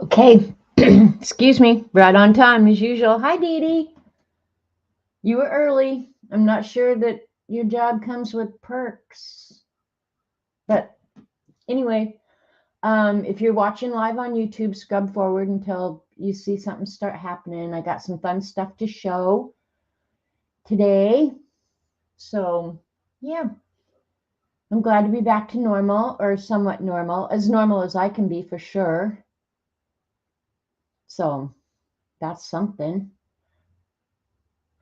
Okay, excuse me, right on time as usual. Hi, Dee Dee. You were early. I'm not sure that your job comes with perks, but anyway, if you're watching live on YouTube, scrub forward until you see something start happening. I got some fun stuff to show today, so yeah, I'm glad to be back to normal or somewhat normal as I can be for sure. So that's something.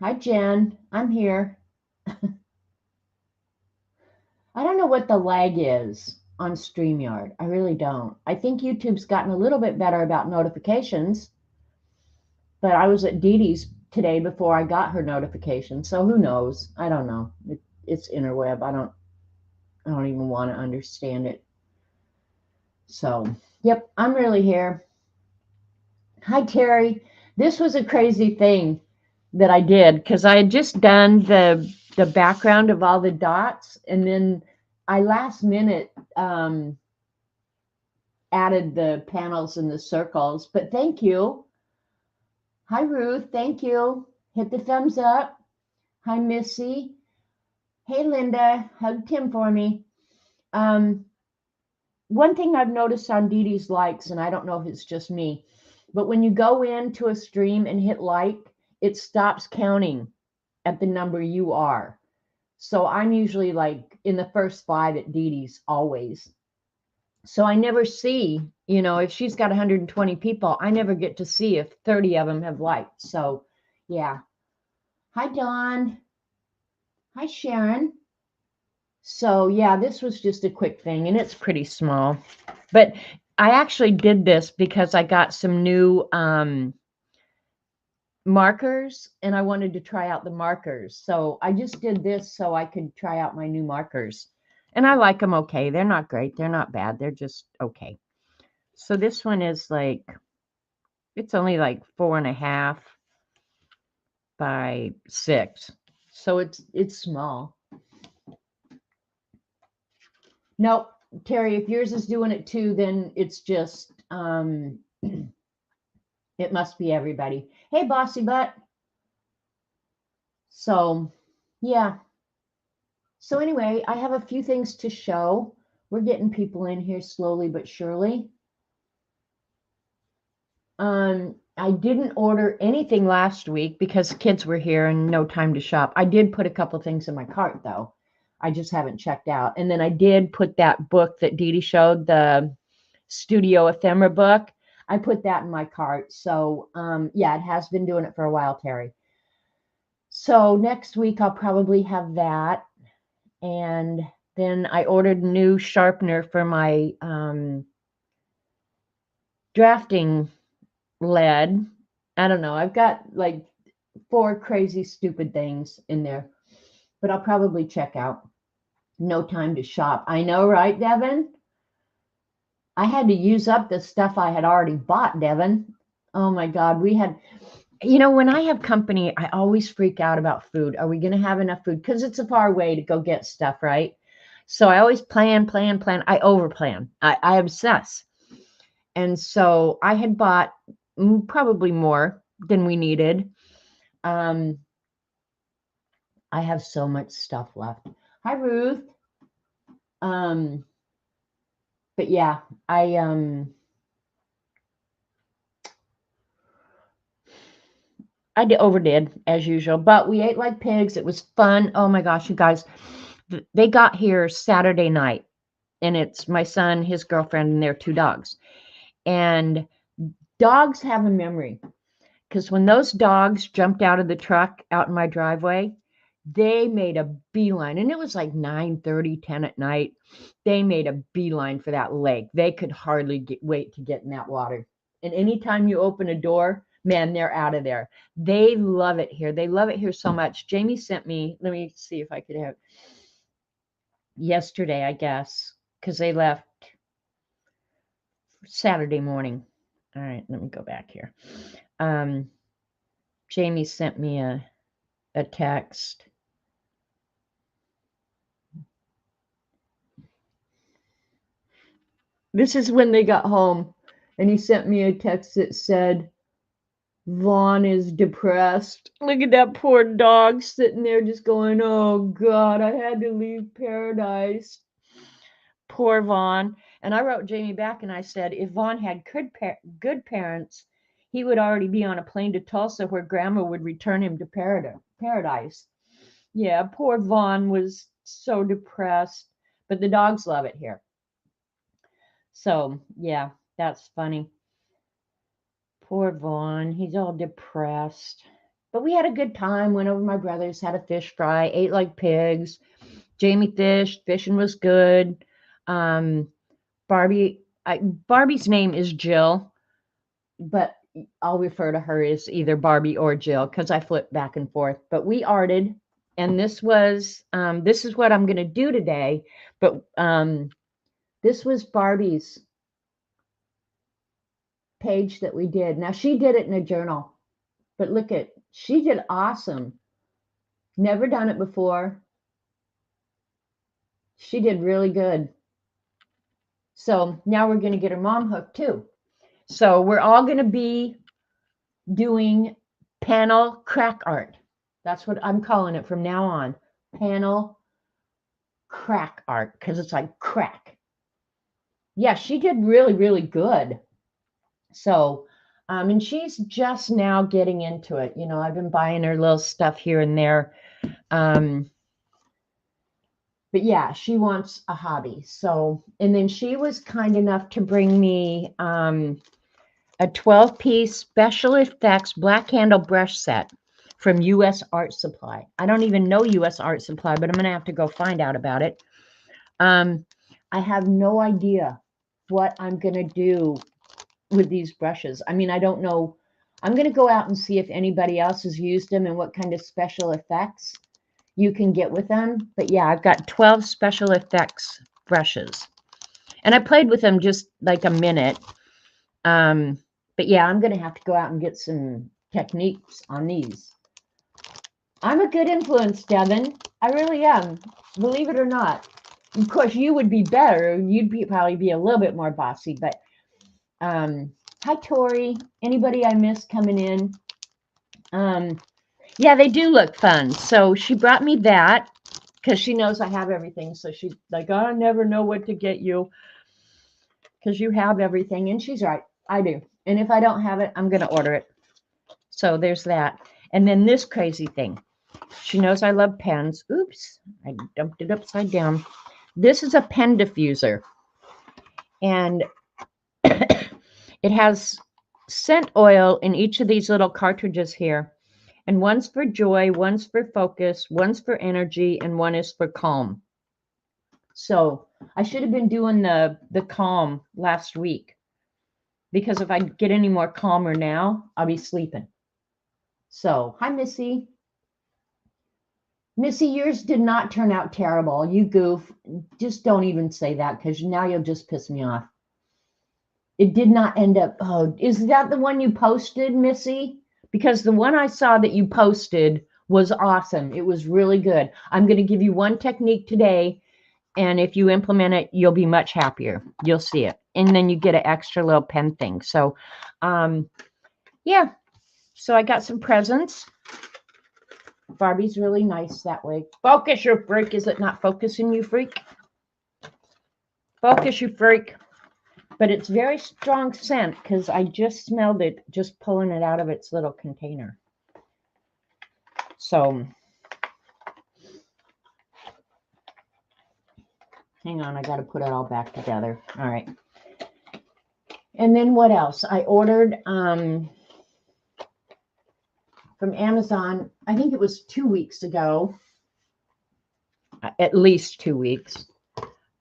Hi, Jen. I'm here. I don't know what the lag is on StreamYard. I really don't. I think YouTube's gotten a little bit better about notifications, but I was at Dee Dee's today before I got her notification. So who knows? I don't know. It's interweb. I don't even want to understand it. So, yep, I'm really here. Hi, Terry. This was a crazy thing that I did because I had just done the background of all the dots, and then I last minute added the panels and the circles, but thank you. Hi, Ruth. Thank you. Hit the thumbs up. Hi, Missy. Hey, Linda. Hug Tim for me. Um, One thing I've noticed on Dee Dee's likes, and I don't know if it's just me, but when you go into a stream and hit like, it stops counting at the number you are. So I'm usually like in the first five at Dee Dee's always. So I never see, if she's got 120 people, I never get to see if 30 of them have liked. So, yeah. Hi, Dawn. Hi, Sharon. So, yeah, this was just a quick thing and it's pretty small. But I actually did this because I got some new markers and I wanted to try out the markers. So I just did this so I could try out my new markers. And I like them okay. They're not great. They're not bad. They're just okay. So this one is like, it's only like 4.5 by 6. So it's small. Nope, Terry, if yours is doing it too, then it's just it must be everybody. Hey, bossy butt. So yeah. So anyway, I have a few things to show. We're getting people in here slowly but surely. I didn't order anything last week because kids were here and no time to shop. I did put a couple things in my cart though. I just haven't checked out. And then I did put that book that Dee Dee showed, the Studio Ephemera book. I put that in my cart. So yeah, it has been doing it for a while, Terry. So next week I'll probably have that. And then I ordered a new sharpener for my drafting lead. I don't know. I've got like 4 crazy stupid things in there, but I'll probably check out. No time to shop. I know, right, Devin? I had to use up the stuff I had already bought, Devin. Oh my God. When I have company, I always freak out about food. Are we going to have enough food? Because it's a far way to go get stuff, right? So I always plan. I overplan. I obsess. And so I had bought probably more than we needed. Um, I have so much stuff left. Hi, Ruth. Um, but yeah, I overdid as usual, but we ate like pigs. It was fun. Oh my gosh, you guys, they got here Saturday night, and it's my son, his girlfriend, and their 2 dogs. And dogs have a memory because when those dogs jumped out of the truck out in my driveway, they made a beeline, and it was like 9:30, 10 at night. They made a beeline for that lake. They could hardly wait to get in that water. And anytime you open a door, man, they're out of there. They love it here. They love it here so much. Jamie sent me, let me see if I could have yesterday, I guess, because they left Saturday morning. All right, let me go back here. Um, Jamie sent me a text. This is when they got home. And he sent me a text that said, Vaughn is depressed. Look at that poor dog sitting there just going, oh God, I had to leave paradise. Poor Vaughn. And I wrote Jamie back and I said, if Vaughn had good parents, he would already be on a plane to Tulsa where grandma would return him to paradise. Yeah, poor Vaughn was so depressed, but the dogs love it here. So, yeah, that's funny. Poor Vaughn, he's all depressed. But we had a good time. Went over to my brother's, had a fish fry, ate like pigs. Jamie fished. Fishing was good. Um, Barbie's name is Jill, but I'll refer to her as either Barbie or Jill because I flip back and forth. But we arted, and this is what I'm going to do today. But this was Barbie's page that we did. Now she did it in a journal, but look at, she did awesome. Never done it before. She did really good. So now we're going to get her mom hooked too. So we're all going to be doing panel crack art. That's what I'm calling it from now on. Panel crack art, because it's like crack. Yeah, she did really, really good. So, and she's just now getting into it. You know, I've been buying her little stuff here and there. But yeah, she wants a hobby. So, and then she was kind enough to bring me a 12-piece special effects black handle brush set from US Art Supply. I don't even know US Art Supply, but I'm going to have to go find out about it. I have no idea what I'm going to do with these brushes. I mean, I don't know. I'm going to go out and see if anybody else has used them and what kind of special effects you can get with them. But yeah, I've got 12 special effects brushes. And I played with them just like a minute. But yeah, I'm going to have to go out and get some techniques on these. I'm a good influence, Devin. I really am. Believe it or not. Of course, you would be better. You'd probably be a little bit more bossy. But hi, Tori. Anybody I missed coming in? Yeah, they do look fun. So she brought me that because she knows I have everything. So she's like, I never know what to get you because you have everything. And she's right. I do. And if I don't have it, I'm going to order it. So there's that. And then this crazy thing. She knows I love pens. Oops, I dumped it upside down. This is a pen diffuser. And it has scent oil in each of these little cartridges here. And one's for joy, one's for focus, one's for energy, and one is for calm. So I should have been doing the calm last week. Because if I get any more calmer now, I'll be sleeping. So, hi, Missy. Missy, yours did not turn out terrible. You goof. Just don't even say that because now you'll just piss me off. It did not end up. Oh, is that the one you posted, Missy? Because the one I saw that you posted was awesome. It was really good. I'm going to give you one technique today. And if you implement it, you'll be much happier. You'll see it. And then you get an extra little pen thing. So, yeah. So I got some presents. Barbie's really nice that way. Focus, you freak. Is it not focusing, you freak? Focus, you freak. But it's very strong scent because I just smelled it just pulling it out of its little container. So, hang on. I got to put it all back together. All right. And then what else? I ordered from Amazon, I think it was 2 weeks ago, at least 2 weeks.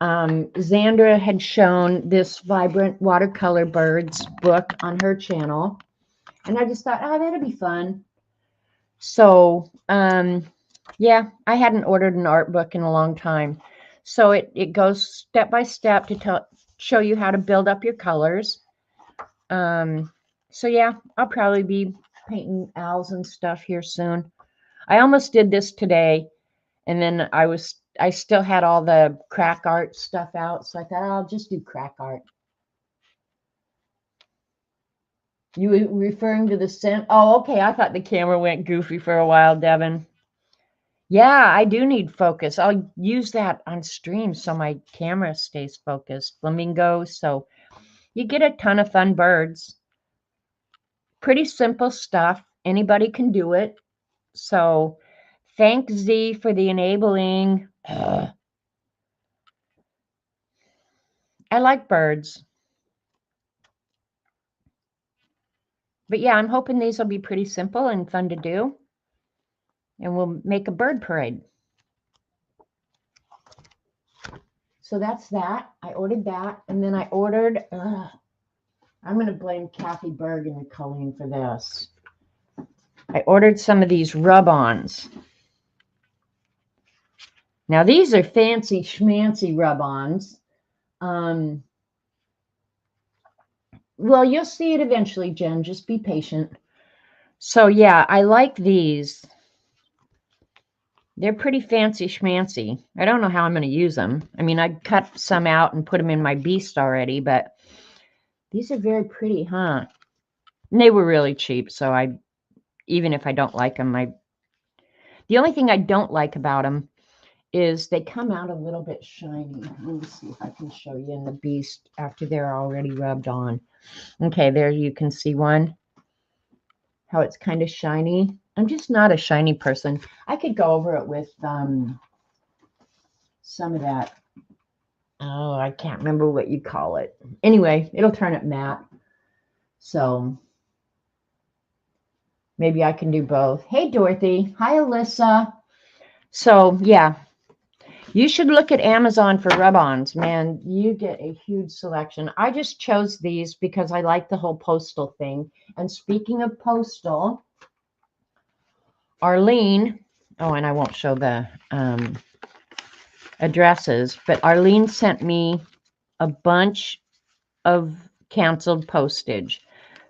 Xandra had shown this Vibrant Watercolor Birds book on her channel. And I just thought, oh, that'd be fun. So, yeah, I hadn't ordered an art book in a long time. So it goes step by step to show you how to build up your colors. So yeah, I'll probably be painting owls and stuff here soon. I almost did this today, and then I still had all the crack art stuff out, so I thought, oh, I'll just do crack art. You were referring to the scent? Oh, okay. I thought the camera went goofy for a while, Devin. Yeah, I do need focus. I'll use that on stream so my camera stays focused. Flamingos. So you get a ton of fun birds. Pretty simple stuff. Anybody can do it. So thanks, Z, for the enabling. Ugh. I like birds. But yeah, I'm hoping these will be pretty simple and fun to do. And we'll make a bird parade. So that's that. I ordered that. And then I ordered, I'm going to blame Kathy Berg and Colleen for this. I ordered some of these rub-ons. Now, these are fancy schmancy rub-ons. Well, you'll see it eventually, Jen. Just be patient. So, yeah, I like these. They're pretty fancy schmancy. I don't know how I'm going to use them. I mean, I cut some out and put them in my beast already, but these are very pretty, huh? And they were really cheap, so even if I don't like them, the only thing I don't like about them is they come out a little bit shiny. Let me see if I can show you in the beast after they're already rubbed on. Okay, there you can see one, how it's kind of shiny. I'm just not a shiny person. I could go over it with some of that. Oh, I can't remember what you call it. Anyway, it'll turn it matte. So maybe I can do both. Hey, Dorothy. Hi, Alyssa. So, yeah. You should look at Amazon for rub-ons. Man, you get a huge selection. I just chose these because I like the whole postal thing. And speaking of postal, Arlene, oh, and I won't show the addresses, but Arlene sent me a bunch of canceled postage.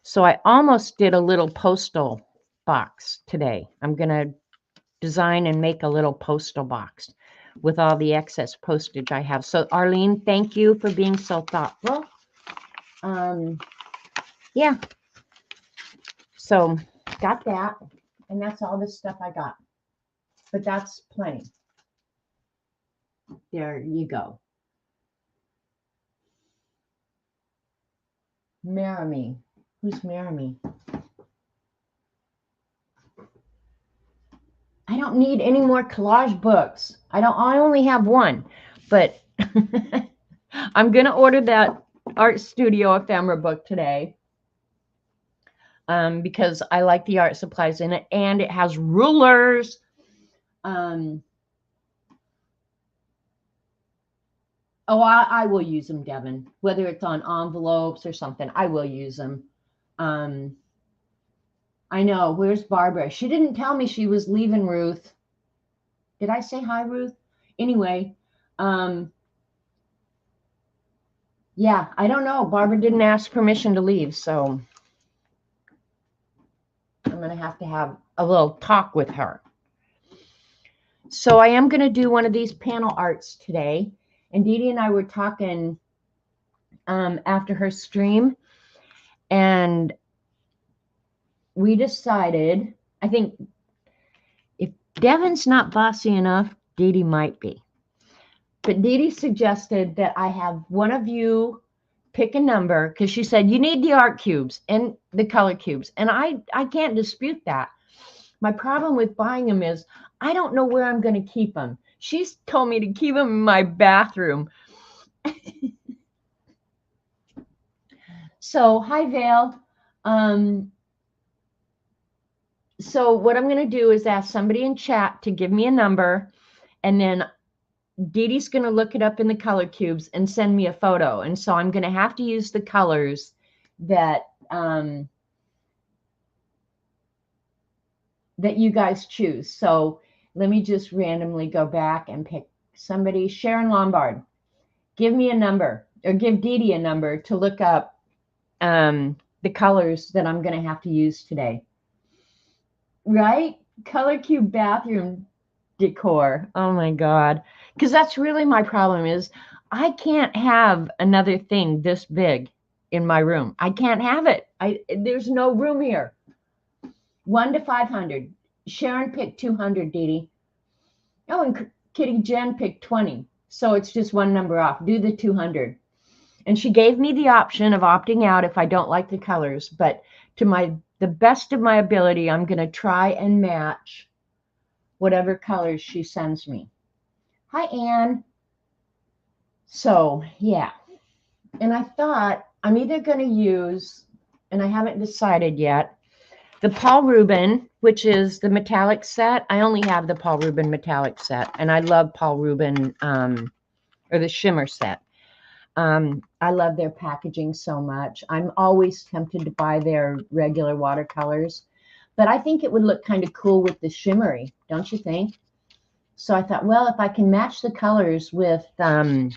So I almost did a little postal box today. I'm going to design and make a little postal box with all the excess postage I have. So Arlene, thank you for being so thoughtful. Yeah. So got that. And that's all the stuff I got. But that's plenty. There you go. Marry. Who's Marry? I don't need any more collage books. I only have one, but I'm going to order that Art Studio ephemera book today because I like the art supplies in it, and it has rulers. Oh, I will use them, Devin, whether it's on envelopes or something. I will use them. I know. Where's Barbara? She didn't tell me she was leaving, Ruth. Did I say hi, Ruth? Anyway, yeah, I don't know. Barbara didn't ask permission to leave, so I'm going to have a little talk with her. So I am going to do one of these panel arts today. And Dee Dee and I were talking after her stream, and we decided, I think if Devin's not bossy enough, Dee Dee might be. But Dee Dee suggested that I have one of you pick a number, because she said you need the art cubes and the color cubes. And I can't dispute that. My problem with buying them is I don't know where I'm going to keep them. She's told me to keep them in my bathroom. So, hi, Vale. So what I'm going to do is ask somebody in chat to give me a number, and then Dee Dee's going to look it up in the color cubes and send me a photo. And so I'm going to have to use the colors that that you guys choose. So let me just randomly go back and pick somebody. Sharon Lombard, give me a number, or give Dee Dee a number to look up the colors that I'm going to have to use today. Right? Color cube bathroom decor. Oh my God. Because that's really my problem is I can't have another thing this big in my room. I can't have it. There's no room here. 1 to 500. Sharon picked 200, Dee Dee. Oh, and Kitty Jen picked 20. So it's just one number off. Do the 200. And she gave me the option of opting out if I don't like the colors. But to the best of my ability, I'm going to try and match whatever colors she sends me. Hi, Anne. So, yeah. And I thought I'm either going to use, and I haven't decided yet, the Paul Rubin, which is the metallic set. I only have the Paul Rubin metallic set, and I love Paul Rubin, or the shimmer set. I love their packaging so much. I'm always tempted to buy their regular watercolors, but I think it would look kind of cool with the shimmery, don't you think? So I thought, well, if I can match the colors with out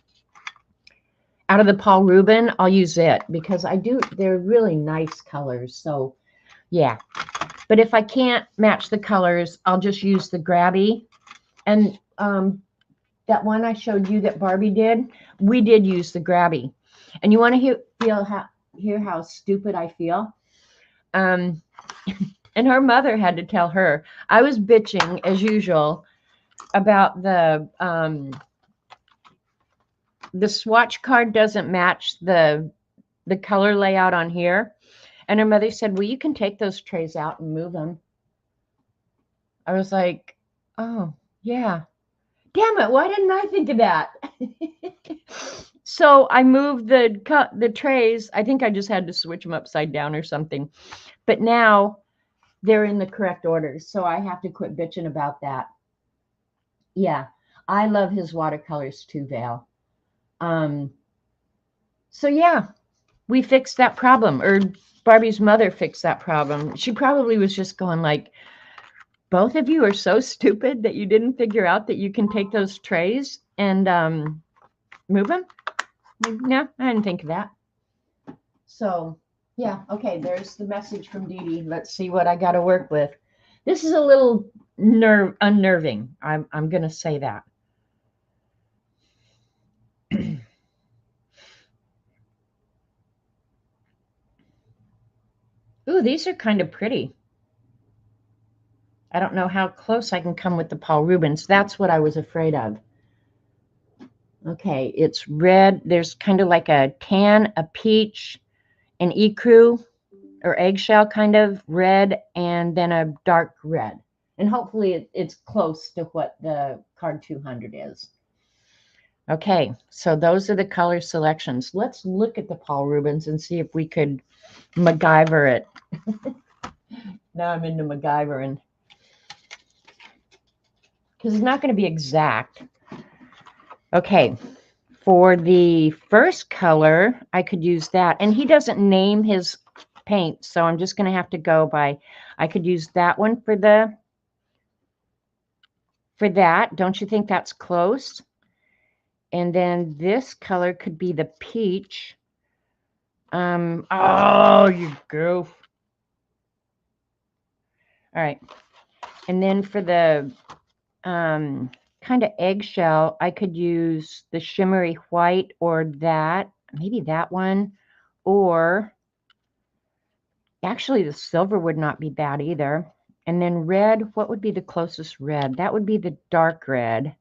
of the Paul Rubin, I'll use it because they're really nice colors. So yeah, but if I can't match the colors, I'll just use the Grabby. And that one I showed you that Barbie did, we did use the Grabby. And you want to hear how stupid I feel? And her mother had to tell her. I was bitching, as usual, about the swatch card doesn't match the color layout on here. And her mother said, well, you can take those trays out and move them. I was like, oh, yeah. Damn it, why didn't I think of that? So I moved the trays. I think I just had to switch them upside down or something. But now they're in the correct order. So I have to quit bitching about that. Yeah, I love his watercolors too, Val. So yeah, we fixed that problem, or Barbie's mother fixed that problem. She probably was just going like, both of you are so stupid that you didn't figure out that you can take those trays and move them. No, I didn't think of that. So yeah, okay, there's the message from Dee Dee. Let's see what I got to work with. This is a little unnerving. I'm going to say that. Ooh, these are kind of pretty. I don't know how close I can come with the Paul Rubens. That's what I was afraid of. Okay, it's red. There's kind of like a tan, a peach, an ecru or eggshell kind of red, and then a dark red. And hopefully it's close to what the card 200 is. Okay, so those are the color selections. Let's look at the Paul Rubens and see if we could MacGyver it. Now I'm into MacGyvering. Because it's not going to be exact. Okay, for the first color, I could use that. And he doesn't name his paint, so I'm just going to have to go by, I could use that one for that. Don't you think that's close? And then this color could be the peach. Oh, you goof. All right. And then for the kind of eggshell, I could use the shimmery white or that, maybe that one, or actually the silver would not be bad either. And then red, what would be the closest red? That would be the dark red.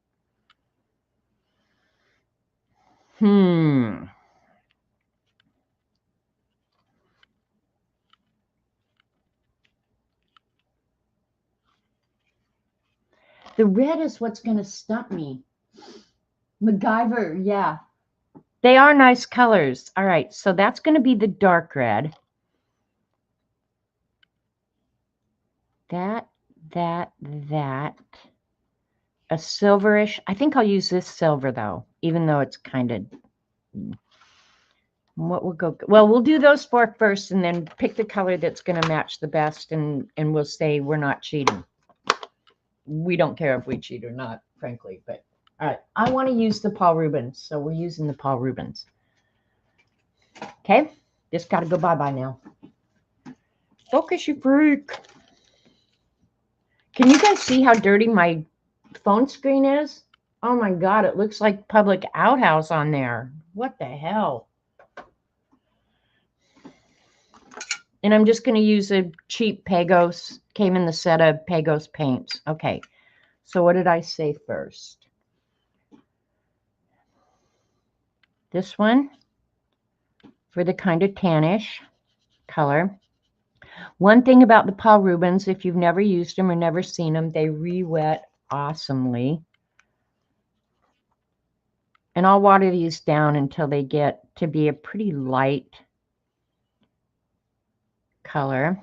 The red is what's going to stump me. MacGyver, yeah. They are nice colors. All right, so that's going to be the dark red. That. A silverish. I think I'll use this silver, though, even though it's kind of... What will go? Well, we'll do those four first and then pick the color that's going to match the best, and we'll say we're not cheating. We don't care if we cheat or not, frankly, but all right. I want to use the Paul Rubens, so we're using the Paul Rubens. Okay, just got to go bye-bye now. Focus, you freak. Can you guys see how dirty my phone screen is? Oh my God, it looks like public outhouse on there. What the hell? And I'm just going to use a cheap Pagos, came in the set of Pagos paints. Okay, so what did I say first? This one for the kind of tannish color. One thing about the Paul Rubens, if you've never used them or never seen them, they re-wet awesomely. And I'll water these down until they get to be a pretty light color.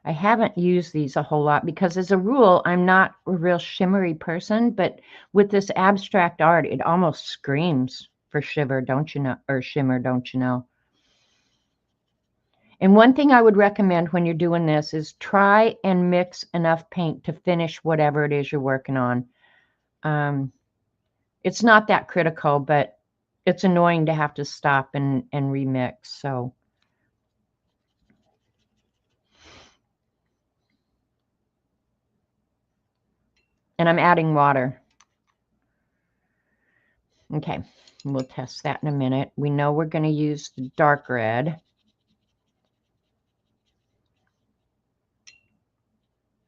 I haven't used these a whole lot because as a rule, I'm not a real shimmery person, but with this abstract art, it almost screams for shiver, don't you know, or shimmer, don't you know? And one thing I would recommend when you're doing this is try and mix enough paint to finish whatever it is you're working on. It's not that critical, but it's annoying to have to stop and remix. So, and I'm adding water. Okay, we'll test that in a minute. We know we're going to use the dark red.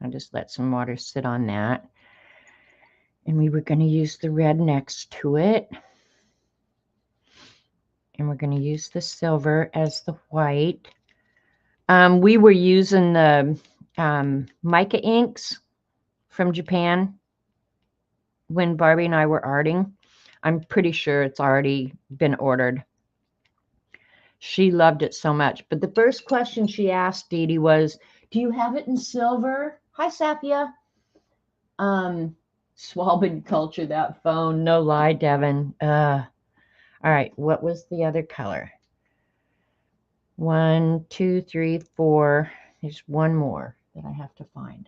I'll just let some water sit on that. And we were going to use the red next to it. And we're going to use the silver as the white. We were using the mica inks from Japan when Barbie and I were arting. I'm pretty sure it's already been ordered. She loved it so much. But the first question she asked Dee Dee was, do you have it in silver? Hi, Safia. Swabin culture, that phone. No lie, Devin. All right, what was the other color? 1, 2, 3, 4. There's one more that I have to find.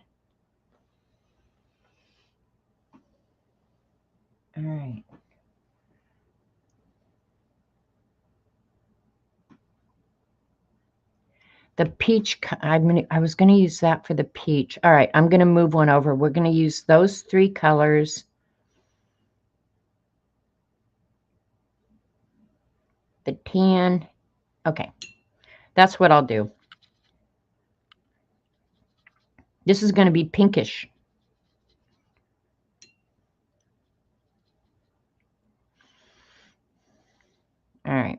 All right. The peach, I was going to use that for the peach. All right, I'm going to move one over. We're going to use those 3 colors. The tan. Okay, that's what I'll do. This is going to be pinkish. All right.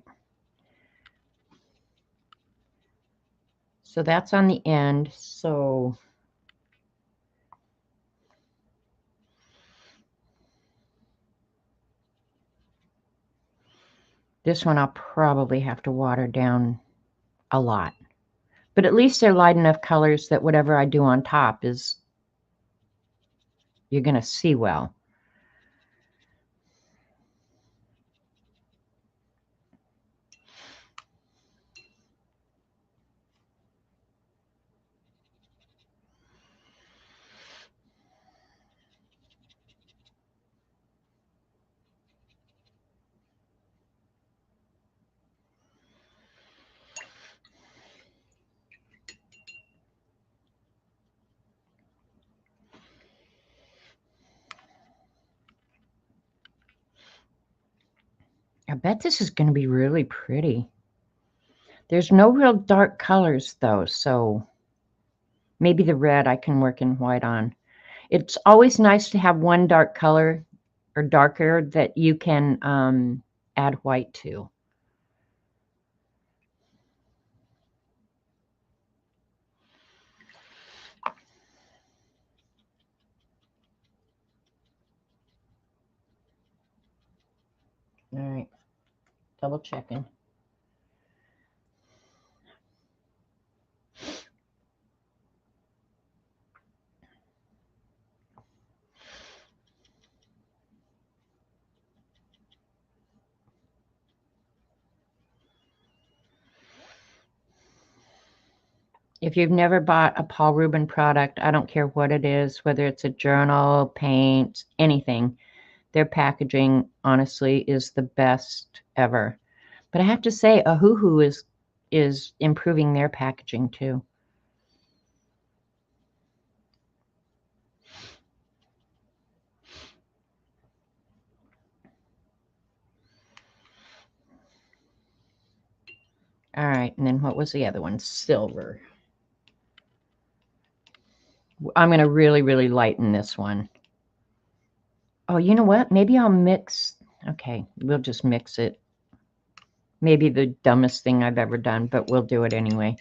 So that's on the end. So this one I'll probably have to water down a lot. But at least they're light enough colors that whatever I do on top is, you're going to see well. I bet this is going to be really pretty. There's no real dark colors though, so maybe the red I can work in white on. It's always nice to have one dark color or darker that you can add white to. All right, double checking. If you've never bought a Paul Rubens product, I don't care what it is, whether it's a journal, paint, anything, their packaging, honestly, is the best ever. But I have to say, Ahuhu is improving their packaging too. right, and then what was the other one? Silver. I'm going to really, really lighten this one. Oh, you know what? Maybe I'll mix. Okay, we'll just mix it. Maybe the dumbest thing I've ever done, but we'll do it anyway.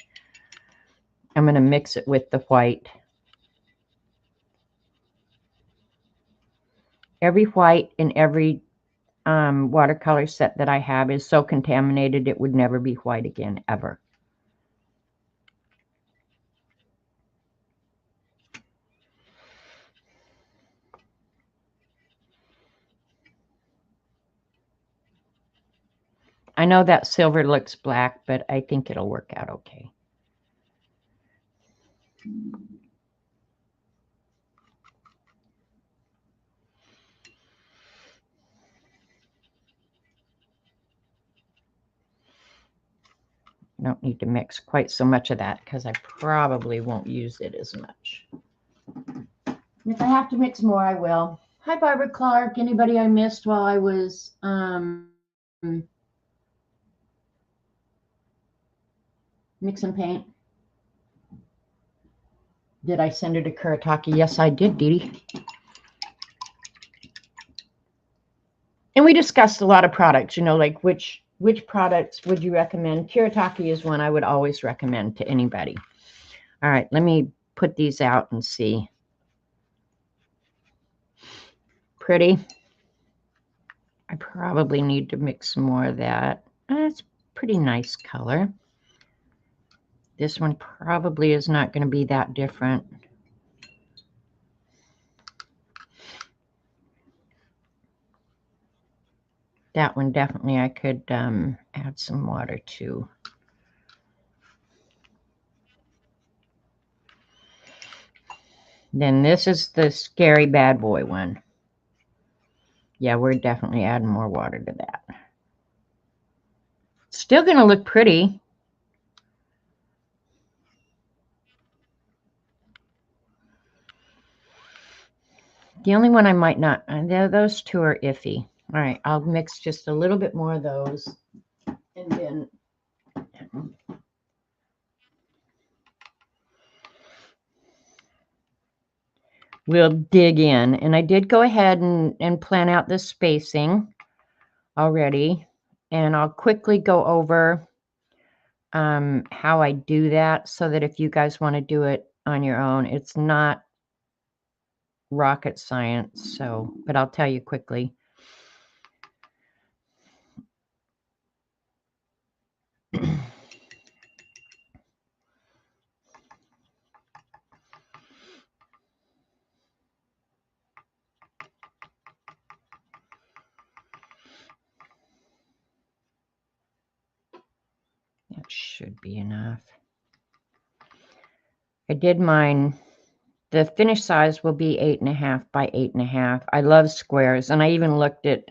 I'm going to mix it with the white. Every white in every watercolor set that I have is so contaminated it would never be white again, ever. I know that silver looks black, but I think it'll work out okay. I don't need to mix quite so much of that because I probably won't use it as much. If I have to mix more, I will. Hi, Barbara Clark. Anybody I missed while I was mixing paint? Did I send her to Kuretake? Yes, I did, Dee Dee. And we discussed a lot of products, you know, like which products would you recommend? Kuretake is one I would always recommend to anybody. All right, let me put these out and see. Pretty. I probably need to mix some more of that. That's pretty nice color. This one probably is not going to be that different. That one definitely I could add some water to. Then this is the scary bad boy one. Yeah, we're definitely adding more water to that. Still going to look pretty. The only one I might not, those two are iffy. All right, I'll mix just a little bit more of those. And then we'll dig in. And I did go ahead and plan out the spacing already. And I'll quickly go over how I do that so that if you guys want to do it on your own, it's not rocket science. So, but I'll tell you quickly. That should be enough. I did mine. The finished size will be 8.5 by 8.5. I love squares, and I even looked at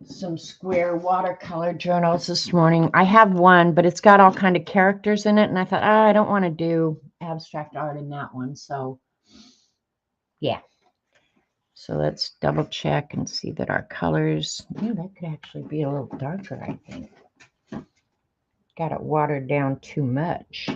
some square watercolor journals this morning. I have one, but it's got all kind of characters in it, and I thought, I don't want to do abstract art in that one. So, yeah. So let's double check and see that our colors. Yeah, that could actually be a little darker, I think. Got it watered down too much.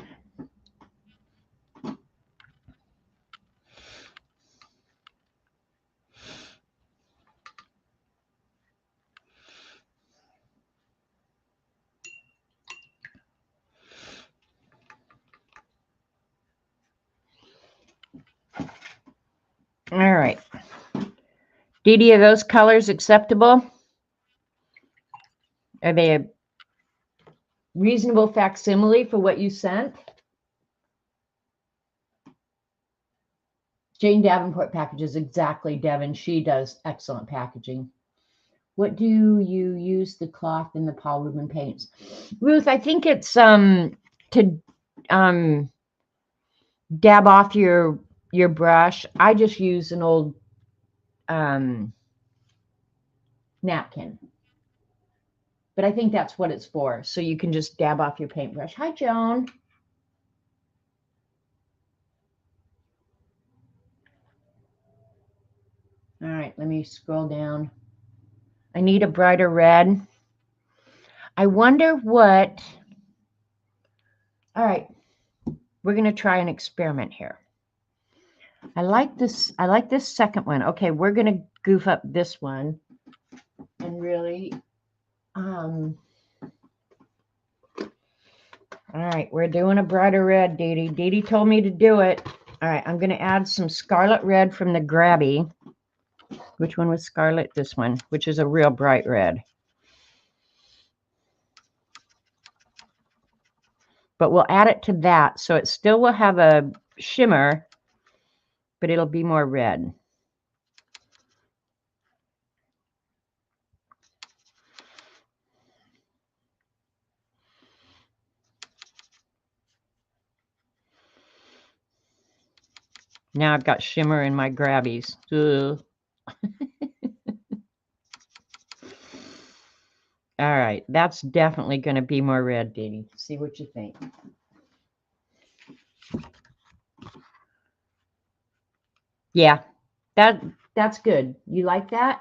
All right. Dee Dee, are those colors acceptable? Are they a reasonable facsimile for what you sent? Jane Davenport packages exactly, Devin. She does excellent packaging. What do you use the cloth in the Paul Rubin paints? Ruth, I think it's to dab off your brush. I just use an old napkin. But I think that's what it's for. So you can just dab off your paintbrush. Hi, Joan. All right, let me scroll down. I need a brighter red. I wonder what, all right, we're going to try an experiment here. I like this second one. Okay, we're going to goof up this one and really, all right, we're doing a brighter red, Dee Dee. Dee Dee told me to do it. All right, I'm going to add some scarlet red from the Grabby. Which one was scarlet? This one, which is a real bright red. But we'll add it to that, so it still will have a shimmer, but it'll be more red. Now I've got shimmer in my Grabbies. All right, that's definitely going to be more red, Dee Dee. See what you think. Yeah, that's good. You like that?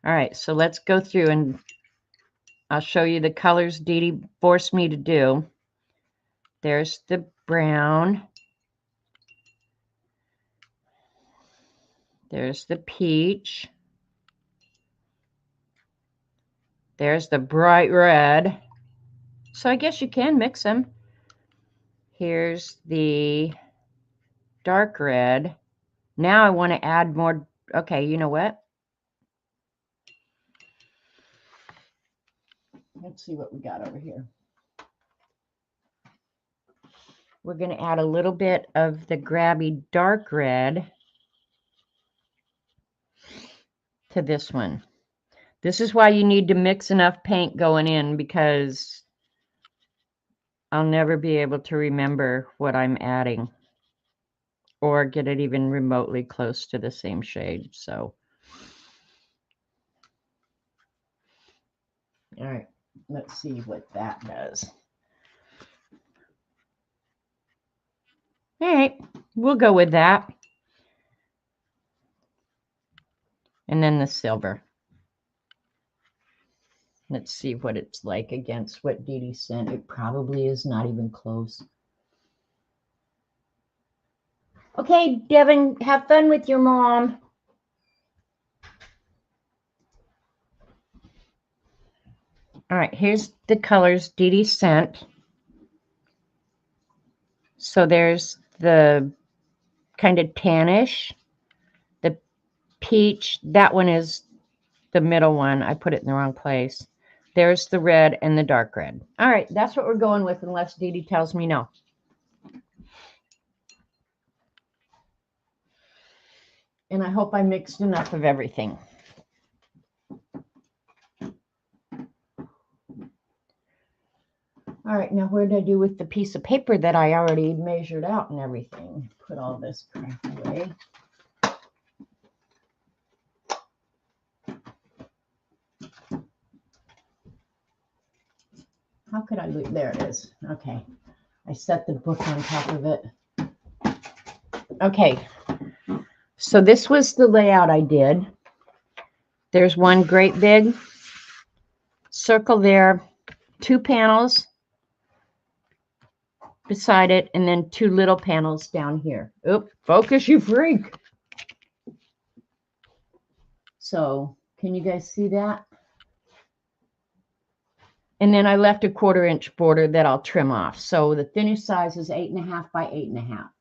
All right, so let's go through and I'll show you the colors Dee Dee forced me to do. There's the brown. There's the peach. There's the bright red. So I guess you can mix them. Here's the dark red. Now I want to add more. Okay, you know what? Let's see what we got over here. We're going to add a little bit of the Grabby dark red to this one. This is why you need to mix enough paint going in, because I'll never be able to remember what I'm adding or get it even remotely close to the same shade. So, all right, let's see what that does. All right, we'll go with that. And then the silver. Let's see what it's like against what Dee Dee sent. It probably is not even close. Okay, Devin, have fun with your mom. All right, here's the colors Dee Dee sent. So there's the kind of tannish, the peach. That one is the middle one. I put it in the wrong place. There's the red and the dark red. All right, that's what we're going with unless Dee Dee tells me no. And I hope I mixed enough of everything. All right, now what did I do with the piece of paper that I already measured out and everything? Put all this crap away. How could I lose? There it is. Okay. I set the book on top of it. Okay. So this was the layout I did. There's one great big circle there, 2 panels beside it, and then 2 little panels down here. Oop, focus, you freak. So can you guys see that? And then I left a 1/4 inch border that I'll trim off. So the thinnest size is 8.5 by 8.5.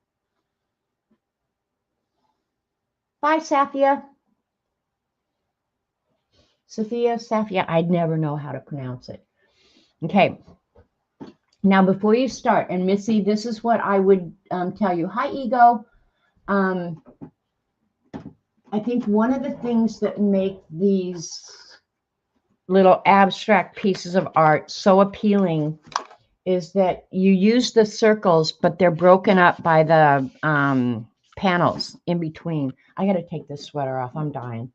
Bye, Safia. Safia, I'd never know how to pronounce it. Okay. Now, before you start, and Missy, this is what I would tell you. Hi, Ego. I think one of the things that make these little abstract pieces of art so appealing is that you use the circles, but they're broken up by the panels in between. I got to take this sweater off. I'm dying.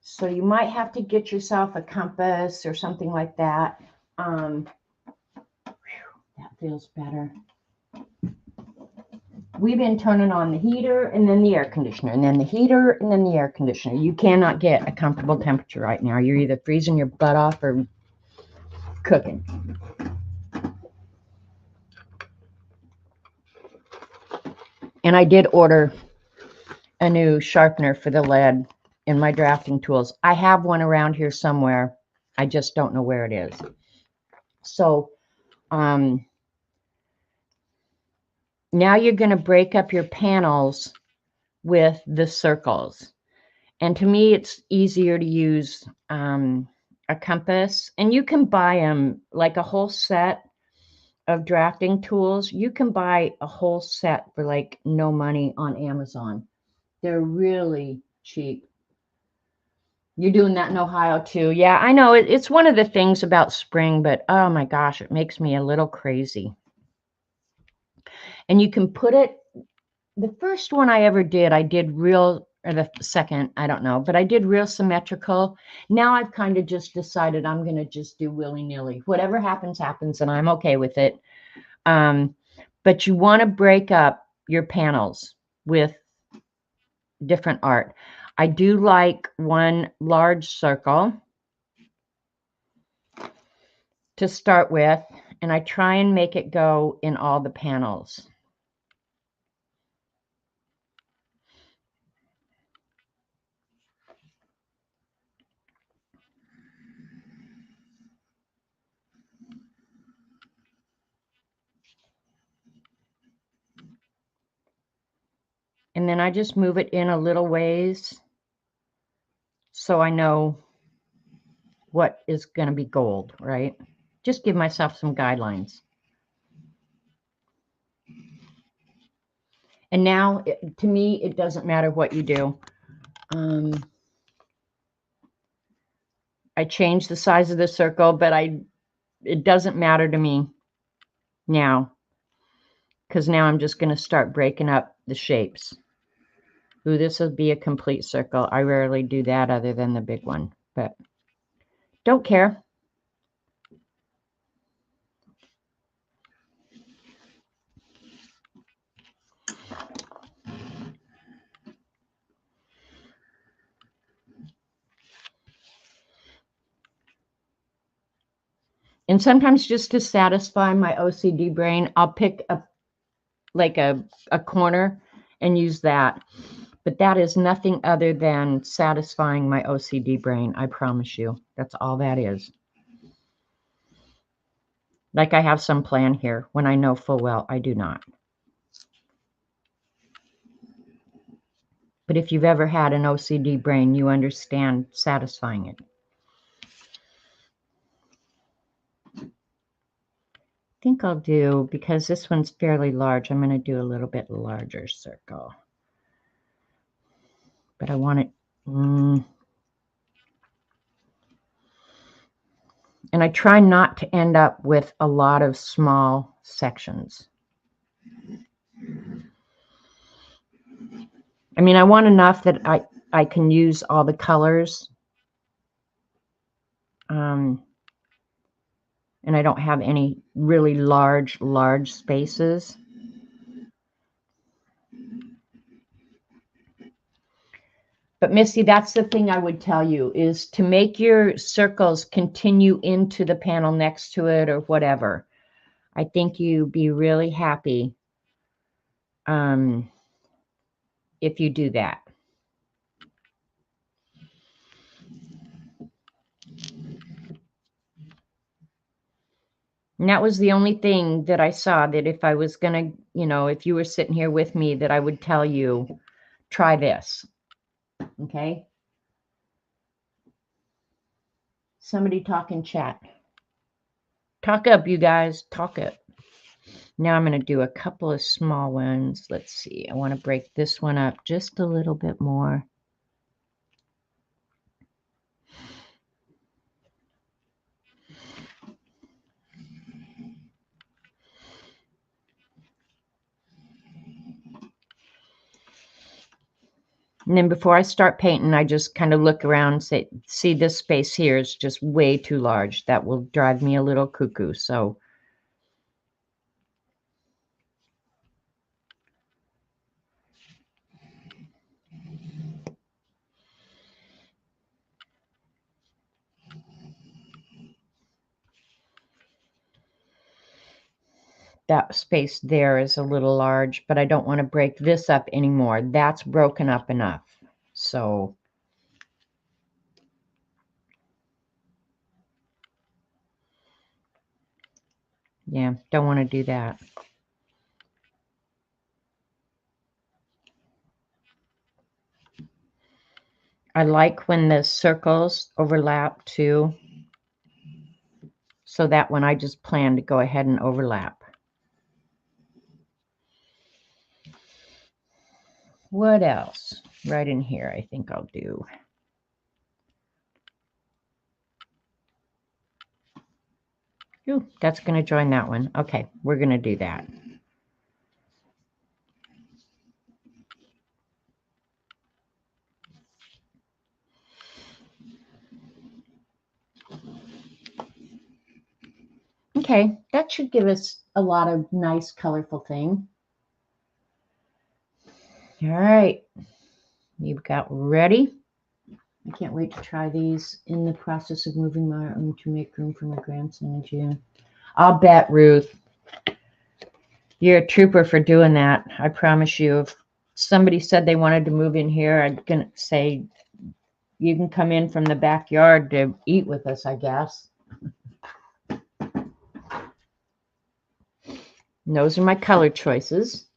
So you might have to get yourself a compass or something like that. That feels better. we've been turning on the heater and then the air conditioner and then the heater and then the air conditioner. You cannot get a comfortable temperature right now. You're either freezing your butt off or cooking. And I did order a new sharpener for the lead in my drafting tools. I have one around here somewhere. I just don't know where it is. So now you're going to break up your panels with the circles. And to me, it's easier to use a compass. And you can buy them like a whole set of drafting tools. You can buy a whole set for like no money on Amazon. They're really cheap. You're doing that in Ohio too. Yeah, I know. It's one of the things about spring, but oh my gosh, it makes me a little crazy. And you can put it, the first one I ever did, I did real, or the second, I don't know, but I did real symmetrical. Now I've kind of just decided I'm going to just do willy-nilly. Whatever happens, happens, and I'm okay with it. But you want to break up your panels with different art. I do like one large circle to start with, and I try and make it go in all the panels. And then I just move it in a little ways so I know what is going to be gold, right? Just give myself some guidelines. And now, to me, it doesn't matter what you do. I changed the size of the circle, but it doesn't matter to me now, because now I'm just going to start breaking up the shapes. Ooh, this will be a complete circle. I rarely do that other than the big one, but don't care. And sometimes just to satisfy my OCD brain, I'll pick like a corner and use that. But that is nothing other than satisfying my OCD brain. I promise you. That's all that is. Like I have some plan here when I know full well I do not. But if you've ever had an OCD brain, you understand satisfying it. I think I'll do, because this one's fairly large, I'm going to do a little bit larger circle. But I want it, and I try not to end up with a lot of small sections. I mean, I want enough that I can use all the colors. And I don't have any really large spaces. But Missy, that's the thing I would tell you, is to make your circles continue into the panel next to it or whatever. I think you'd be really happy if you do that. And that was the only thing that I saw, that if I was going to, you know, if you were sitting here with me, that I would tell you, try this. Okay? Somebody talk in chat. Talk up, you guys. Talk up. Now I'm going to do a couple of small ones. Let's see. I want to break this one up just a little bit more. And then before I start painting, I just kind of look around and say, see, this space here is just way too large. That will drive me a little cuckoo. So that space there is a little large, but I don't want to break this up anymore. That's broken up enough. So yeah, don't want to do that. I like when the circles overlap too, so that when I just plan to go ahead and overlap. What else? Right in here, I think I'll do. Ooh, that's going to join that one. Okay, we're going to do that. Okay, that should give us a lot of nice, colorful thing. All right, you've got ready. I can't wait to try these. In the process of moving my room to make room for my grandson in June. I'll bet, Ruth, you're a trooper for doing that. I promise you. If somebody said they wanted to move in here, I'd gonna say you can come in from the backyard to eat with us, I guess. And those are my color choices.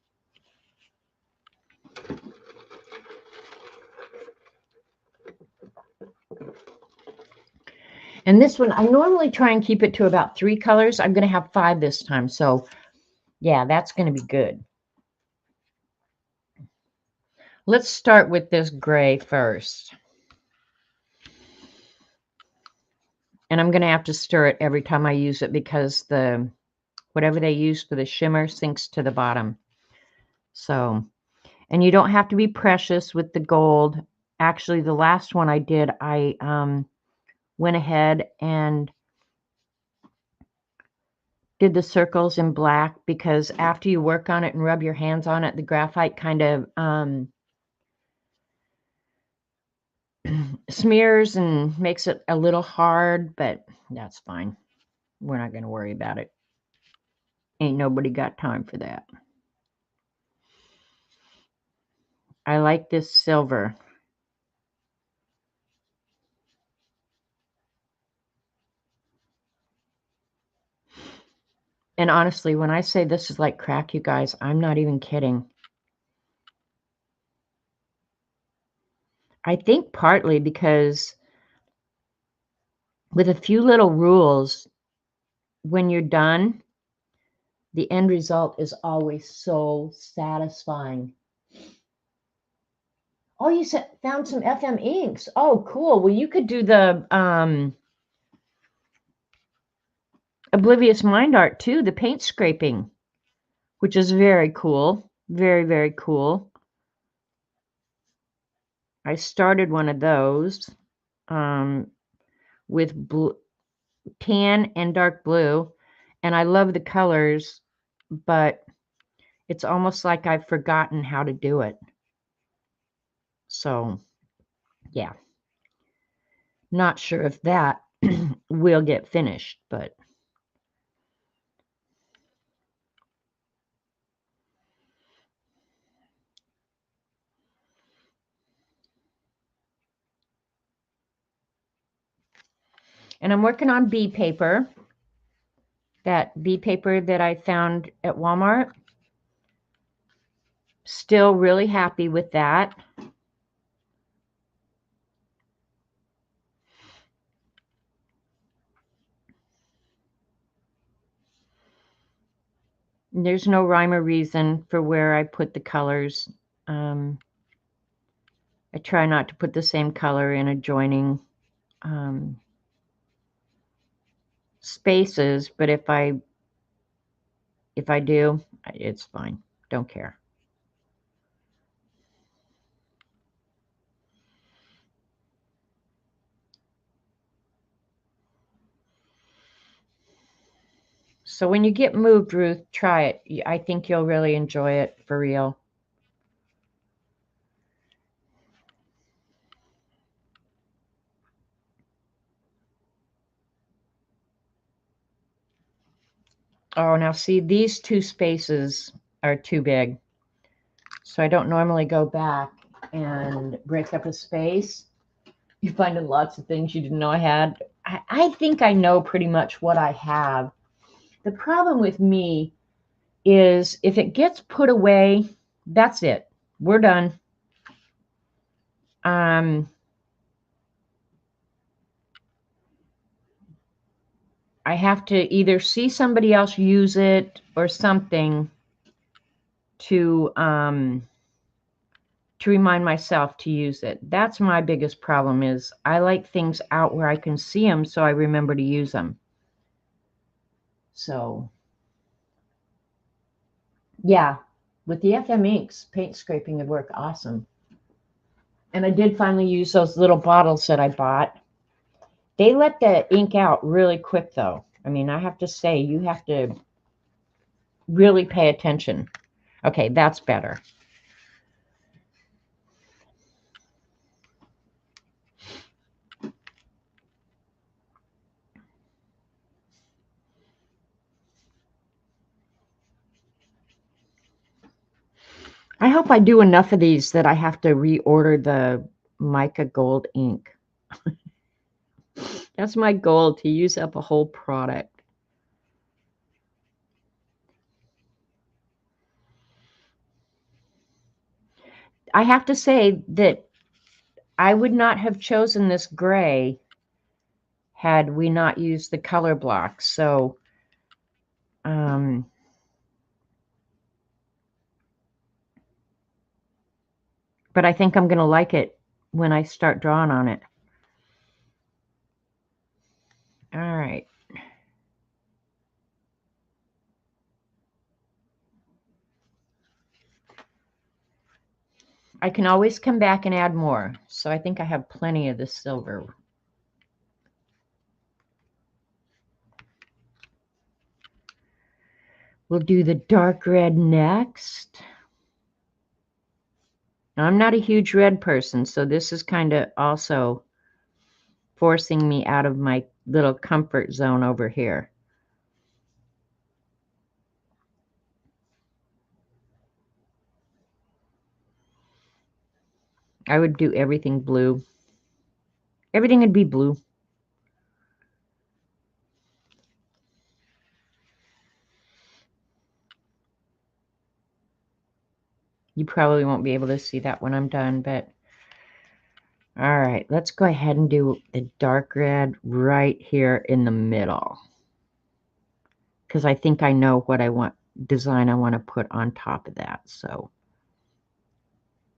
And this one, I normally try and keep it to about 3 colors. I'm going to have 5 this time. So, yeah, that's going to be good. Let's start with this gray first. And I'm going to have to stir it every time I use it because the whatever they use for the shimmer sinks to the bottom. So, and you don't have to be precious with the gold. Actually, the last one I did, I went ahead and did the circles in black because after you work on it and rub your hands on it, the graphite kind of smears and makes it a little hard, but that's fine. We're not going to worry about it. Ain't nobody got time for that. I like this silver. And honestly, when I say this is like crack, you guys, I'm not even kidding. I think partly because with a few little rules, when you're done, the end result is always so satisfying. Oh, you found some FM inks. Oh, cool. Well, you could do the Oblivious Mind Art too, the paint scraping, which is very cool. Very, very cool. I started one of those with blue, tan and dark blue, and I love the colors, but it's almost like I've forgotten how to do it. So, yeah. Not sure if that will get finished, but and I'm working on bee paper. That bee paper that I found at Walmart. Still really happy with that. There's no rhyme or reason for where I put the colors. I try not to put the same color in adjoining spaces, but if I do, it's fine. Don't care. So when you get moved, Ruth, try it. I think you'll really enjoy it for real. Oh, now see, these two spaces are too big. So I don't normally go back and break up a space. You find lots of things you didn't know I had. I think I know pretty much what I have. The problem with me is if it gets put away, that's it. We're done. I have to either see somebody else use it or something to remind myself to use it. That's my biggest problem is I like things out where I can see them so I remember to use them. So, yeah, with the FM inks, paint scraping would work awesome. And I did finally use those little bottles that I bought. They let the ink out really quick, though. I mean, I have to say, you have to really pay attention. Okay, that's better. I hope I do enough of these that I have to reorder the mica gold ink. That's my goal, to use up a whole product. I have to say that I would not have chosen this gray had we not used the color blocks. So, but I think I'm going to like it when I start drawing on it. All right. I can always come back and add more. So I think I have plenty of this silver. We'll do the dark red next. Now, I'm not a huge red person, so this is kind of also forcing me out of my little comfort zone over here. I would do everything blue. Everything would be blue. You probably won't be able to see that when I'm done, but all right, let's go ahead and do the dark red right here in the middle, because I think I know what I want, design I want to put on top of that. So,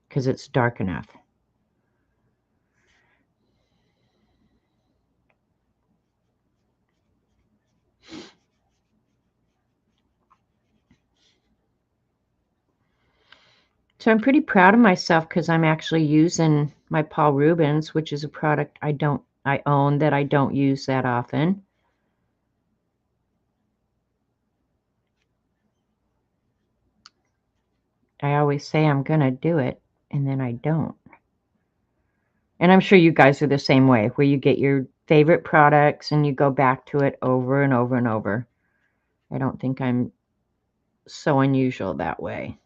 because it's dark enough. So I'm pretty proud of myself because I'm actually using my Paul Rubens, which is a product I own that I don't use that often. I always say I'm going to do it, and then I don't. And I'm sure you guys are the same way, where you get your favorite products and you go back to it over and over and over. I don't think I'm so unusual that way.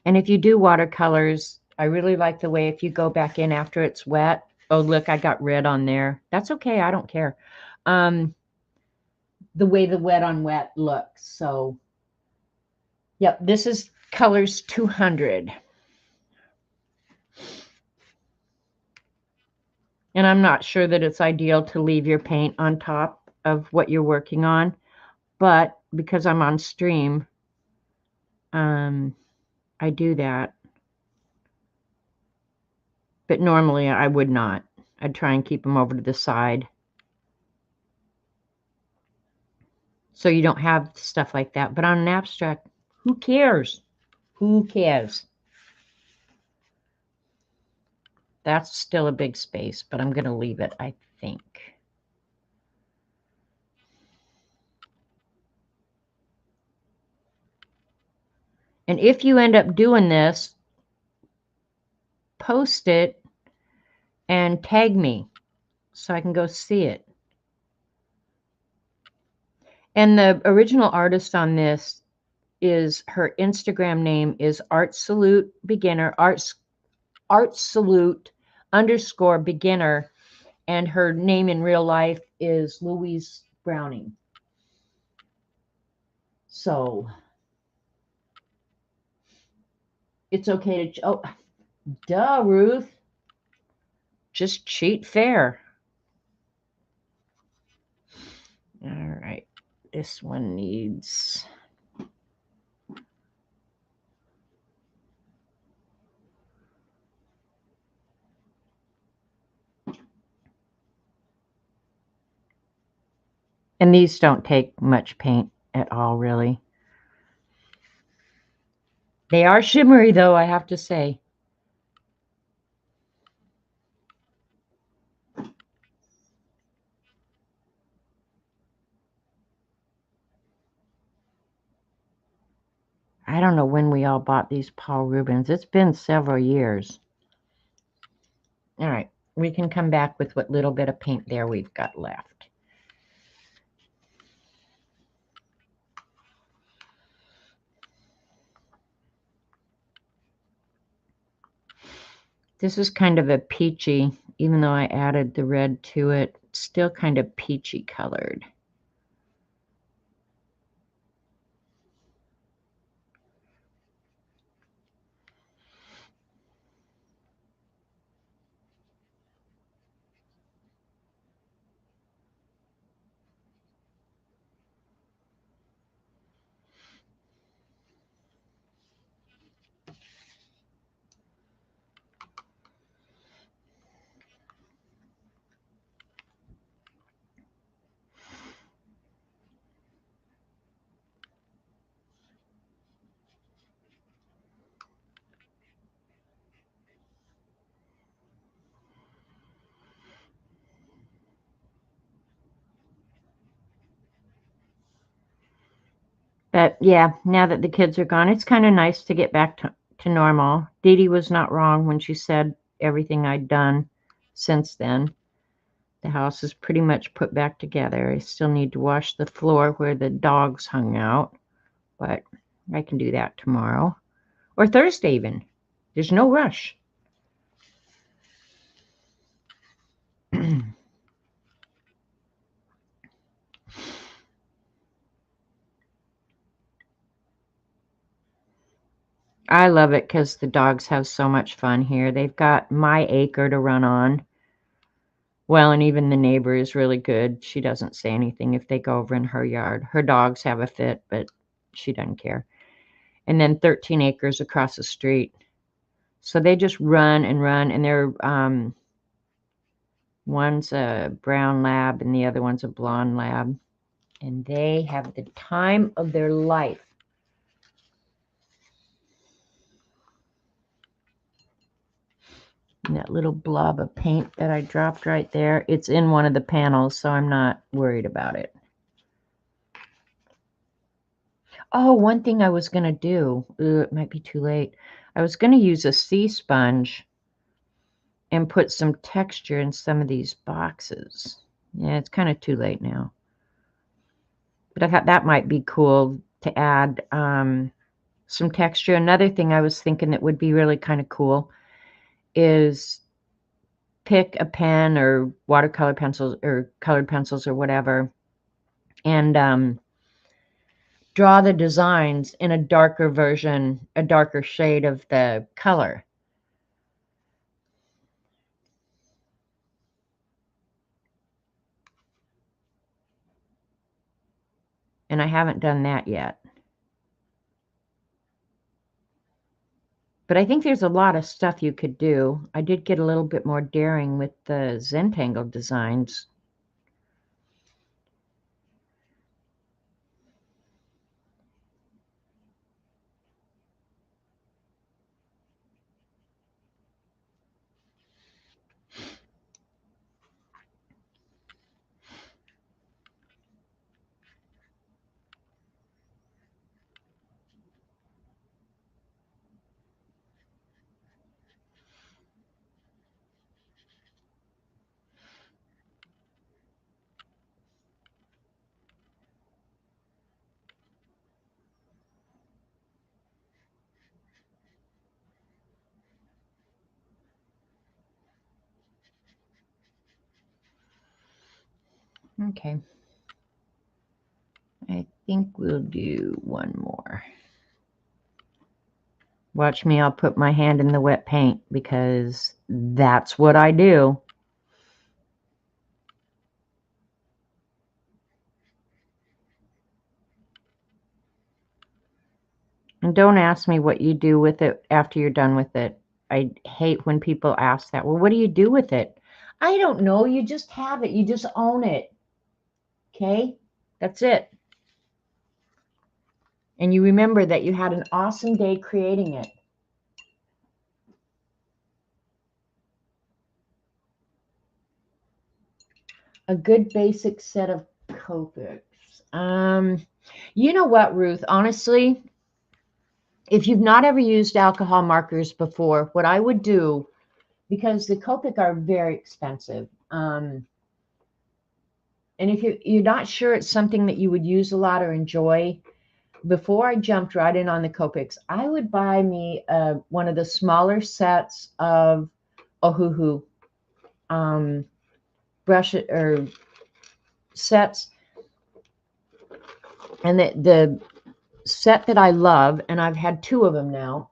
And if you do watercolors, I really like the way if you go back in after it's wet. Oh, look, I got red on there. That's okay. I don't care. The way the wet on wet looks. So, yep, this is colors 200. And I'm not sure that it's ideal to leave your paint on top of what you're working on, but because I'm on stream, I do that. But normally I would not. I'd try and keep them over to the side, so you don't have stuff like that. But on an abstract, who cares? Who cares? That's still a big space, but I'm going to leave it, I think. And if you end up doing this, post it and tag me so I can go see it. And the original artist on this is, her Instagram name is Art Salute Beginner, Art Salute _ beginner, and her name in real life is Louise Browning. So it's okay to, oh, duh, Ruth. Just cheat fair. All right. This one needs, and these don't take much paint at all, really. They are shimmery, though, I have to say. I don't know when we all bought these Paul Rubens. It's been several years. All right, we can come back with what little bit of paint there we've got left. This is kind of a peachy, even though I added the red to it, it's still kind of peachy colored. But yeah, now that the kids are gone, it's kind of nice to get back to normal. Dee Dee was not wrong when she said everything I'd done since then. The house is pretty much put back together. I still need to wash the floor where the dogs hung out, but I can do that tomorrow or Thursday even. There's no rush. I love it because the dogs have so much fun here. They've got my acre to run on. Well, and even the neighbor is really good. She doesn't say anything if they go over in her yard. Her dogs have a fit, but she doesn't care. And then 13 acres across the street. So they just run and run, and they're one's a brown lab and the other one's a blonde lab. And they have the time of their life. And that little blob of paint that I dropped right there, it's in one of the panels, so I'm not worried about it. Oh, one thing I was going to do, it might be too late. I was going to use a sea sponge and put some texture in some of these boxes. Yeah, it's kind of too late now. But I thought that might be cool to add some texture. Another thing I was thinking that would be really kind of cool is pick a pen or watercolor pencils or colored pencils or whatever, and draw the designs in a darker version, a darker shade of the color. And I haven't done that yet. But I think there's a lot of stuff you could do. I did get a little bit more daring with the Zentangle designs. Okay. I think we'll do one more. Watch me, I'll put my hand in the wet paint because that's what I do. And don't ask me what you do with it after you're done with it. I hate when people ask that. Well, what do you do with it? I don't know. You just have it. You just own it. Okay? That's it. And you remember that you had an awesome day creating it. A good basic set of Copics. You know what, Ruth? Honestly, if you've not ever used alcohol markers before, what I would do, because the Copic are very expensive, and if you're not sure it's something that you would use a lot or enjoy, before I jumped right in on the Copics, I would buy me one of the smaller sets of Ohuhu brush or sets, and the set that I love, and I've had 2 of them now,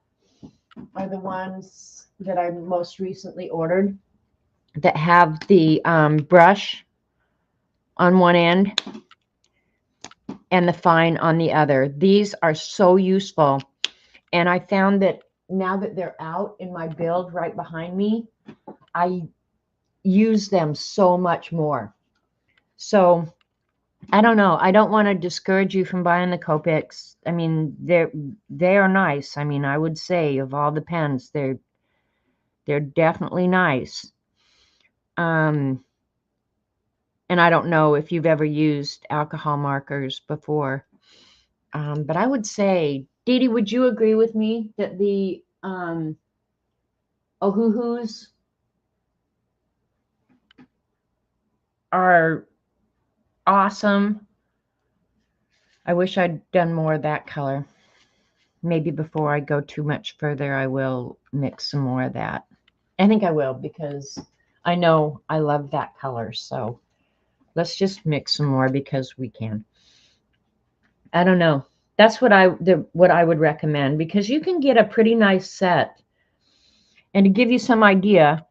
are the ones that I most recently ordered that have the brush on one end and the fine on the other. These are so useful, and I found that now that they're out in my build right behind me, I use them so much more. So I don't know. I don't want to discourage you from buying the Copics. I mean, they are nice. I mean, I would say of all the pens, they're definitely nice. And I don't know if you've ever used alcohol markers before. But I would say, Dee Dee, would you agree with me that the Ohuhus are awesome? I wish I'd done more of that color. Maybe before I go too much further, I will mix some more of that. I think I will because I know I love that color. So let's just mix some more because we can. I don't know. That's what what I would recommend, because you can get a pretty nice set. And to give you some idea,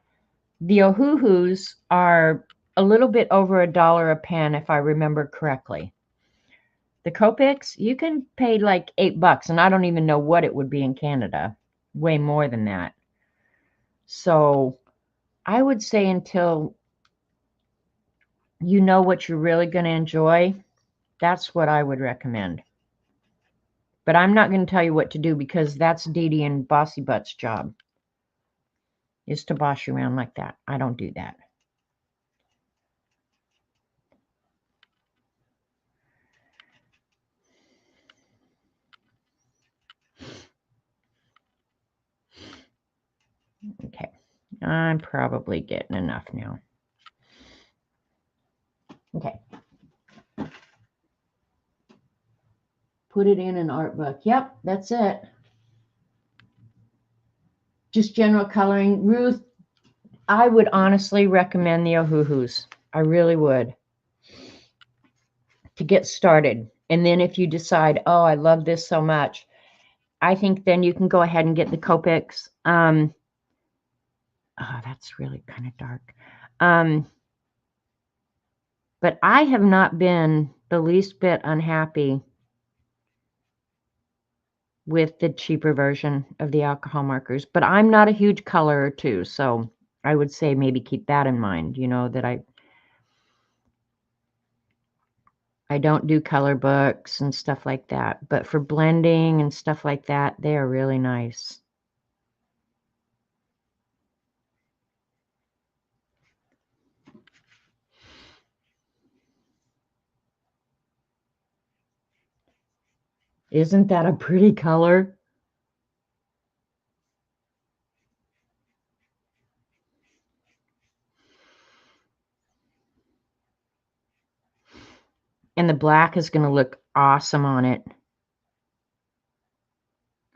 the Ohuhus are a little bit over $1 a pen, if I remember correctly. The Copics, you can pay like $8, and I don't even know what it would be in Canada. Way more than that. So I would say until you know what you're really going to enjoy, that's what I would recommend. But I'm not going to tell you what to do, because that's Dee Dee and Bossy Butt's job, is to boss you around like that. I don't do that. Okay, I'm probably getting enough now. Okay. Put it in an art book. Yep, that's it. Just general coloring. Ruth, I would honestly recommend the Ohuhus. I really would. To get started. And then if you decide, oh, I love this so much, I think then you can go ahead and get the Copics. Oh, that's really kind of dark. But I have not been the least bit unhappy with the cheaper version of the alcohol markers. But I'm not a huge colorer too, so I would say maybe keep that in mind, you know, that I don't do color books and stuff like that. But for blending and stuff like that, they are really nice. Isn't that a pretty color? And the black is going to look awesome on it.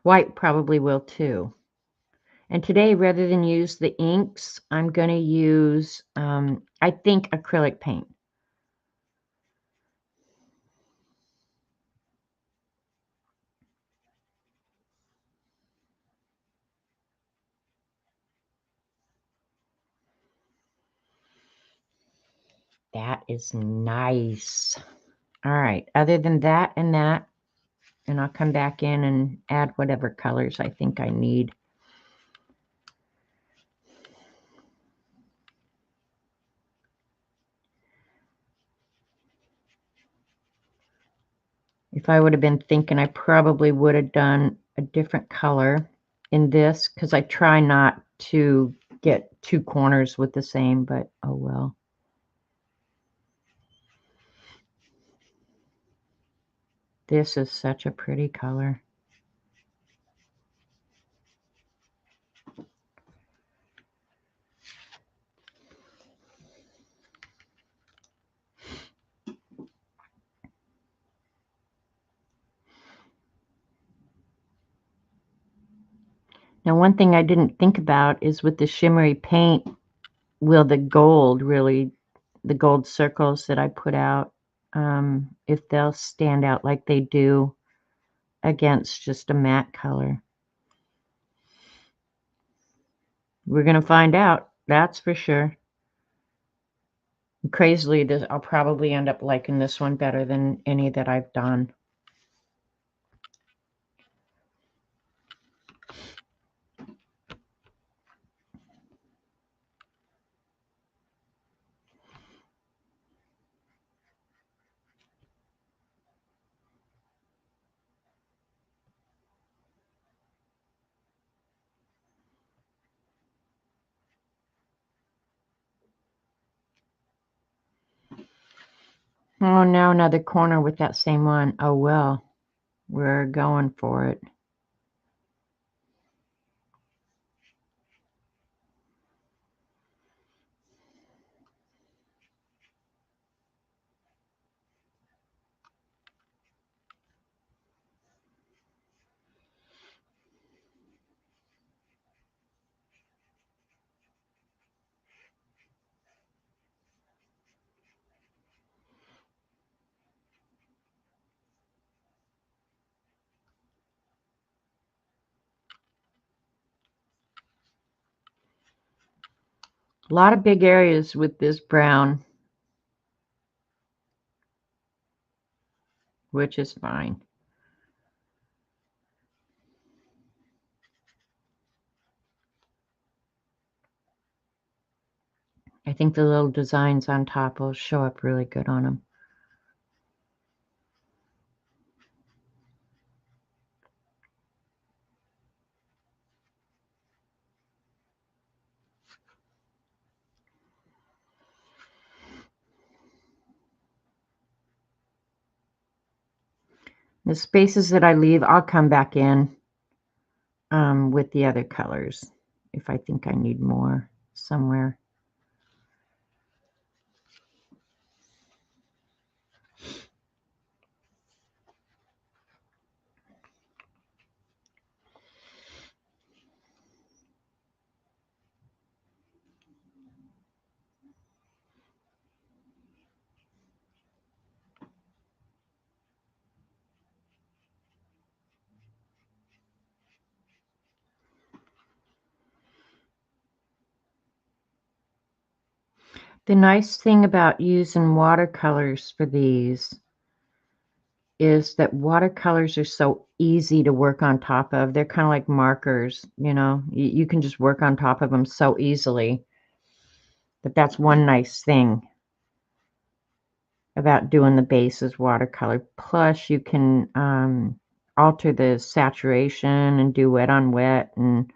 White probably will too. And today, rather than use the inks, I'm going to use, I think, acrylic paint. That is nice. All right. Other than that and that, and I'll come back in and add whatever colors I think I need. If I would have been thinking, I probably would have done a different color in this because I try not to get two corners with the same, but oh well. This is such a pretty color. Now, one thing I didn't think about is with the shimmery paint, will the gold really, the gold circles that I put out, if they'll stand out like they do against just a matte color. We're going to find out, that's for sure. Crazily, I'll probably end up liking this one better than any that I've done. Oh, now another corner with that same one. Oh, well, we're going for it. A lot of big areas with this brown, which is fine. I think the little designs on top will show up really good on them. The spaces that I leave, I'll come back in with the other colors if I think I need more somewhere. The nice thing about using watercolors for these is that watercolors are so easy to work on top of. They're kind of like markers, you know. You can just work on top of them so easily. But that's one nice thing about doing the base is watercolor. Plus, you can alter the saturation and do wet on wet, and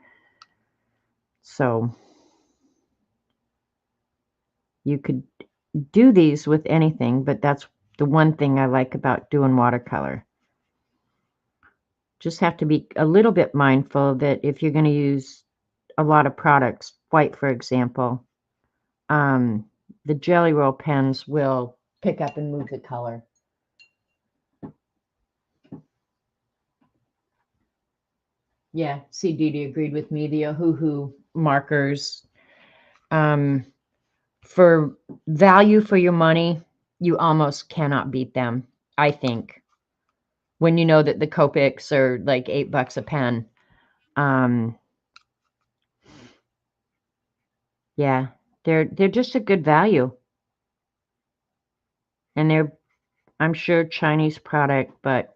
so you could do these with anything, but that's the one thing I like about doing watercolor. Just have to be a little bit mindful that if you're going to use a lot of products, white, for example, the Jelly Roll pens will pick up and move the color. Yeah, see, Dee Dee agreed with me. The Ohuhu markers, for value for your money, you almost cannot beat them, I think. When you know that the Copics are like $8 a pen. Yeah, they're just a good value. And they're, I'm sure, Chinese product, but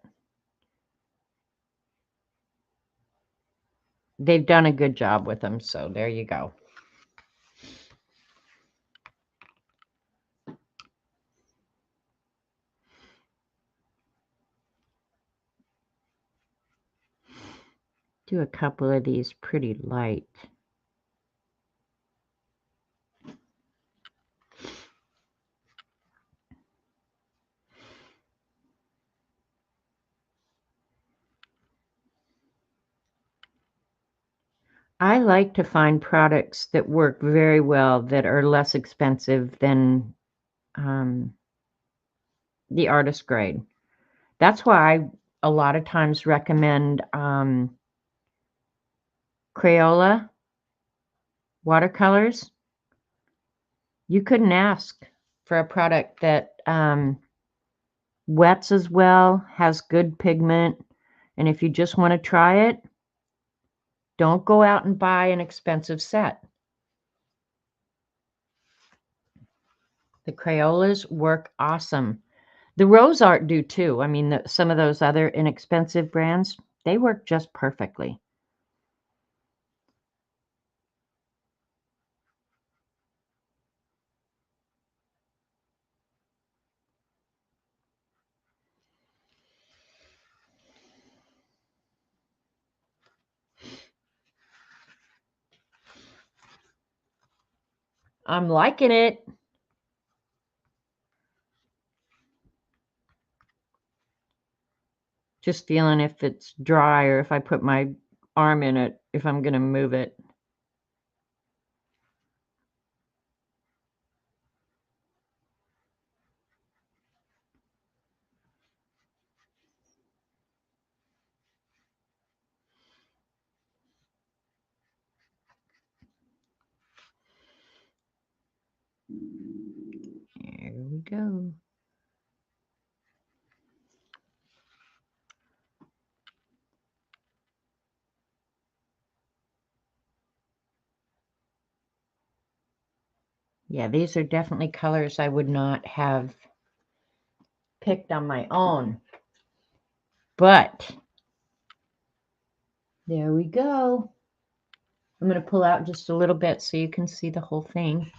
they've done a good job with them. So there you go. Do a couple of these pretty light. I like to find products that work very well that are less expensive than the artist grade. That's why I a lot of times recommend Crayola watercolors. You couldn't ask for a product that wets as well, has good pigment, and if you just want to try it, don't go out and buy an expensive set. The Crayolas work awesome. The Rose Art do too. I mean, some of those other inexpensive brands, they work just perfectly. I'm liking it. Just feeling if it's dry or if I put my arm in it, if I'm going to move it. There we go. Yeah, these are definitely colors I would not have picked on my own. But there we go. I'm going to pull out just a little bit so you can see the whole thing.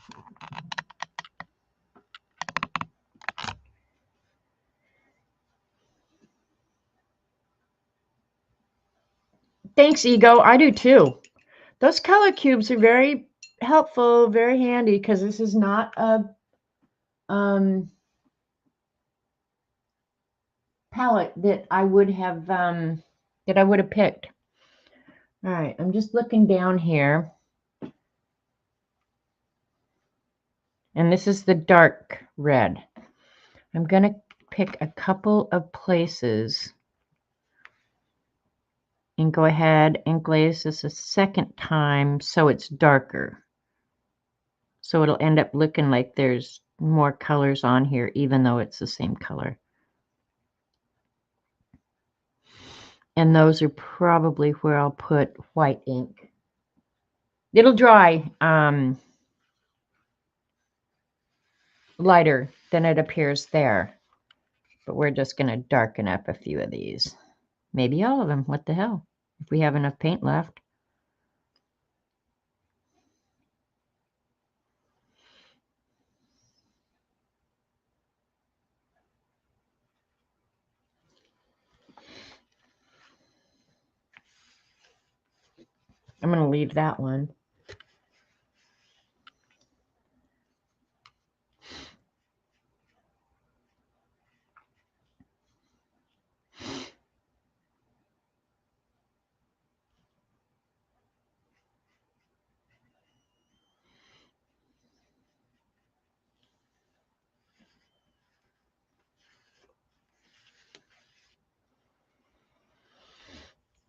Thanks, Ego. I do too. Those color cubes are very helpful, very handy, because this is not a palette that I would have picked. All right, I'm just looking down here. And this is the dark red. I'm going to pick a couple of places and go ahead and glaze this a second time so it's darker. So it'll end up looking like there's more colors on here, even though it's the same color. And those are probably where I'll put white ink. It'll dry lighter than it appears there. But we're just going to darken up a few of these. Maybe all of them. What the hell? If we have enough paint left. I'm going to leave that one.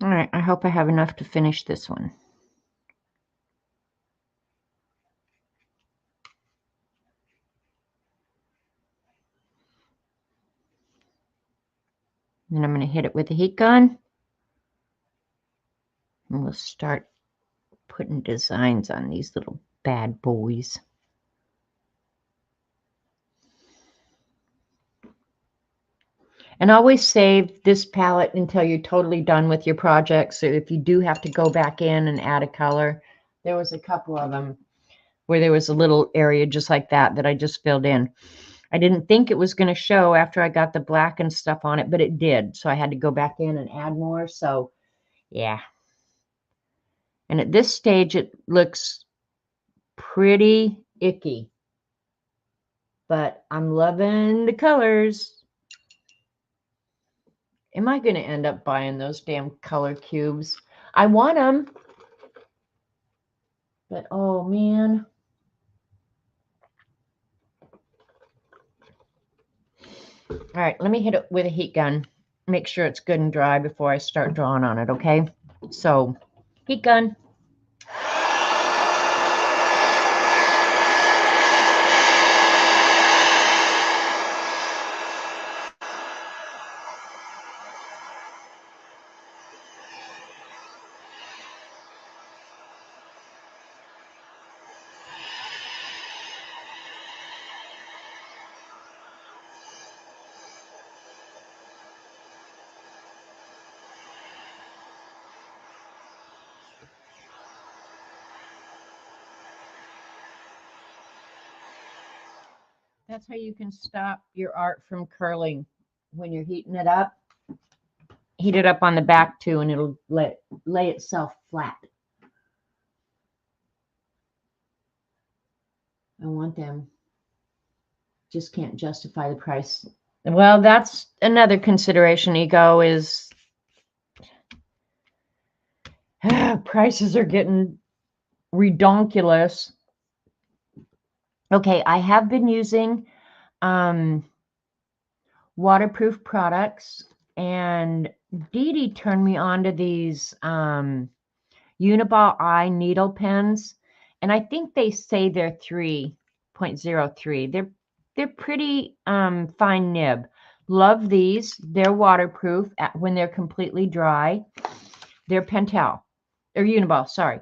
All right, I hope I have enough to finish this one. Then I'm going to hit it with a heat gun. And we'll start putting designs on these little bad boys. And always save this palette until you're totally done with your project. So if you do have to go back in and add a color, there was a couple of them where there was a little area just like that I just filled in. I didn't think it was going to show after I got the black and stuff on it, but it did. So I had to go back in and add more. So yeah. And at this stage, it looks pretty icky, but I'm loving the colors. Am I going to end up buying those damn color cubes? I want them, but oh man. All right, let me hit it with a heat gun. Make sure it's good and dry before I start drawing on it, okay? So, heat gun. That's how you can stop your art from curling when you're heating it up. Heat it up on the back too, and it'll lay itself flat. I want them. Just can't justify the price. Well, that's another consideration, Ego, is prices are getting redonkulous. Okay, I have been using waterproof products, and Dee Dee turned me on to these Uniball eye needle pens, and I think they say they're 3.03. They're pretty fine nib. Love these. They're waterproof when they're completely dry. They're Pentel or Uniball, sorry.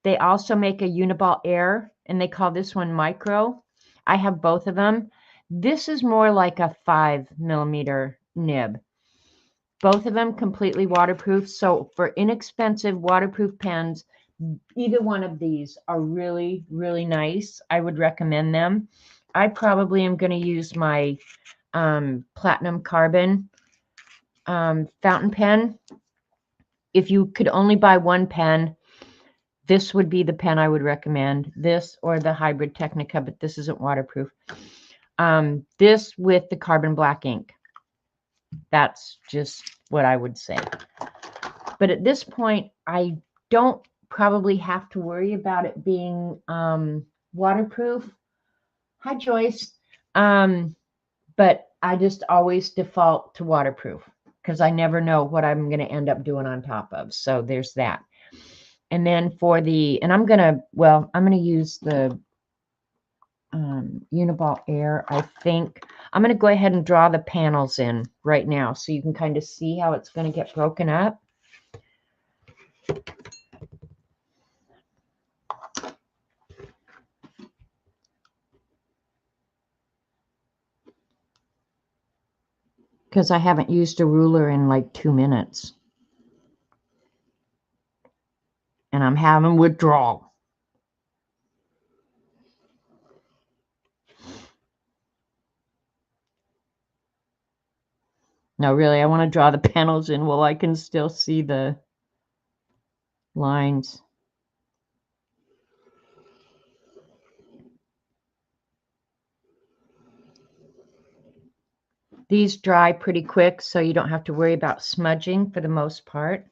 They also make a Uniball Air, and they call this one Micro. I have both of them. This is more like a 5mm nib. Both of them completely waterproof. So for inexpensive waterproof pens, either one of these are really, really nice. I would recommend them. I probably am going to use my platinum carbon fountain pen. If you could only buy one pen, this would be the pen I would recommend. This or the Hybrid Technica, but this isn't waterproof. This with the carbon black ink. That's just what I would say. But at this point, I don't probably have to worry about it being waterproof. Hi, Joyce. But I just always default to waterproof because I never know what I'm going to end up doing on top of. So there's that. And then for the, and I'm going to use the Uniball Air, I think. I'm going to go ahead and draw the panels in right now so you can kind of see how it's going to get broken up. Because I haven't used a ruler in like 2 minutes. And I'm having withdrawal. No, really, I want to draw the panels in while I can still see the lines. These dry pretty quick, so you don't have to worry about smudging for the most part.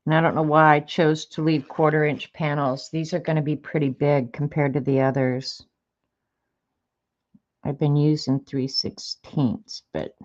And I don't know why I chose to leave 1/4-inch panels. These are going to be pretty big compared to the others. I've been using 3/16, but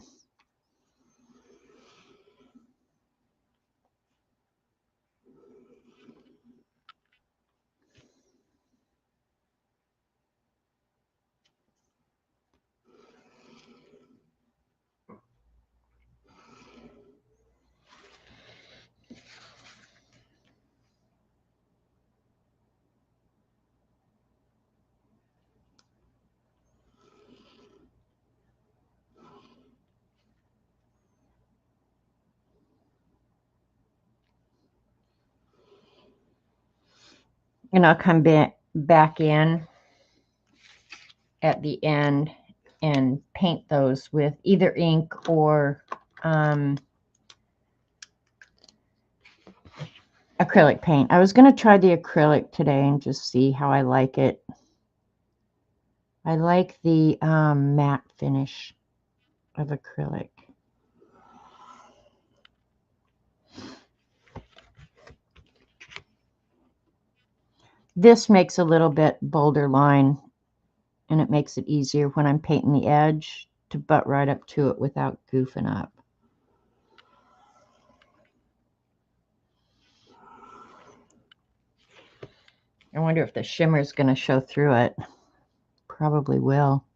And I'll come back in at the end and paint those with either ink or acrylic paint. I was going to try the acrylic today and just see how I like it. I like the matte finish of acrylic. This makes a little bit bolder line, and it makes it easier when I'm painting the edge to butt right up to it without goofing up. I wonder if the shimmer is going to show through it. Probably will.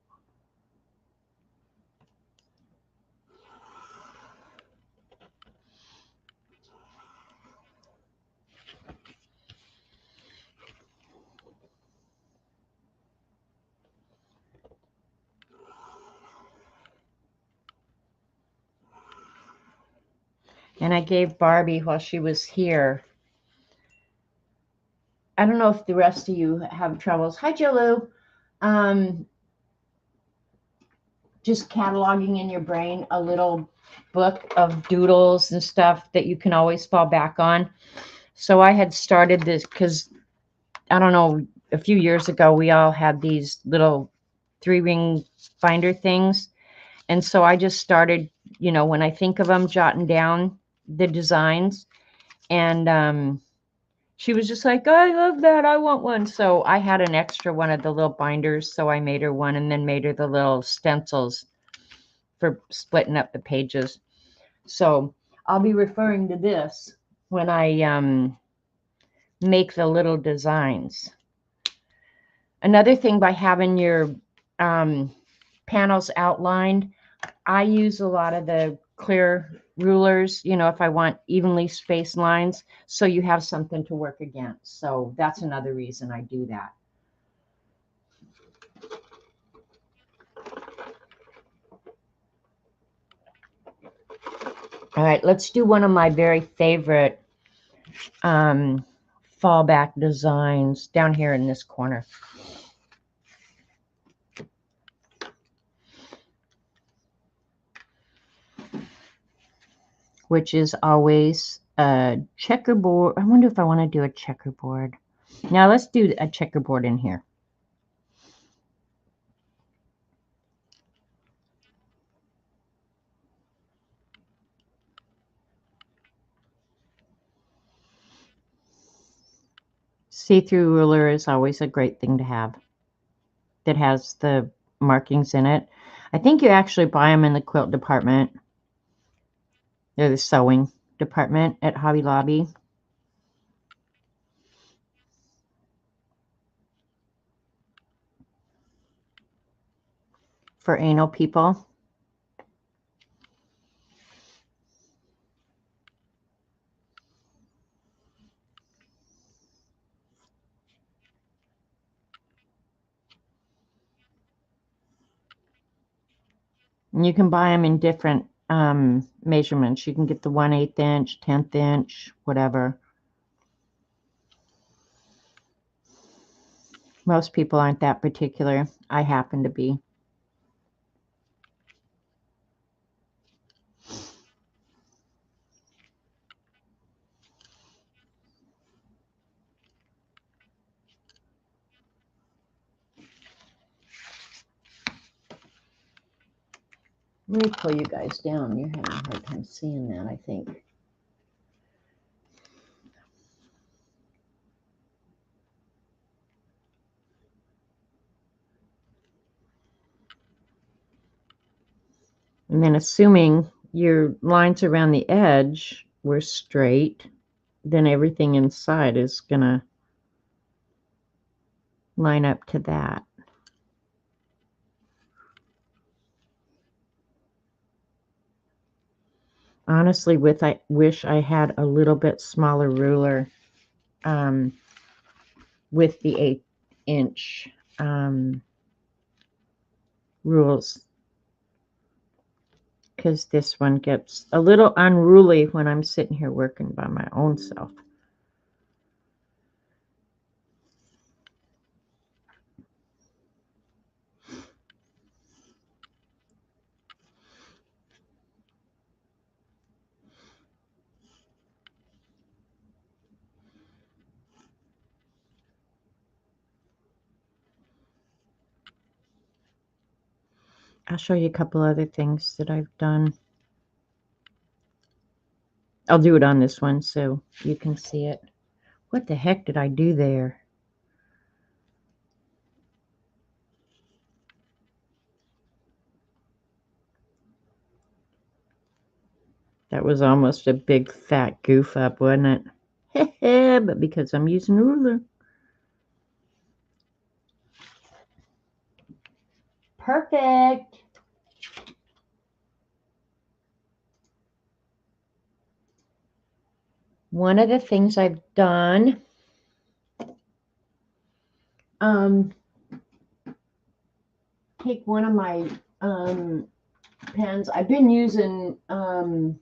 And I gave Barbie while she was here. I don't know if the rest of you have troubles. Hi, Jolu. Just cataloging in your brain a little book of doodles and stuff that you can always fall back on. So I had started this because, I don't know, a few years ago, we all had these little 3-ring binder things. And so I just started, you know, when I think of them, jotting down the designs. And she was just like, I love that. I want one. So I had an extra one of the little binders. So I made her one and then made her the little stencils for splitting up the pages. So I'll be referring to this when I make the little designs. Another thing, by having your panels outlined, I use a lot of the clear rulers, you know, if I want evenly spaced lines, so you have something to work against. So that's another reason I do that. All right, let's do one of my very favorite fallback designs down here in this corner. Which is always a checkerboard. I wonder if I want to do a checkerboard. Now let's do a checkerboard in here. See-through ruler is always a great thing to have that has the markings in it. I think you actually buy them in the quilt department. They're the sewing department at Hobby Lobby. For anal people. And you can buy them in different measurements. You can get the 1/8 inch, 10th inch, whatever. Most people aren't that particular. I happen to be. Let me pull you guys down. You're having a hard time seeing that, I think. And then assuming your lines around the edge were straight, then everything inside is going to line up to that. Honestly, I wish I had a little bit smaller ruler with the 1/8 inch rules, because this one gets a little unruly when I'm sitting here working by my own self. I'll show you a couple other things that I've done. I'll do it on this one so you can see it. What the heck did I do there? That was almost a big fat goof up, wasn't it? But because I'm using a ruler. Perfect. One of the things I've done, take one of my pens. I've been using, what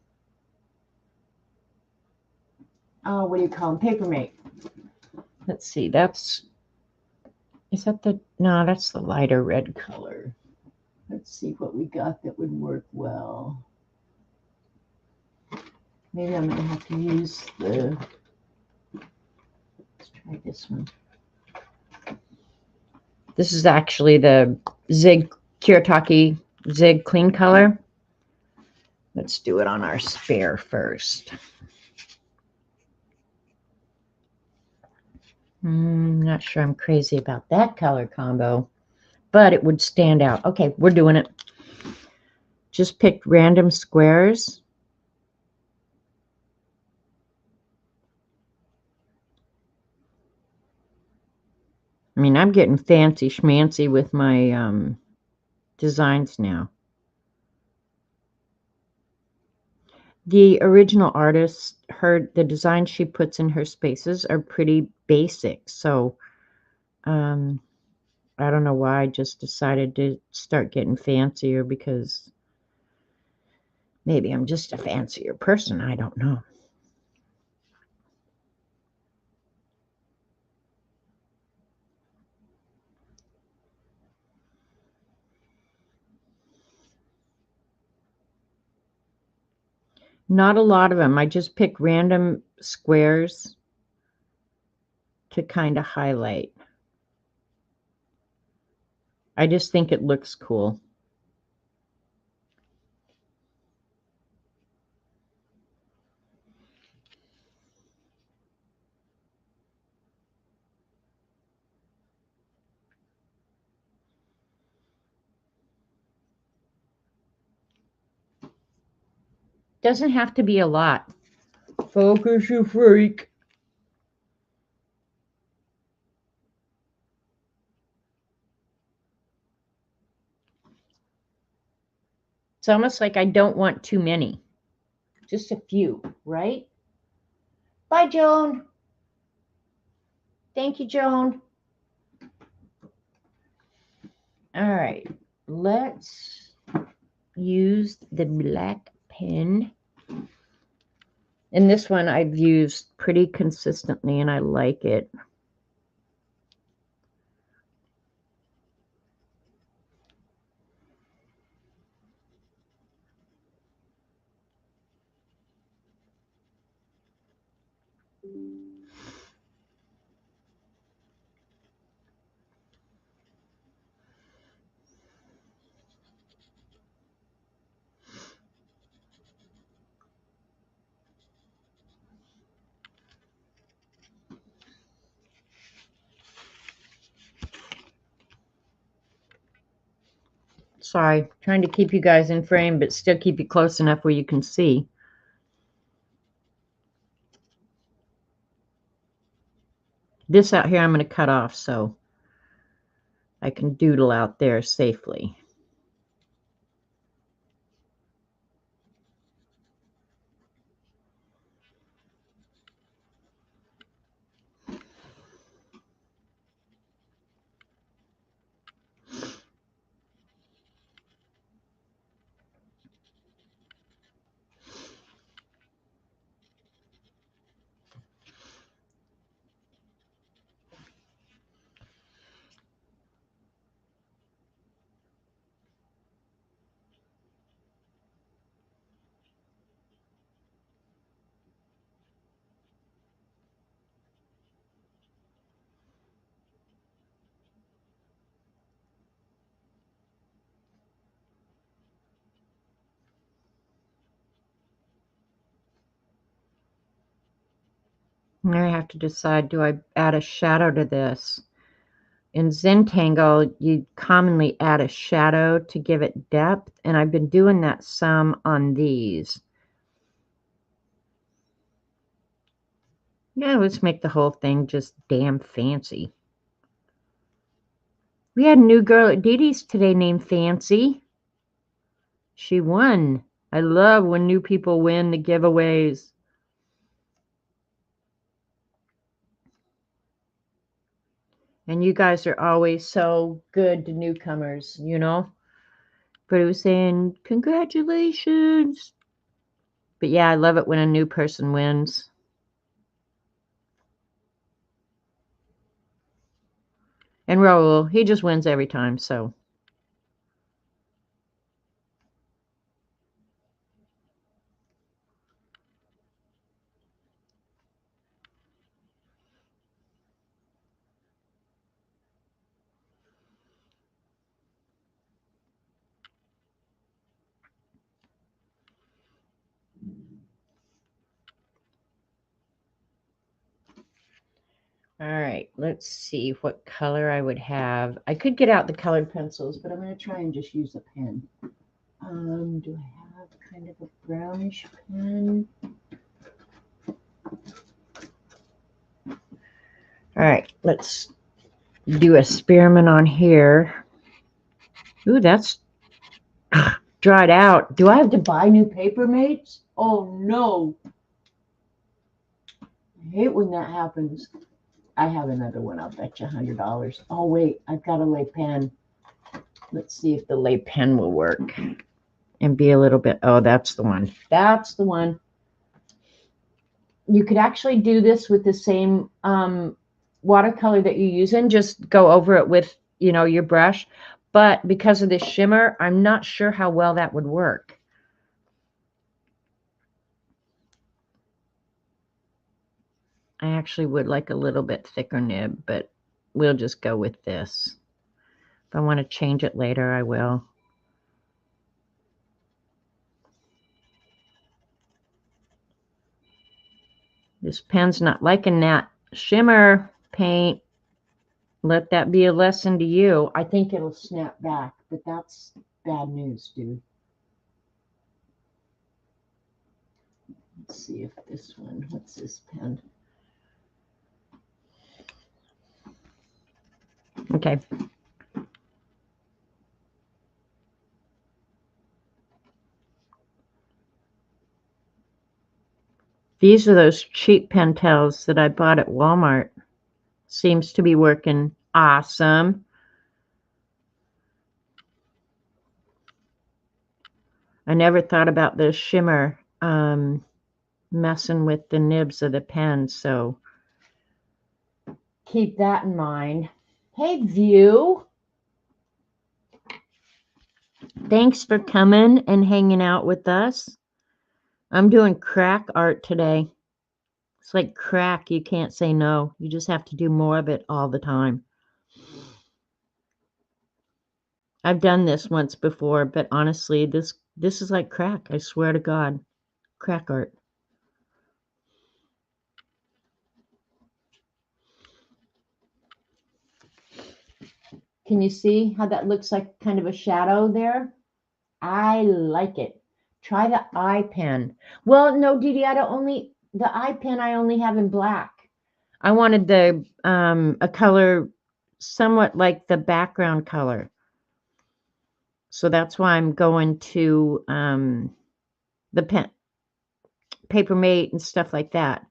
do you call them? Paper Mate. Let's see, is that no, that's the lighter red color. Let's see what we got that would work well. Maybe I'm going to have to use let's try this one. This is actually the Zig Kiritaki Zig Clean Color. Let's do it on our spare first. Not sure I'm crazy about that color combo, but it would stand out. Okay, we're doing it. Just picked random squares. I mean, I'm getting fancy schmancy with my designs now. The original artist, the designs she puts in her spaces are pretty basic. So I don't know why I just decided to start getting fancier, because maybe I'm just a fancier person. I don't know. Not a lot of them. I just pick random squares to kind of highlight. I just think it looks cool. Doesn't have to be a lot. Focus, you freak. It's almost like I don't want too many. Just a few, right? Bye, Joan. Thank you, Joan. All right. Let's use the black pen. And this one I've used pretty consistently, and I like it. Sorry, trying to keep you guys in frame, but still keep you close enough where you can see. This out here I'm going to cut off so I can doodle out there safely. I have to decide, do I add a shadow to this? In Zentangle, you commonly add a shadow to give it depth, and I've been doing that some on these. Yeah, let's make the whole thing just damn fancy. We had a new girl at Dee Dee's today named Fancy. She won. I love when new people win the giveaways. And you guys are always so good to newcomers, you know? But it was saying, congratulations. But yeah, I love it when a new person wins. And Raul, he just wins every time, so. All right, let's see what color I would have. I could get out the colored pencils, but I'm going to try and just use a pen. Do I have kind of a brownish pen? All right, let's do a spearmint on here. Ooh, that's dried out. Do I have to buy new paper mates? Oh, no. I hate when that happens. I have another one. I'll bet you $100. Oh, wait, I've got a lay pen. Let's see if the lay pen will work and be a little bit. Oh, that's the one. That's the one. You could actually do this with the same watercolor that you use and just go over it with, you know, your brush. But because of this shimmer, I'm not sure how well that would work. I actually would like a little bit thicker nib, but we'll just go with this. If I want to change it later, I will. This pen's not liking that shimmer paint. Let that be a lesson to you. I think it'll snap back, but that's bad news, dude. Let's see if this one, what's this pen? Okay. These are those cheap Pentels that I bought at Walmart. Seems to be working awesome. I never thought about the shimmer messing with the nibs of the pen, so keep that in mind. Hey, View. Thanks for coming and hanging out with us. I'm doing crack art today. It's like crack. You can't say no. You just have to do more of it all the time. I've done this once before, but honestly, this is like crack. I swear to God. Crack art. Can you see how that looks like kind of a shadow there? I like it. Try the eye pen. Well, no, Dee Dee, the eye pen I only have in black. I wanted the a color somewhat like the background color. So that's why I'm going to the pen paper mate and stuff like that.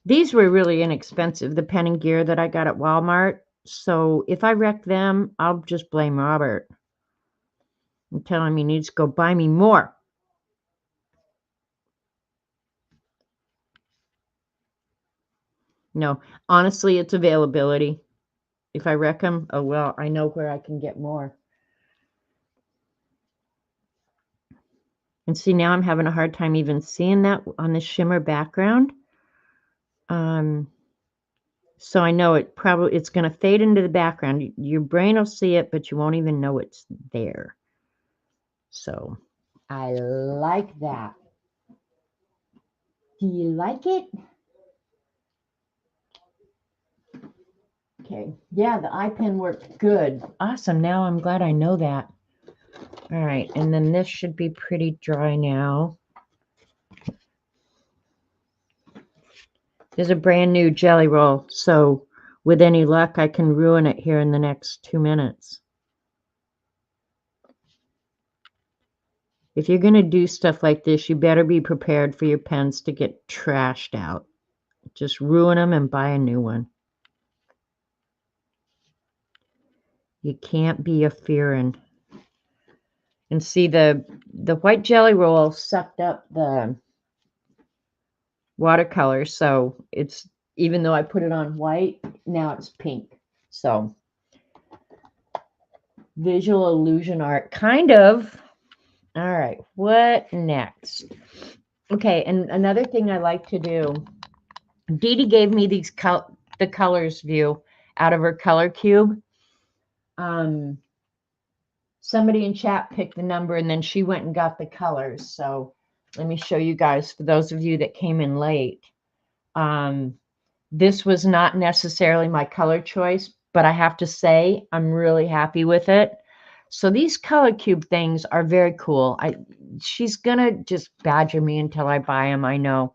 These were really inexpensive, the pen and gear that I got at Walmart. So if I wreck them, I'll just blame Robert and tell him he needs to go buy me more. No, honestly, it's availability. If I wreck them, oh well, I know where I can get more. And see, now I'm having a hard time even seeing that on the shimmer background. So I know it's going to fade into the background. Your brain will see it, but you won't even know it's there. So I like that. Do you like it? Okay. Yeah, the eye pen worked good. Awesome. Now I'm glad I know that. All right. And then this should be pretty dry now. There's a brand new jelly roll. So with any luck, I can ruin it here in the next 2 minutes. If you're going to do stuff like this, you better be prepared for your pens to get trashed out. Just ruin them and buy a new one. You can't be a fearing. And see, the white jelly roll sucked up the watercolor, so it's, even though I put it on white, now it's pink. So visual illusion art, kind of. All right, what next? Okay, and another thing I like to do, Dee Dee gave me these the colors view out of her color cube. Somebody in chat picked the number and then she went and got the colors. So let me show you guys, for those of you that came in late. This was not necessarily my color choice, but I have to say I'm really happy with it. So these color cube things are very cool. She's gonna just badger me until I buy them, I know.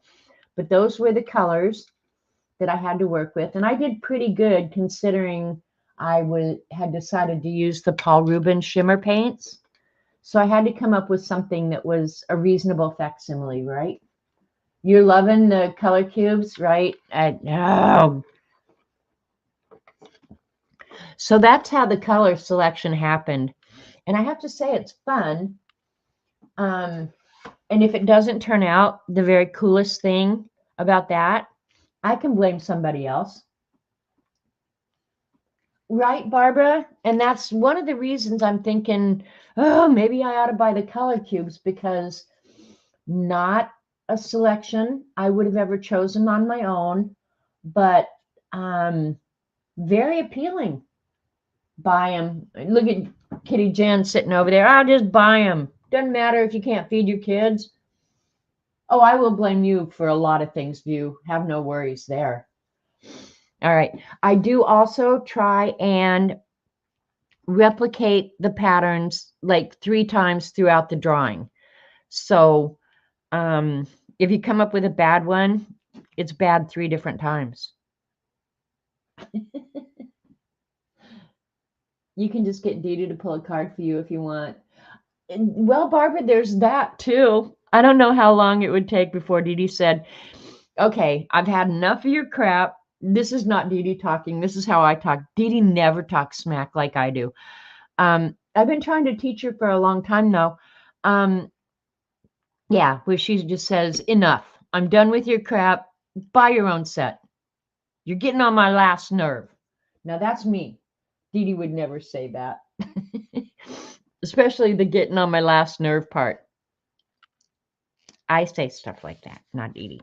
But those were the colors that I had to work with, and I did pretty good considering I had decided to use the Paul Rubens shimmer paints. So I had to come up with something that was a reasonable facsimile, right? You're loving the color cubes, right? Oh. So that's how the color selection happened. And I have to say it's fun. And if it doesn't turn out the very coolest thing about that, I can blame somebody else. Right, Barbara? And that's one of the reasons I'm thinking, oh, maybe I ought to buy the color cubes, because not a selection I would have ever chosen on my own, but very appealing. Buy them. Look at Kitty Jen sitting over there. I'll just buy them. Doesn't matter if you can't feed your kids. Oh, I will blame you for a lot of things, View. Have no worries there. All right. I do also try and replicate the patterns like 3 times throughout the drawing. So if you come up with a bad one, it's bad 3 different times. You can just get Dee Dee to pull a card for you if you want. Well, Barbara, there's that too. I don't know how long it would take before Dee Dee said, okay, I've had enough of your crap. This is not Dee Dee talking. This is how I talk. Dee Dee never talks smack like I do. I've been trying to teach her for a long time now. Yeah, where she just says, enough. I'm done with your crap. Buy your own set. You're getting on my last nerve. Now that's me. Dee Dee would never say that. Especially the getting on my last nerve part. I say stuff like that, not Dee Dee.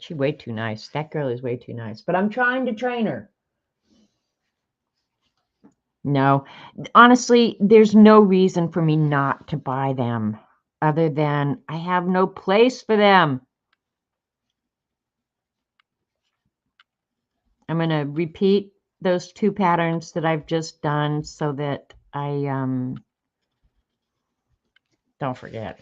She's way too nice. That girl is way too nice. But I'm trying to train her. No, honestly, there's no reason for me not to buy them other than I have no place for them. I'm going to repeat those 2 patterns that I've just done so that I don't forget.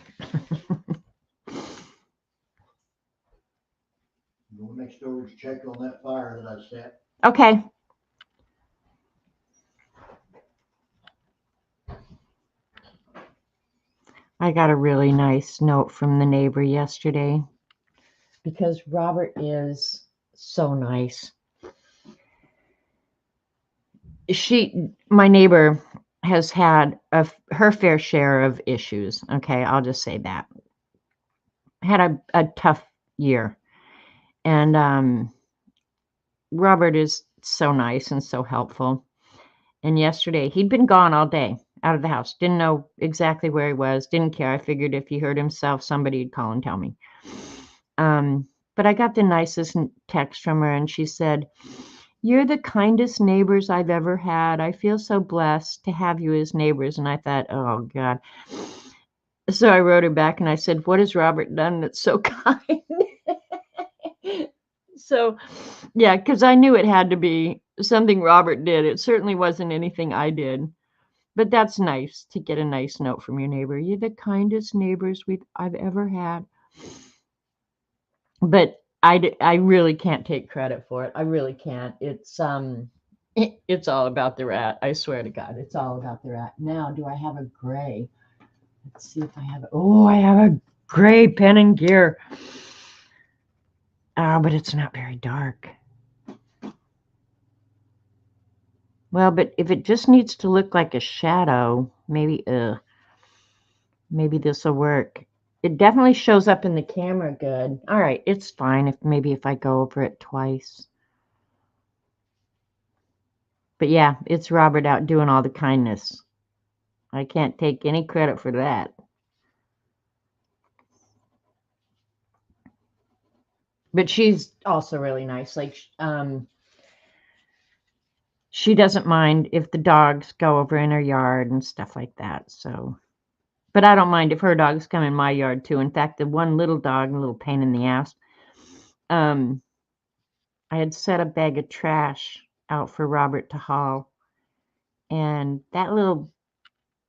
Go next door to check on that fire that I set. Okay. I got a really nice note from the neighbor yesterday because Robert is so nice. My neighbor has had her fair share of issues. Okay, I'll just say that. Had a tough year. And Robert is so nice and so helpful. And yesterday, he'd been gone all day, out of the house. Didn't know exactly where he was. Didn't care. I figured if he hurt himself, somebody'd call and tell me. But I got the nicest text from her, and she said, "You're the kindest neighbors I've ever had. I feel so blessed to have you as neighbors." And I thought, oh, God. So I wrote her back and I said, "What has Robert done that's so kind?" So, yeah, because I knew it had to be something Robert did. It certainly wasn't anything I did. But that's nice to get a nice note from your neighbor. You're the kindest neighbors I've ever had. But I really can't take credit for it. I really can't. It's all about the rat. I swear to God, it's all about the rat. Now, do I have a gray? Let's see if I have. Oh, I have a gray pen and gear. But it's not very dark. Well, but if it just needs to look like a shadow, maybe this will work. It definitely shows up in the camera good. All right, it's fine if I go over it twice. But yeah, it's Robert out doing all the kindness. I can't take any credit for that. But she's also really nice. Like, she doesn't mind if the dogs go over in her yard and stuff like that. So, but I don't mind if her dogs come in my yard too. In fact, the one little dog, a little pain in the ass, I had set a bag of trash out for Robert to haul, and that little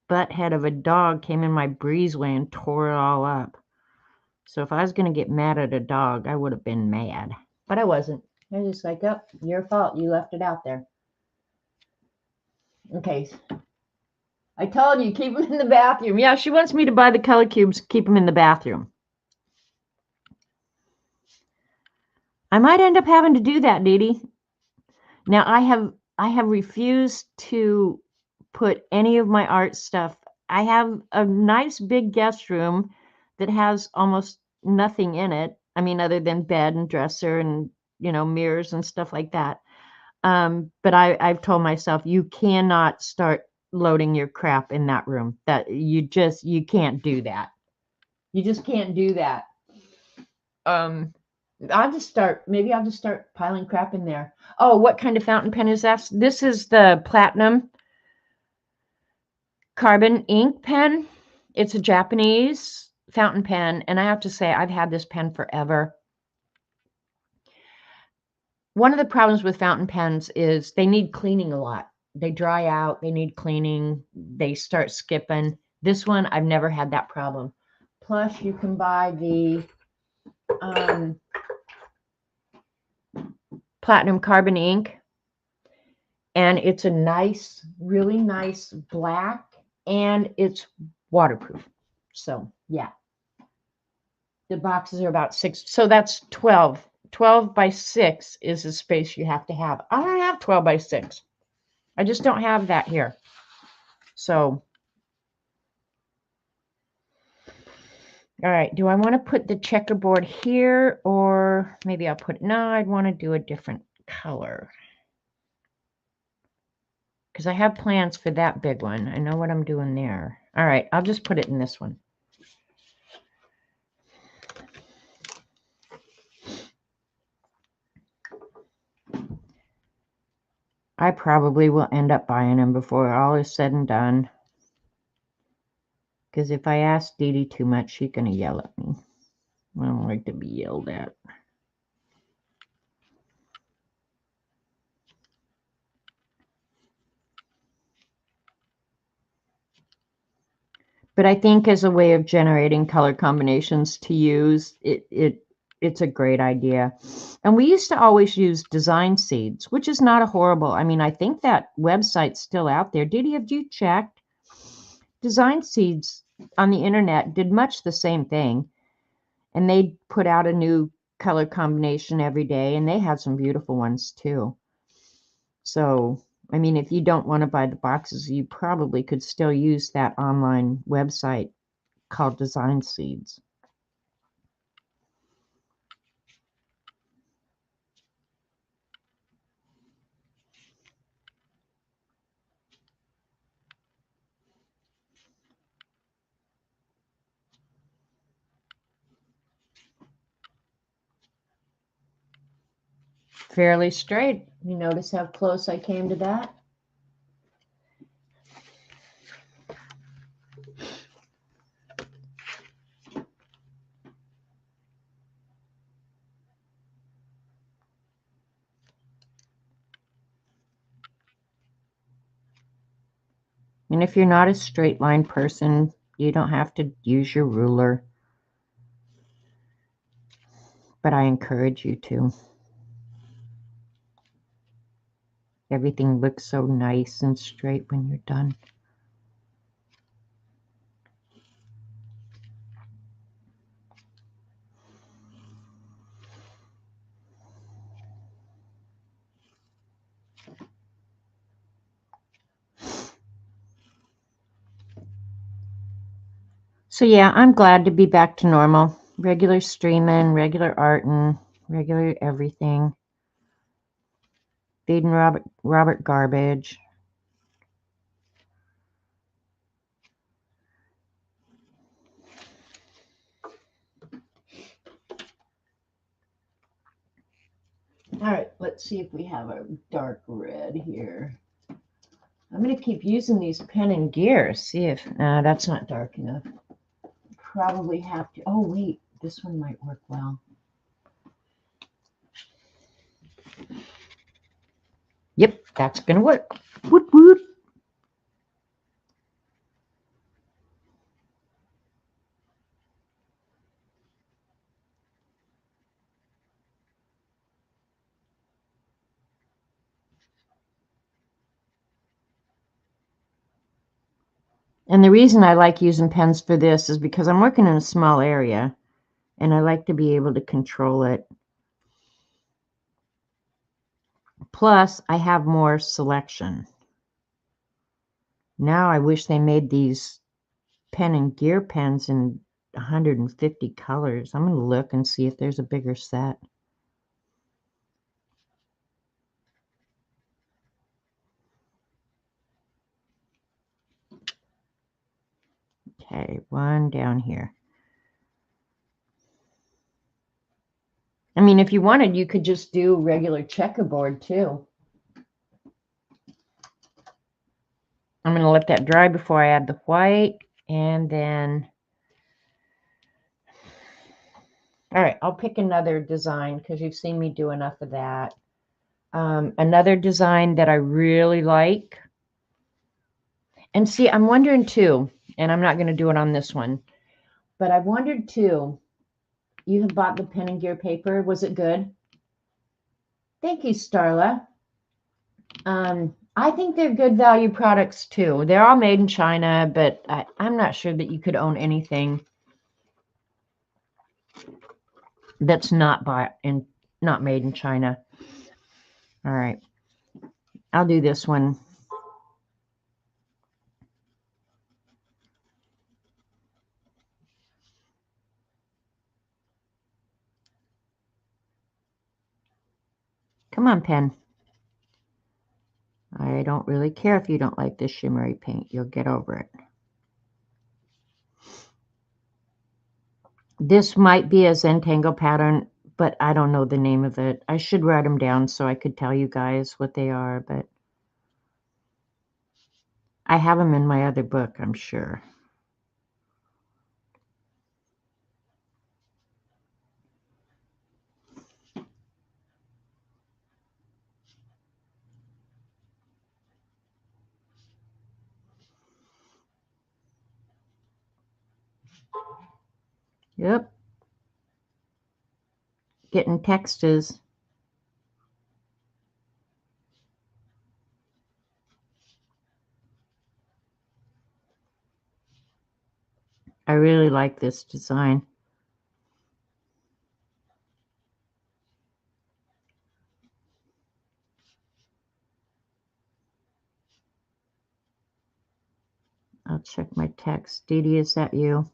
butthead of a dog came in my breezeway and tore it all up. So if I was going to get mad at a dog, I would have been mad. But I wasn't. I was just like, oh, your fault. You left it out there. Okay. I told you, keep them in the bathroom. Yeah, she wants me to buy the color cubes, keep them in the bathroom. I might end up having to do that, Dee Dee. Now, I have refused to put any of my art stuff. I have a nice big guest room that has almost nothing in it. I mean, other than bed and dresser and, mirrors and stuff like that. But I've told myself, you cannot start loading your crap in that room. That you can't do that. You just can't do that. I'll just start piling crap in there. Oh, what kind of fountain pen is that? This is the Platinum Carbon ink pen. It's a Japanese fountain pen, and I have to say I've had this pen forever. One of the problems with fountain pens is they need cleaning a lot. They dry out, they need cleaning, they start skipping. This one, I've never had that problem. Plus, you can buy the Platinum Carbon ink, and it's a nice, really nice black, and it's waterproof. So, yeah. The boxes are about 6, so that's 12. 12 by 6 is the space you have to have. I don't have 12 by 6. I just don't have that here. So, all right. Do I want to put the checkerboard here, or maybe I'll put, no, I'd want to do a different color. Because I have plans for that big one. I know what I'm doing there. All right. I'll just put it in this one. I probably will end up buying them before all is said and done. Because if I ask Dee Dee too much, she's going to yell at me. I don't like to be yelled at. But I think as a way of generating color combinations to use, it's a great idea. And we used to always use Design Seeds, which is not a horrible. I mean, I think that website's still out there. Did have you checked? Design Seeds on the internet did much the same thing. And they put out a new color combination every day, and they had some beautiful ones too. So, I mean, if you don't want to buy the boxes, you probably could still use that online website called Design Seeds. Fairly straight. You notice how close I came to that? And if you're not a straight line person, you don't have to use your ruler. But I encourage you to. Everything looks so nice and straight when you're done. So yeah, I'm glad to be back to normal. Regular streaming, regular arting, regular everything. Feeding Robert garbage. All right, let's see if we have a dark red here. I'm going to keep using these pen and gear. See if, that's not dark enough. Probably have to, oh wait, this one might work well. Yep, that's going to work. Woot woot. And the reason I like using pens for this is because I'm working in a small area and I like to be able to control it. Plus, I have more selection. Now I wish they made these pen and gear pens in 150 colors. I'm going to look and see if there's a bigger set. Okay, one down here. I mean, if you wanted, you could just do regular checkerboard too. I'm going to let that dry before I add the white. And then, all right, I'll pick another design because you've seen me do enough of that. Another design that I really like. And see, I'm wondering too, and I'm not going to do it on this one, but I wondered too, you have bought the pen and gear paper. Was it good? Thank you, Starla. I think they're good value products too. They're all made in China, but I'm not sure that you could own anything that's not made in China. All right, I'll do this one. Come on, pen. I don't really care if you don't like this shimmery paint. You'll get over it. This might be a Zentangle pattern, but I don't know the name of it. I should write them down so I could tell you guys what they are, but I have them in my other book, I'm sure. Yep. Getting texts. I really like this design. I'll check my text. Dee Dee, is that you?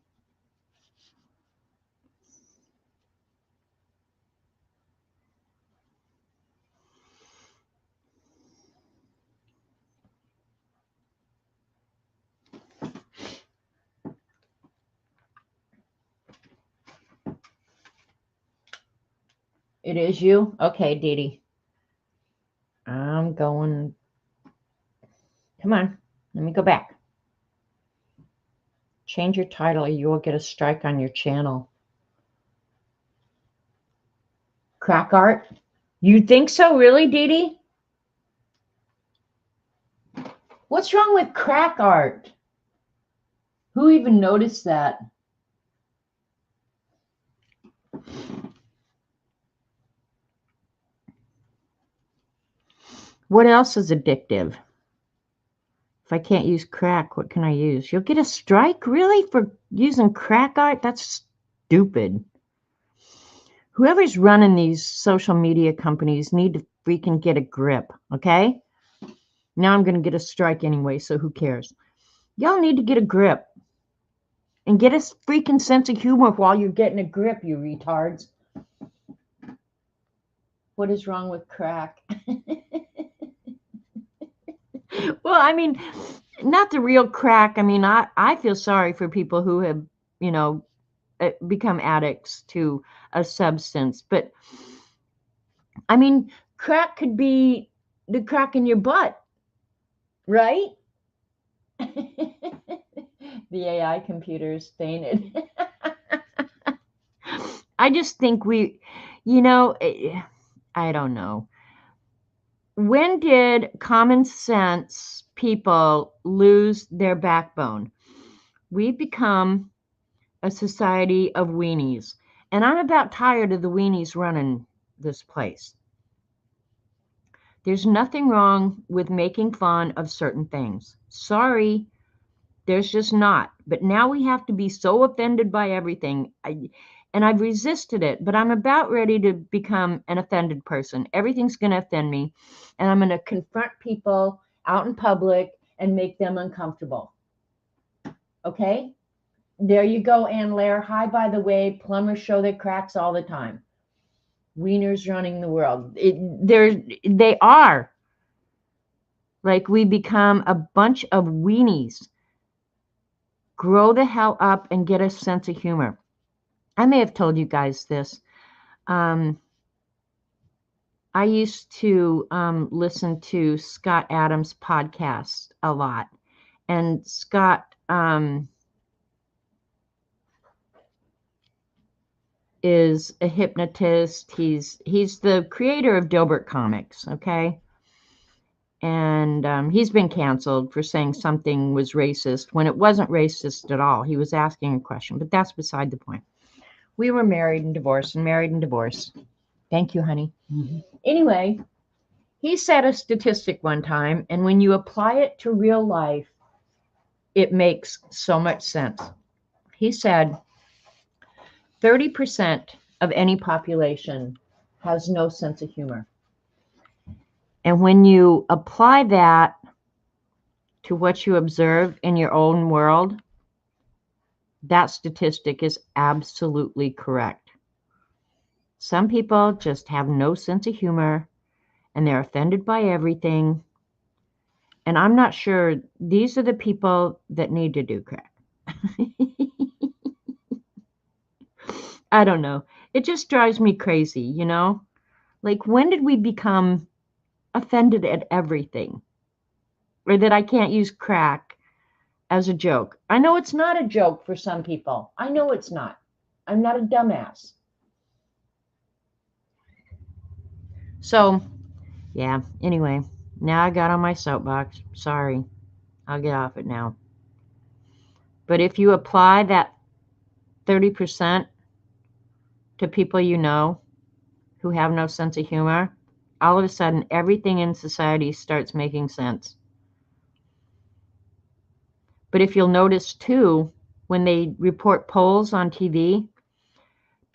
It is you? Okay, Dee Dee. I'm going. Come on. Let me go back. Change your title or you will get a strike on your channel. Crack art? You think so, really, Dee Dee? What's wrong with crack art? Who even noticed that? What else is addictive? If I can't use crack, what can I use? You'll get a strike? Really? For using crack art? That's stupid. Whoever's running these social media companies need to freaking get a grip, okay? Now I'm going to get a strike anyway, so who cares? Y'all need to get a grip and get a freaking sense of humor while you're getting a grip, you retards. What is wrong with crack? Well, I mean, not the real crack. I mean, I feel sorry for people who have, become addicts to a substance. But I mean, crack could be the crack in your butt, right? The AI computers fainted. I just think I don't know. When did common sense people lose their backbone? We've become a society of weenies. And I'm about tired of the weenies running this place. There's nothing wrong with making fun of certain things. Sorry, there's just not. But now we have to be so offended by everything. And I've resisted it, but I'm about ready to become an offended person. Everything's going to offend me. And I'm going to confront people out in public and make them uncomfortable. Okay? There you go, Ann Lair. Hi, by the way, plumbers show their cracks all the time. Wieners running the world. They are. Like, we become a bunch of weenies. Grow the hell up and get a sense of humor. I may have told you guys this. I used to listen to Scott Adams' podcast a lot. And Scott is a hypnotist. He's the creator of Dilbert Comics, okay? And he's been canceled for saying something was racist when it wasn't racist at all. He was asking a question, but that's beside the point. We were married and divorced and married and divorced. Thank you, honey. Mm-hmm. Anyway, he said a statistic one time, and when you apply it to real life, it makes so much sense. He said 30% of any population has no sense of humor. And when you apply that to what you observe in your own world, that statistic is absolutely correct. Some people just have no sense of humor and they're offended by everything. And I'm not sure these are the people that need to do crack. I don't know. It just drives me crazy, you know? Like, when did we become offended at everything? Or that I can't use crack as a joke. I know it's not a joke for some people. I know it's not. I'm not a dumbass. So, yeah, anyway, now I got on my soapbox. Sorry. I'll get off it now. But if you apply that 30% to people you know who have no sense of humor, all of a sudden everything in society starts making sense. But if you'll notice too, when they report polls on TV,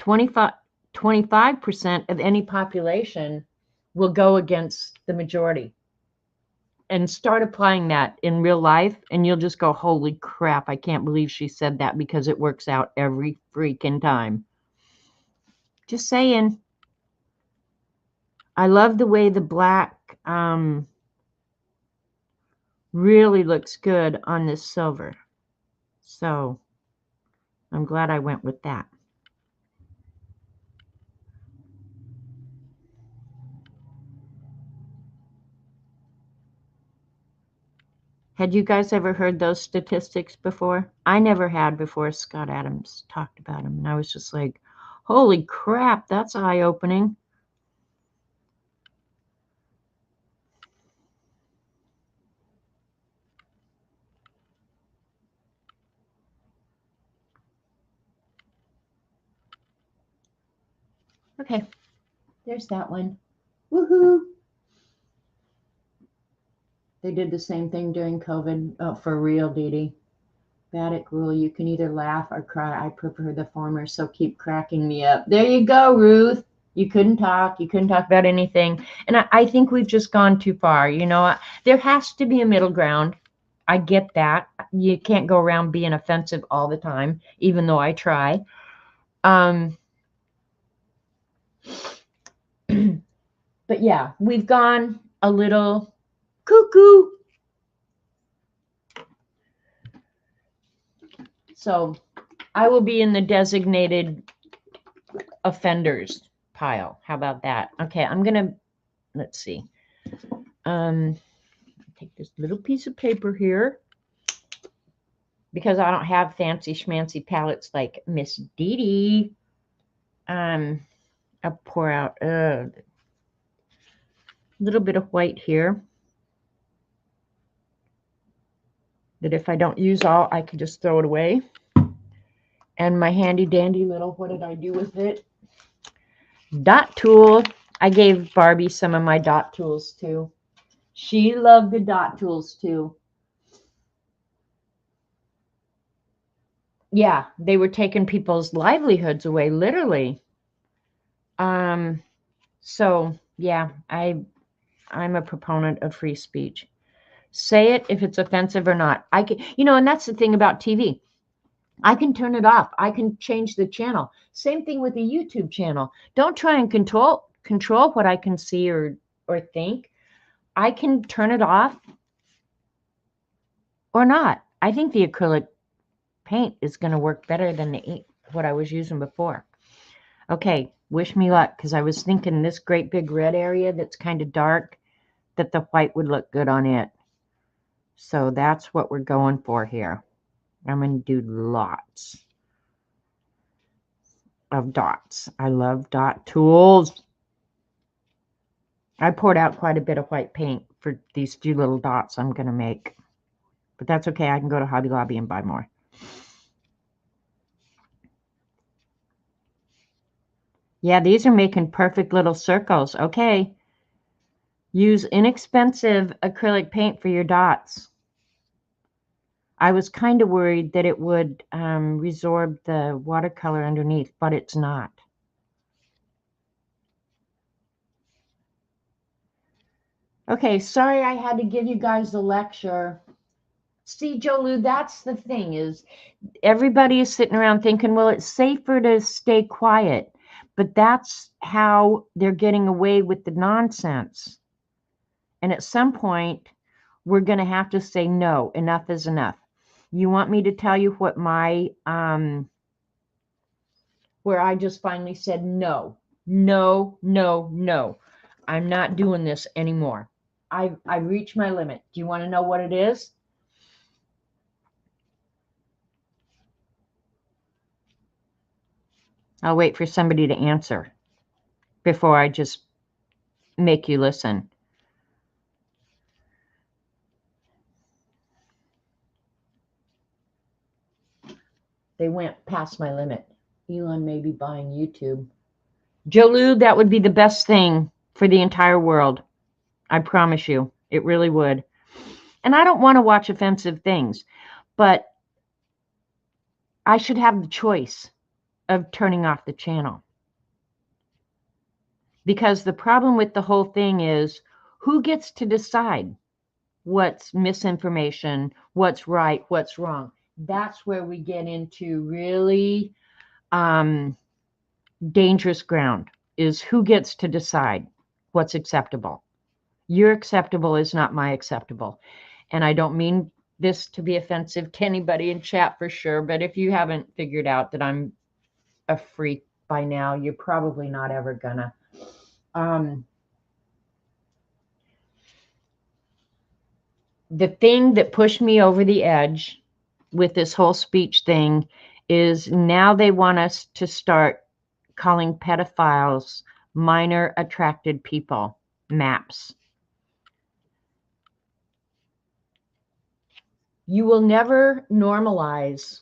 25% of any population will go against the majority. And start applying that in real life, and you'll just go, holy crap, I can't believe she said that, because it works out every freaking time. Just saying. I love the way the black really looks good on this silver. So I'm glad I went with that. Had you guys ever heard those statistics before? I never had before Scott Adams talked about them. And I was just like, holy crap, that's eye-opening. Okay, there's that one. Woohoo! They did the same thing during COVID. Oh, for real, Dee Dee. Baddick rule, you can either laugh or cry. I prefer the former, so keep cracking me up. There you go, Ruth. You couldn't talk. You couldn't talk about anything. And I think we've just gone too far. You know, there has to be a middle ground. I get that. You can't go around being offensive all the time, even though I try. But yeah, we've gone a little cuckoo. So I will be in the designated offenders pile. How about that? Okay, I'm gonna, let's see. Take this little piece of paper here because I don't have fancy schmancy palettes like Miss Dee Dee. I'll pour out a little bit of white here that if I don't use all, I can just throw it away. And my handy dandy little, what did I do with it? Dot tool. I gave Barbie some of my dot tools too. She loved the dot tools too. Yeah, they were taking people's livelihoods away, literally. So yeah, I'm a proponent of free speech. Say it if it's offensive or not. I can, and that's the thing about TV. I can turn it off. I can change the channel. Same thing with the YouTube channel. Don't try and control what I can see or think. I can turn it off or not. I think the acrylic paint is going to work better than what I was using before. Okay, wish me luck, because I was thinking this great big red area that's kind of dark, that the white would look good on it. So that's what we're going for here. I'm going to do lots of dots. I love dot tools. I poured out quite a bit of white paint for these few little dots I'm going to make. But that's okay. I can go to Hobby Lobby and buy more. Yeah, these are making perfect little circles. Okay. Use inexpensive acrylic paint for your dots. I was kind of worried that it would resorb the watercolor underneath, but it's not. Okay, sorry I had to give you guys the lecture. See, Jolu, that's the thing, is everybody is sitting around thinking, well, it's safer to stay quiet. But that's how they're getting away with the nonsense. And at some point, we're going to have to say, no, enough is enough. You want me to tell you what my, where I just finally said, no, no, no, no. I'm not doing this anymore. I reached my limit. Do you want to know what it is? I'll wait for somebody to answer before I just make you listen. They went past my limit. Elon may be buying YouTube. Jolu, that would be the best thing for the entire world. I promise you, it really would. And I don't want to watch offensive things, but I should have the choice of turning off the channel. Because the problem with the whole thing is, who gets to decide what's misinformation, what's right, what's wrong? That's where we get into really dangerous ground, is who gets to decide what's acceptable. Your acceptable is not my acceptable. And I don't mean this to be offensive to anybody in chat for sure, but if you haven't figured out that I'm a freak by now, you're probably not ever gonna. The thing that pushed me over the edge with this whole speech thing is now they want us to start calling pedophiles minor attracted people, MAPS. You will never normalize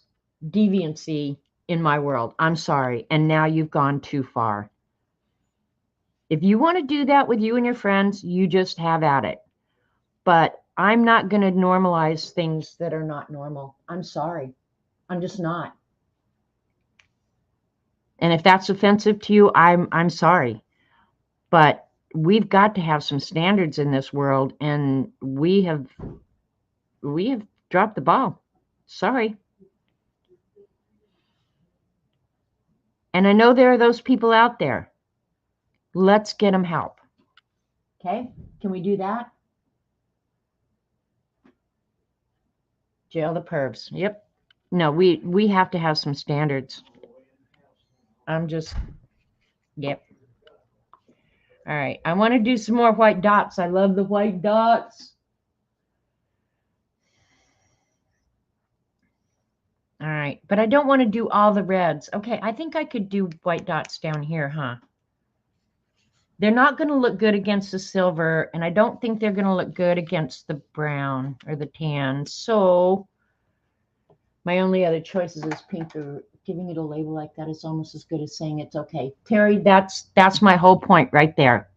deviancy in my world. I'm sorry. And now you've gone too far. If you want to do that with you and your friends, you just have at it. But I'm not going to normalize things that are not normal. I'm sorry. I'm just not. And if that's offensive to you, I'm sorry. But we've got to have some standards in this world, and we have dropped the ball. Sorry. And I know there are those people out there. Let's get them help. Okay? Can we do that? Jail the pervs. Yep. No, we have to have some standards. Yep. All right. I want to do some more white dots. I love the white dots. All right. But I don't want to do all the reds. Okay. I think I could do white dots down here, huh? They're not going to look good against the silver, and I don't think they're going to look good against the brown or the tan. So my only other choices is pink, or giving it a label like that is almost as good as saying it's okay. Terry, that's my whole point right there,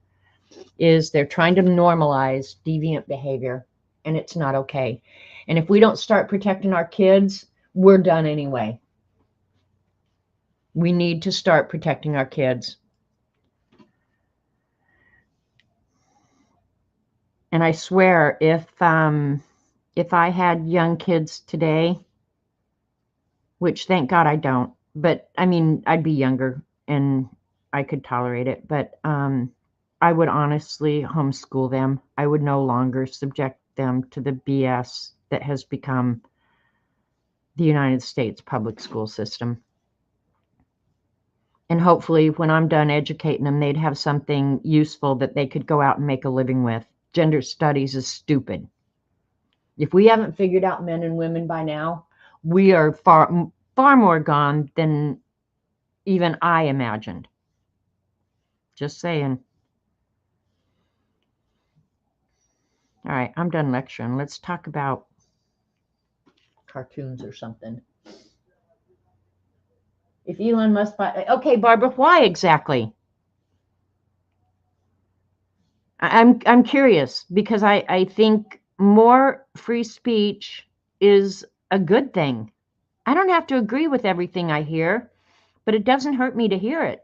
is they're trying to normalize deviant behavior, and it's not okay. And if we don't start protecting our kids, we're done anyway. We need to start protecting our kids. And I swear, if I had young kids today, which thank God I don't, but I mean, I'd be younger and I could tolerate it, but I would honestly homeschool them. I would no longer subject them to the BS that has become the United States public school system. And hopefully when I'm done educating them, they'd have something useful that they could go out and make a living with. Gender studies is stupid. If we haven't figured out men and women by now, we are far more gone than even I imagined. Just saying. All right, I'm done lecturing. Let's talk about cartoons or something. If Elon Musk buy, okay, Barbara, why exactly? I'm curious, because I think more free speech is a good thing. I don't have to agree with everything I hear, but it doesn't hurt me to hear it.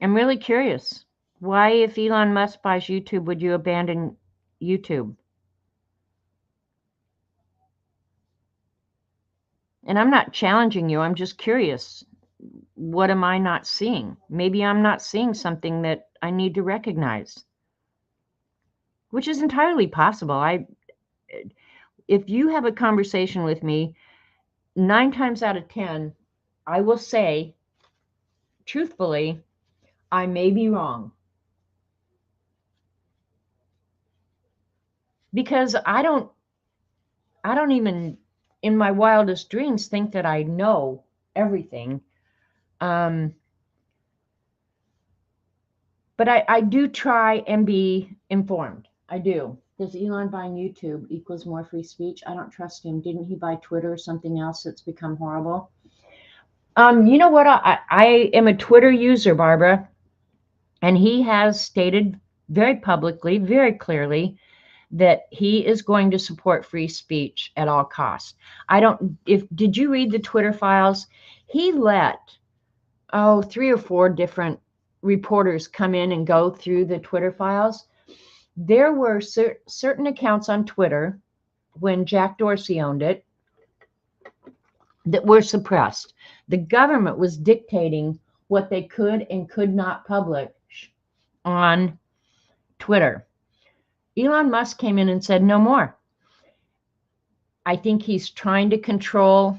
I'm really curious. Why, if Elon Musk buys YouTube, would you abandon YouTube? And I'm not challenging you. I'm just curious. What am I not seeing? Maybe I'm not seeing something that I need to recognize, which is entirely possible. If you have a conversation with me, 9 times out of 10, I will say, truthfully, I may be wrong. Because I don't even in my wildest dreams think that I know everything. But I do try and be informed. I do. Does Elon buying YouTube equals more free speech? I don't trust him. Didn't he buy Twitter or something else that's become horrible? You know what? I am a Twitter user, Barbara, and he has stated very publicly, very clearly, that he is going to support free speech at all costs. Did you read the Twitter files? He let 3 or 4 different reporters come in and go through the Twitter files. There were certain accounts on Twitter when Jack Dorsey owned it that were suppressed. The government was dictating what they could and could not publish on Twitter. Elon Musk came in and said, no more. I think he's trying to control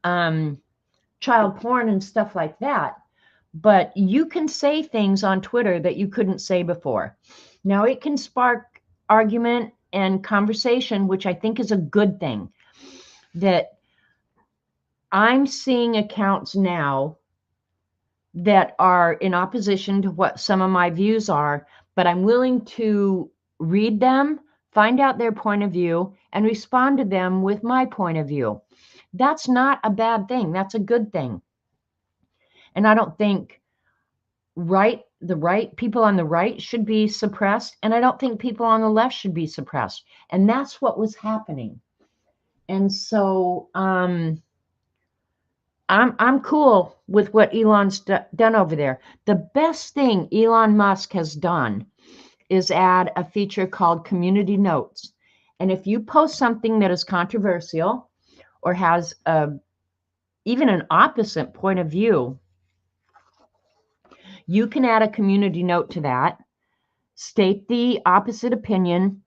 child porn and stuff like that. But you can say things on Twitter that you couldn't say before. Now, it can spark argument and conversation, which I think is a good thing. That I'm seeing accounts now that are in opposition to what some of my views are, but I'm willing to read them, find out their point of view, and respond to them with my point of view. That's not a bad thing. That's a good thing. And I don't think the right people on the right should be suppressed, and I don't think people on the left should be suppressed. And that's what was happening. And so I'm cool with what Elon's done over there. The best thing Elon Musk has done is add a feature called community notes. And if you post something that is controversial or has even an opposite point of view, you can add a community note to that, state the opposite opinion,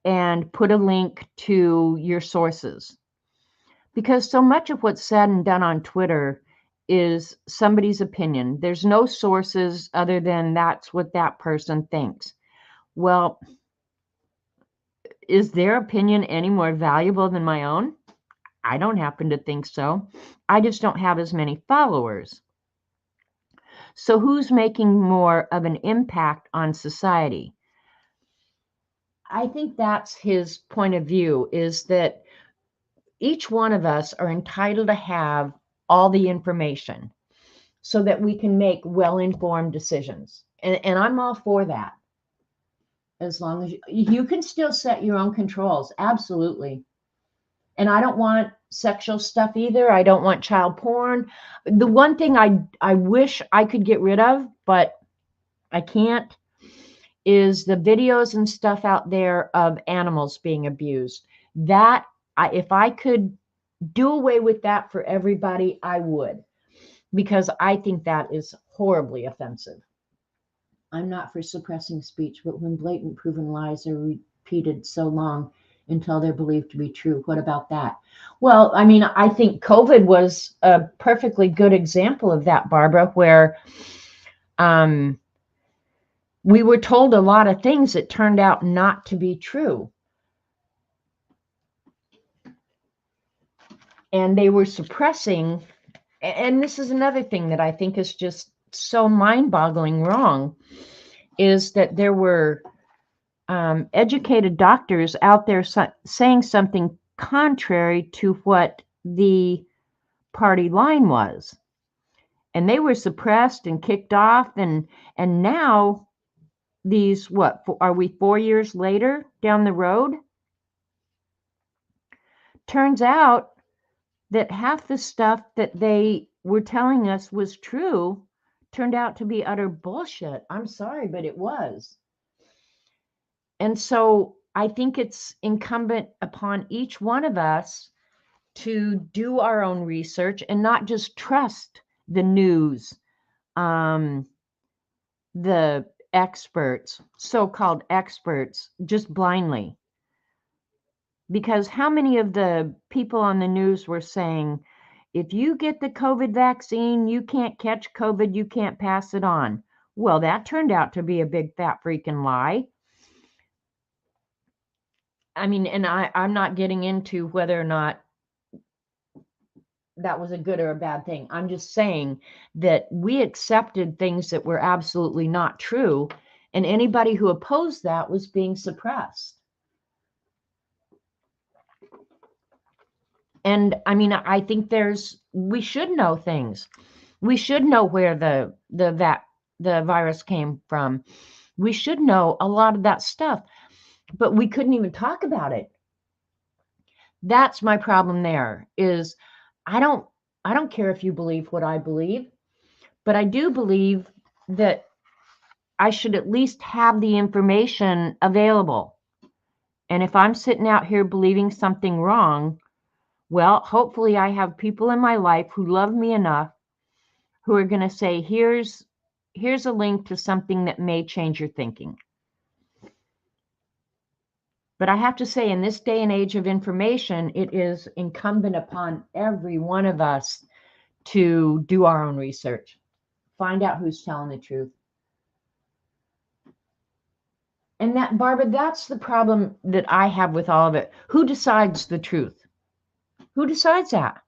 and put a link to your sources. Because so much of what's said and done on Twitter is somebody's opinion. There's no sources other than that's what that person thinks. Well, is their opinion any more valuable than my own? I don't happen to think so. I just don't have as many followers. So who's making more of an impact on society? I think that's his point of view, is that each one of us are entitled to have all the information so that we can make well-informed decisions. And I'm all for that. As long as you can still set your own controls. Absolutely. And I don't want sexual stuff either. I don't want child porn. The one thing I wish I could get rid of, but I can't, is the videos and stuff out there of animals being abused. That, if I could do away with that for everybody, I would, because I think that is horribly offensive. I'm not for suppressing speech, but when blatant proven lies are repeated so long until they're believed to be true, what about that? Well, I mean, I think COVID was a perfectly good example of that, Barbara, where we were told a lot of things that turned out not to be true. And they were suppressing, and this is another thing that I think is just so mind-boggling wrong, is that there were educated doctors out there saying something contrary to what the party line was. And they were suppressed and kicked off. And now these, what, are we 4 years later down the road? Turns out that half the stuff that they were telling us was true turned out to be utter bullshit. I'm sorry, but it was. And so I think it's incumbent upon each one of us to do our own research and not just trust the news, the experts, so-called experts, just blindly. Because how many of the people on the news were saying, if you get the COVID vaccine, you can't catch COVID, you can't pass it on? Well, that turned out to be a big fat freaking lie. I mean, and I'm not getting into whether or not that was a good or a bad thing. I'm just saying that we accepted things that were absolutely not true, and anybody who opposed that was being suppressed. And I mean, I think we should know things. We should know where the virus came from. We should know a lot of that stuff, but we couldn't even talk about it. That's my problem there, is I don't care if you believe what I believe, but I do believe that I should at least have the information available. And if I'm sitting out here believing something wrong, well, hopefully I have people in my life who love me enough who are going to say, here's a link to something that may change your thinking. But I have to say, in this day and age of information, it is incumbent upon every one of us to do our own research, find out who's telling the truth. And that, Barbara, that's the problem that I have with all of it. Who decides the truth? Who decides that?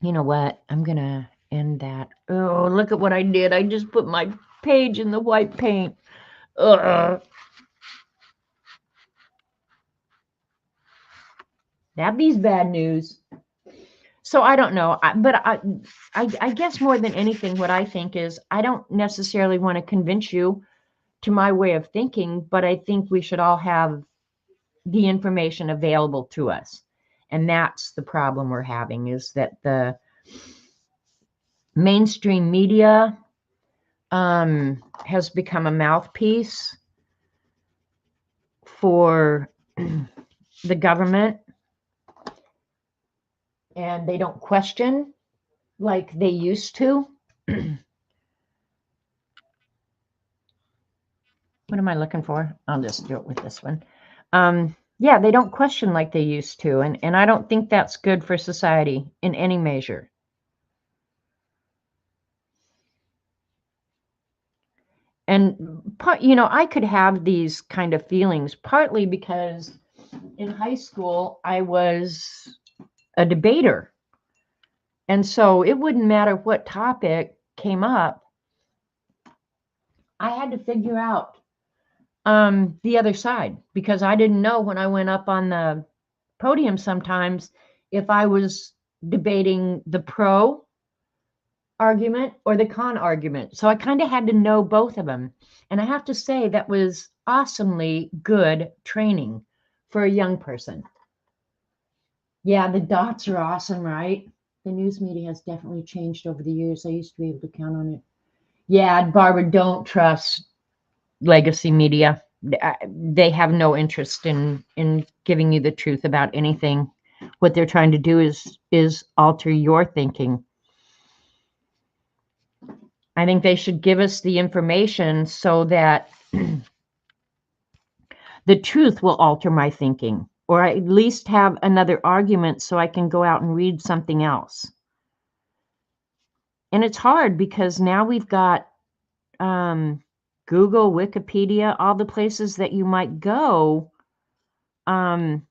You know what? I'm going to end that. Oh, look at what I did. I just put my page in the white paint. Ugh. That be's bad news. So I don't know, but I guess more than anything, what I think is I don't necessarily want to convince you to my way of thinking, but I think we should all have the information available to us. And that's the problem we're having, is that the mainstream media has become a mouthpiece for the government, and they don't question like they used to. What am I looking for? I'll just do it with this one. Yeah, they don't question like they used to, and I don't think that's good for society in any measure. And I could have these kind of feelings partly because in high school I was a debater, and so it wouldn't matter what topic came up, I had to figure out the other side, because I didn't know when I went up on the podium sometimes if I was debating the pro argument or the con argument. So I kind of had to know both of them. And I have to say that was awesomely good training for a young person. Yeah, the dots are awesome, right? The news media has definitely changed over the years. I used to be able to count on it. Yeah, Barbara, don't trust legacy media. They have no interest in giving you the truth about anything. What they're trying to do is alter your thinking. I think they should give us the information so that the truth will alter my thinking, or at least have another argument so I can go out and read something else. And it's hard because now we've got Google, Wikipedia, all the places that you might go have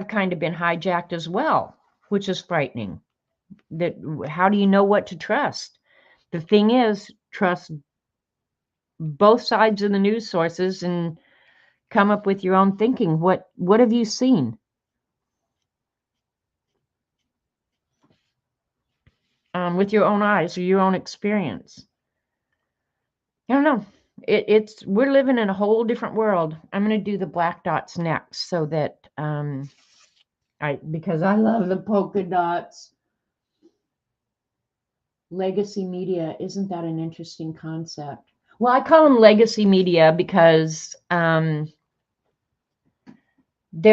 kind of been hijacked as well, which is frightening. That how do you know what to trust? The thing is, trust both sides of the news sources and come up with your own thinking. What have you seen? With your own eyes or your own experience? I don't know. We're living in a whole different world. I'm going to do the black dots next, so that because I love the polka dots. Legacy media, isn't that an interesting concept? Well, I call them legacy media because they're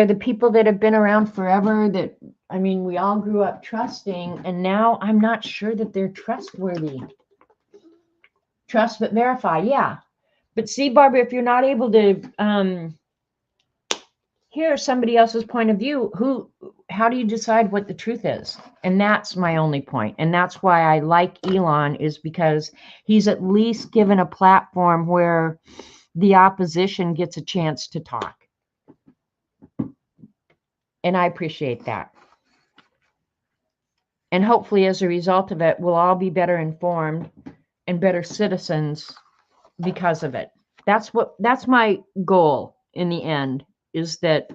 the people that have been around forever, that, I mean, we all grew up trusting, and now I'm not sure that they're trustworthy. Trust but verify, yeah. But see, Barbara, if you're not able to hear somebody else's point of view, how do you decide what the truth is? And that's my only point. And that's why I like Elon, is because he's at least given a platform where the opposition gets a chance to talk. And I appreciate that. And hopefully, as a result of it, we'll all be better informed and better citizens because of it. That's my goal in the end, is that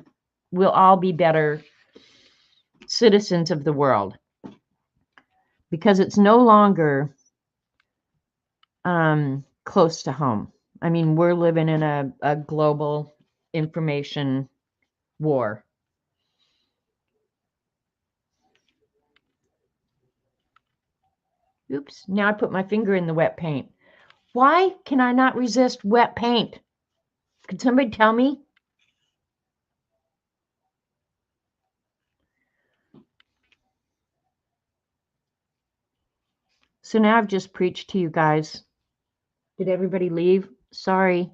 we'll all be better citizens of the world, because it's no longer close to home. I mean, we're living in a global information war. Oops, now I put my finger in the wet paint. Why can I not resist wet paint? Could somebody tell me? So now I've just preached to you guys. Did everybody leave? Sorry.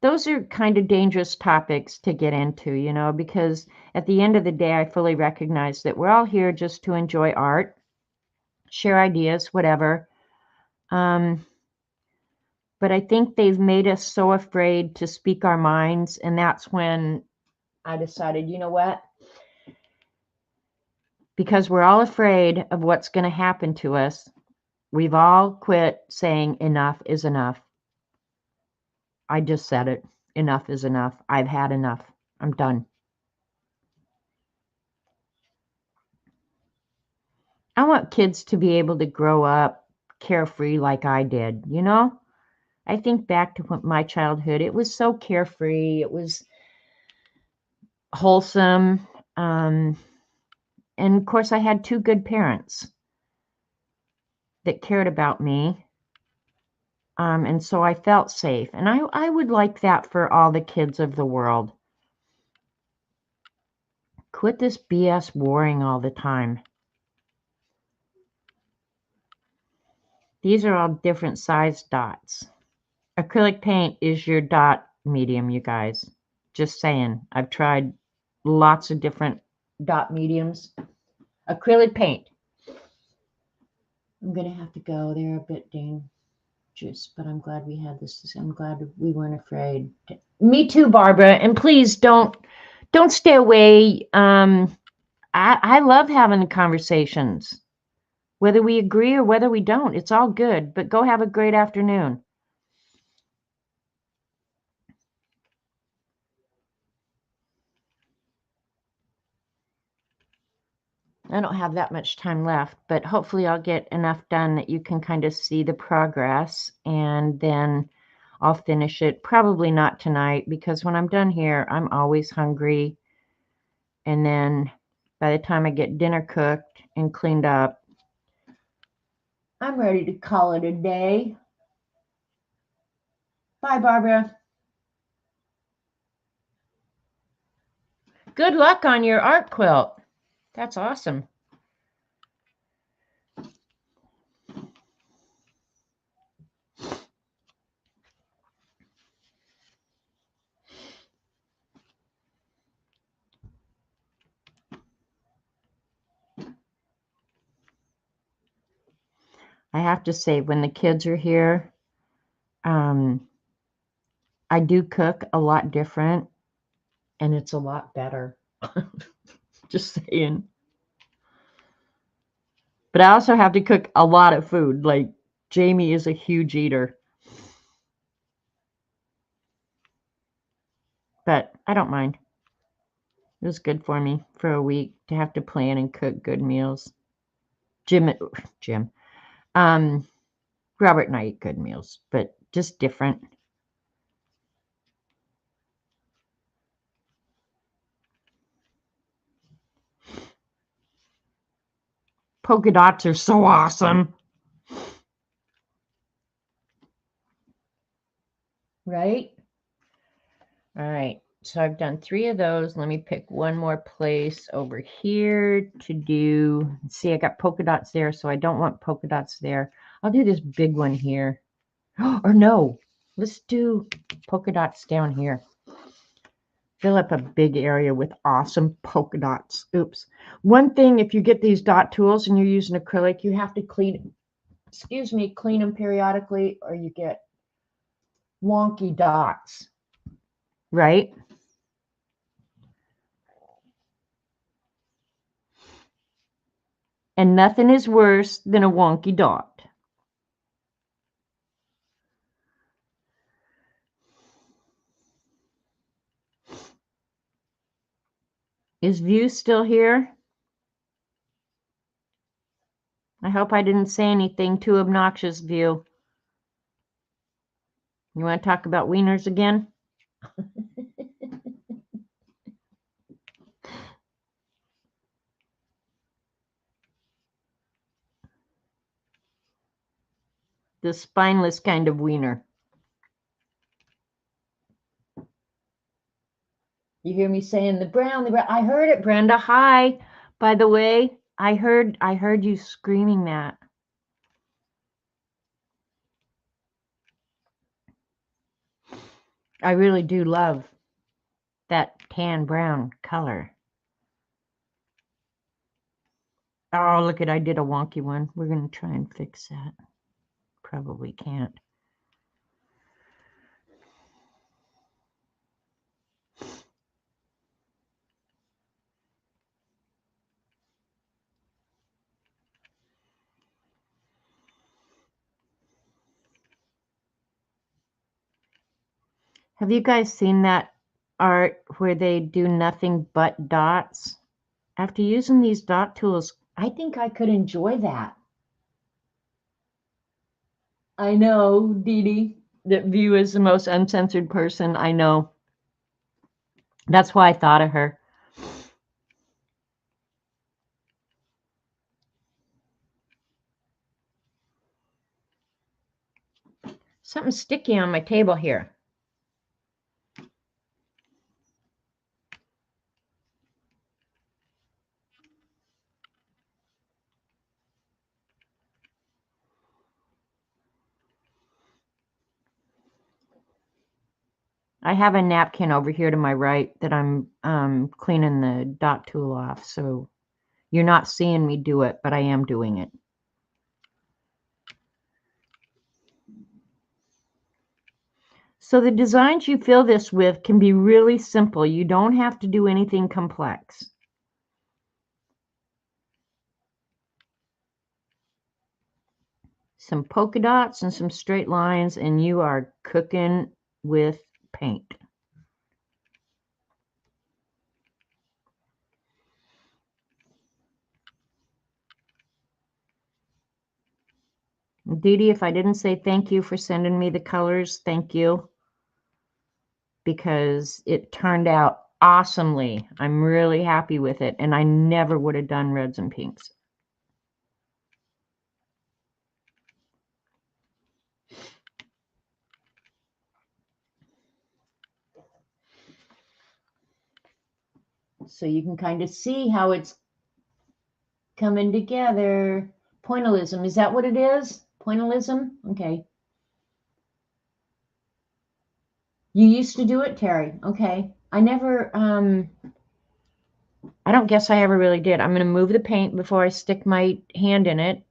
Those are kind of dangerous topics to get into, because at the end of the day, I fully recognize that we're all here just to enjoy art, share ideas, whatever. But I think they've made us so afraid to speak our minds. And that's when I decided, you know what? Because we're all afraid of what's going to happen to us, we've all quit saying enough is enough. I just said it. Enough is enough. I've had enough. I'm done. I want kids to be able to grow up carefree like I did, you know? I think back to my childhood. It was so carefree. It was wholesome. And of course, I had two good parents that cared about me. And so I felt safe. And I would like that for all the kids of the world. Quit this BS warring all the time. These are all different size dots. Acrylic paint is your dot medium, you guys. Just saying. I've tried lots of different dot mediums. Acrylic paint. I'm going to have to go. They're a bit dangerous, but I'm glad we had this. I'm glad we weren't afraid. Me too, Barbara. And please don't stay away. I love having conversations, whether we agree or whether we don't. It's all good, but go have a great afternoon. I don't have that much time left, but hopefully I'll get enough done that you can kind of see the progress, and then I'll finish it. Probably not tonight, because when I'm done here, I'm always hungry. And then by the time I get dinner cooked and cleaned up, I'm ready to call it a day. Bye, Barbara. Good luck on your art quilt. That's awesome. I have to say, when the kids are here, I do cook a lot different, and it's a lot better. Just saying. But I also have to cook a lot of food. Like, Jamie is a huge eater. But I don't mind. It was good for me for a week to have to plan and cook good meals. Jim. Robert and I eat good meals, but just different. Polka dots are so awesome. Right? All right. So I've done 3 of those. Let me pick one more place over here to do. See, I got polka dots there, so I don't want polka dots there. I'll do this big one here. Or no, let's do polka dots down here. Fill up a big area with awesome polka dots. Oops. One thing, if you get these dot tools and you're using acrylic, you have to clean them periodically, or you get wonky dots. Right? And nothing is worse than a wonky dot. Is View still here? I hope I didn't say anything too obnoxious, View. You want to talk about wieners again? The spineless kind of wiener. You hear me saying the brown, the brown. I heard it, Brenda. Hi. By the way, I heard you screaming that. I really do love that tan brown color. Oh, look I did a wonky one. We're going to try and fix that. Probably can't. Have you guys seen that art where they do nothing but dots. After using these dot tools, I think I could enjoy that. I know, Dee Dee, that View is the most uncensored person I know. That's why I thought of her. Something sticky on my table here. I have a napkin over here to my right that I'm cleaning the dot tool off, so you're not seeing me do it, but I am doing it. So the designs you fill this with can be really simple. You don't have to do anything complex. Some polka dots and some straight lines, and you are cooking with paint. Dee Dee, if I didn't say thank you for sending me the colors, thank you. Because it turned out awesomely. I'm really happy with it, and I never would have done reds and pinks. So you can kind of see how it's coming together. Pointillism, is that what it is? Pointillism? Okay. You used to do it, Terry? Okay. I never, I don't guess I ever really did. I'm going to move the paint before I stick my hand in it,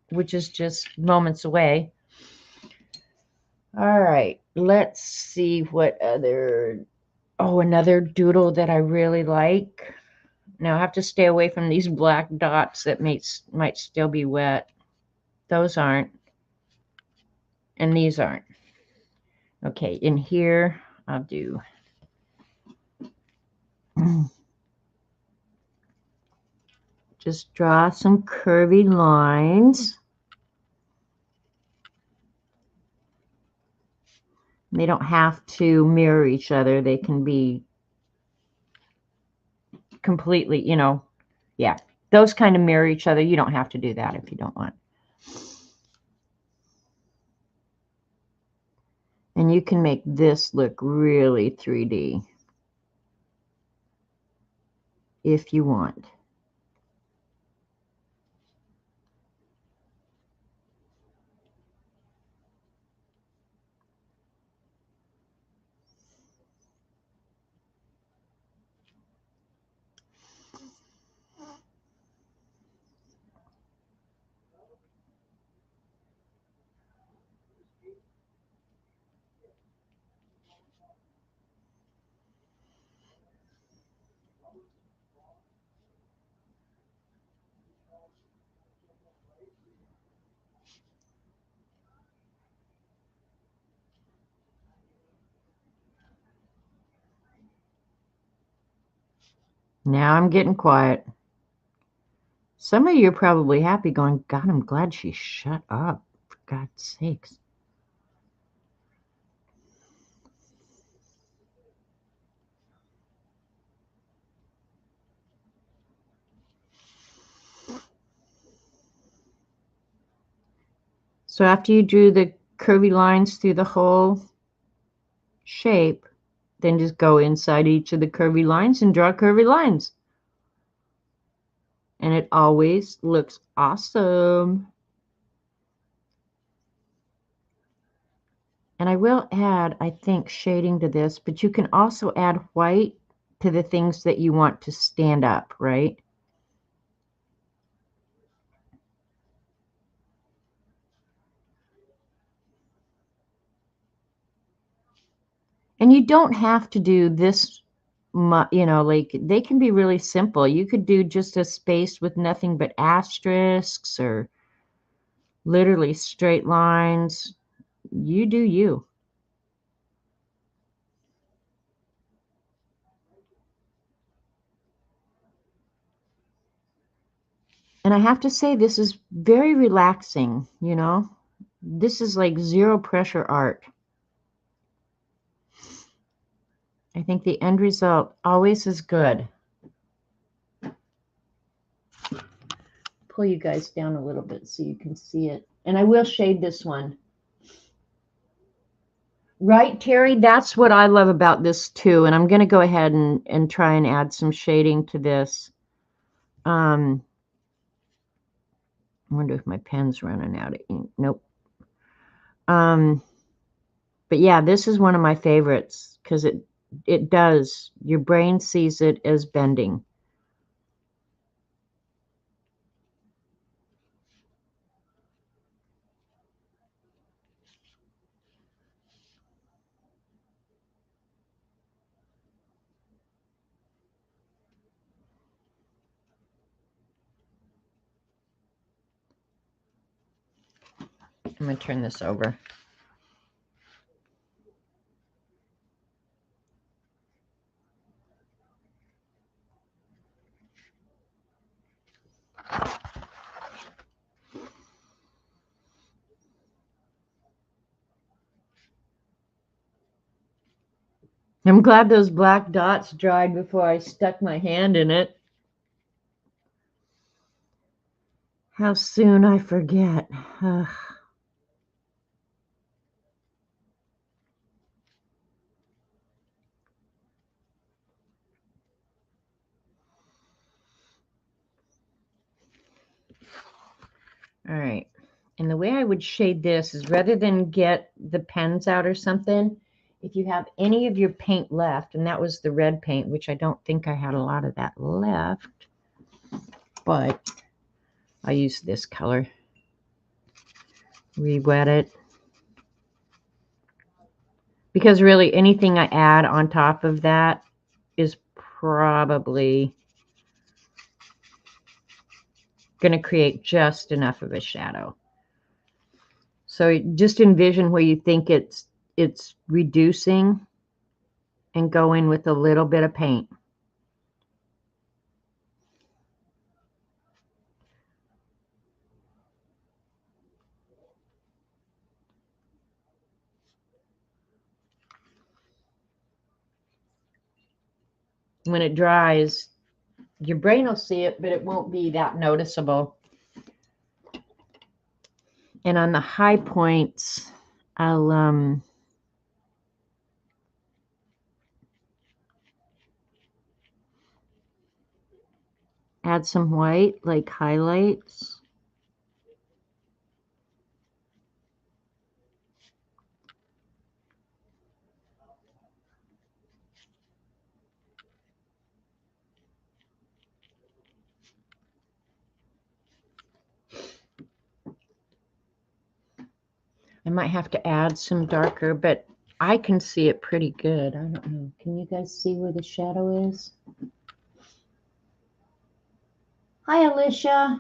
which is just moments away. All right, let's see what other, oh, another doodle that I really like. Now I have to stay away from these black dots that might still be wet. Those aren't, and these aren't. Okay, in here I'll do just draw some curvy lines. They don't have to mirror each other. They can be completely, yeah, those kind of mirror each other. You don't have to do that if you don't want. And you can make this look really 3D if you want. Now I'm getting quiet. Some of you are probably happy going, God, I'm glad she shut up, for God's sakes. So after you drew the curvy lines through the whole shape, then just go inside each of the curvy lines and draw curvy lines. And it always looks awesome. And I will add, I think, shading to this, but you can also add white to the things that you want to stand up, right? And you don't have to do this, like they can be really simple. You could do just a space with nothing but asterisks or literally straight lines. You do you. And I have to say, this is very relaxing, you know. This is like zero pressure art. I think the end result always is good. Pull you guys down a little bit so you can see it. And I will shade this one. Right, Terry? That's what I love about this too. And I'm going to go ahead and try and add some shading to this. I wonder if my pen's running out of ink. Nope. But yeah, this is one of my favorites because it does. Your brain sees it as bending. I'm going to turn this over. I'm glad those black dots dried before I stuck my hand in it. How soon I forget. Ugh. All right. And the way I would shade this is rather than get the pens out or something, if you have any of your paint left, and that was the red paint, which I don't think I had a lot of that left, but I use this color. Re-wet it. Because really anything I add on top of that is probably going to create just enough of a shadow. So just envision where you think it's reducing and go in with a little bit of paint. When it dries, your brain will see it, but it won't be that noticeable. And on the high points, I'll add some white, like highlights. I might have to add some darker, but I can see it pretty good. I don't know. Can you guys see where the shadow is? Hi, Alicia.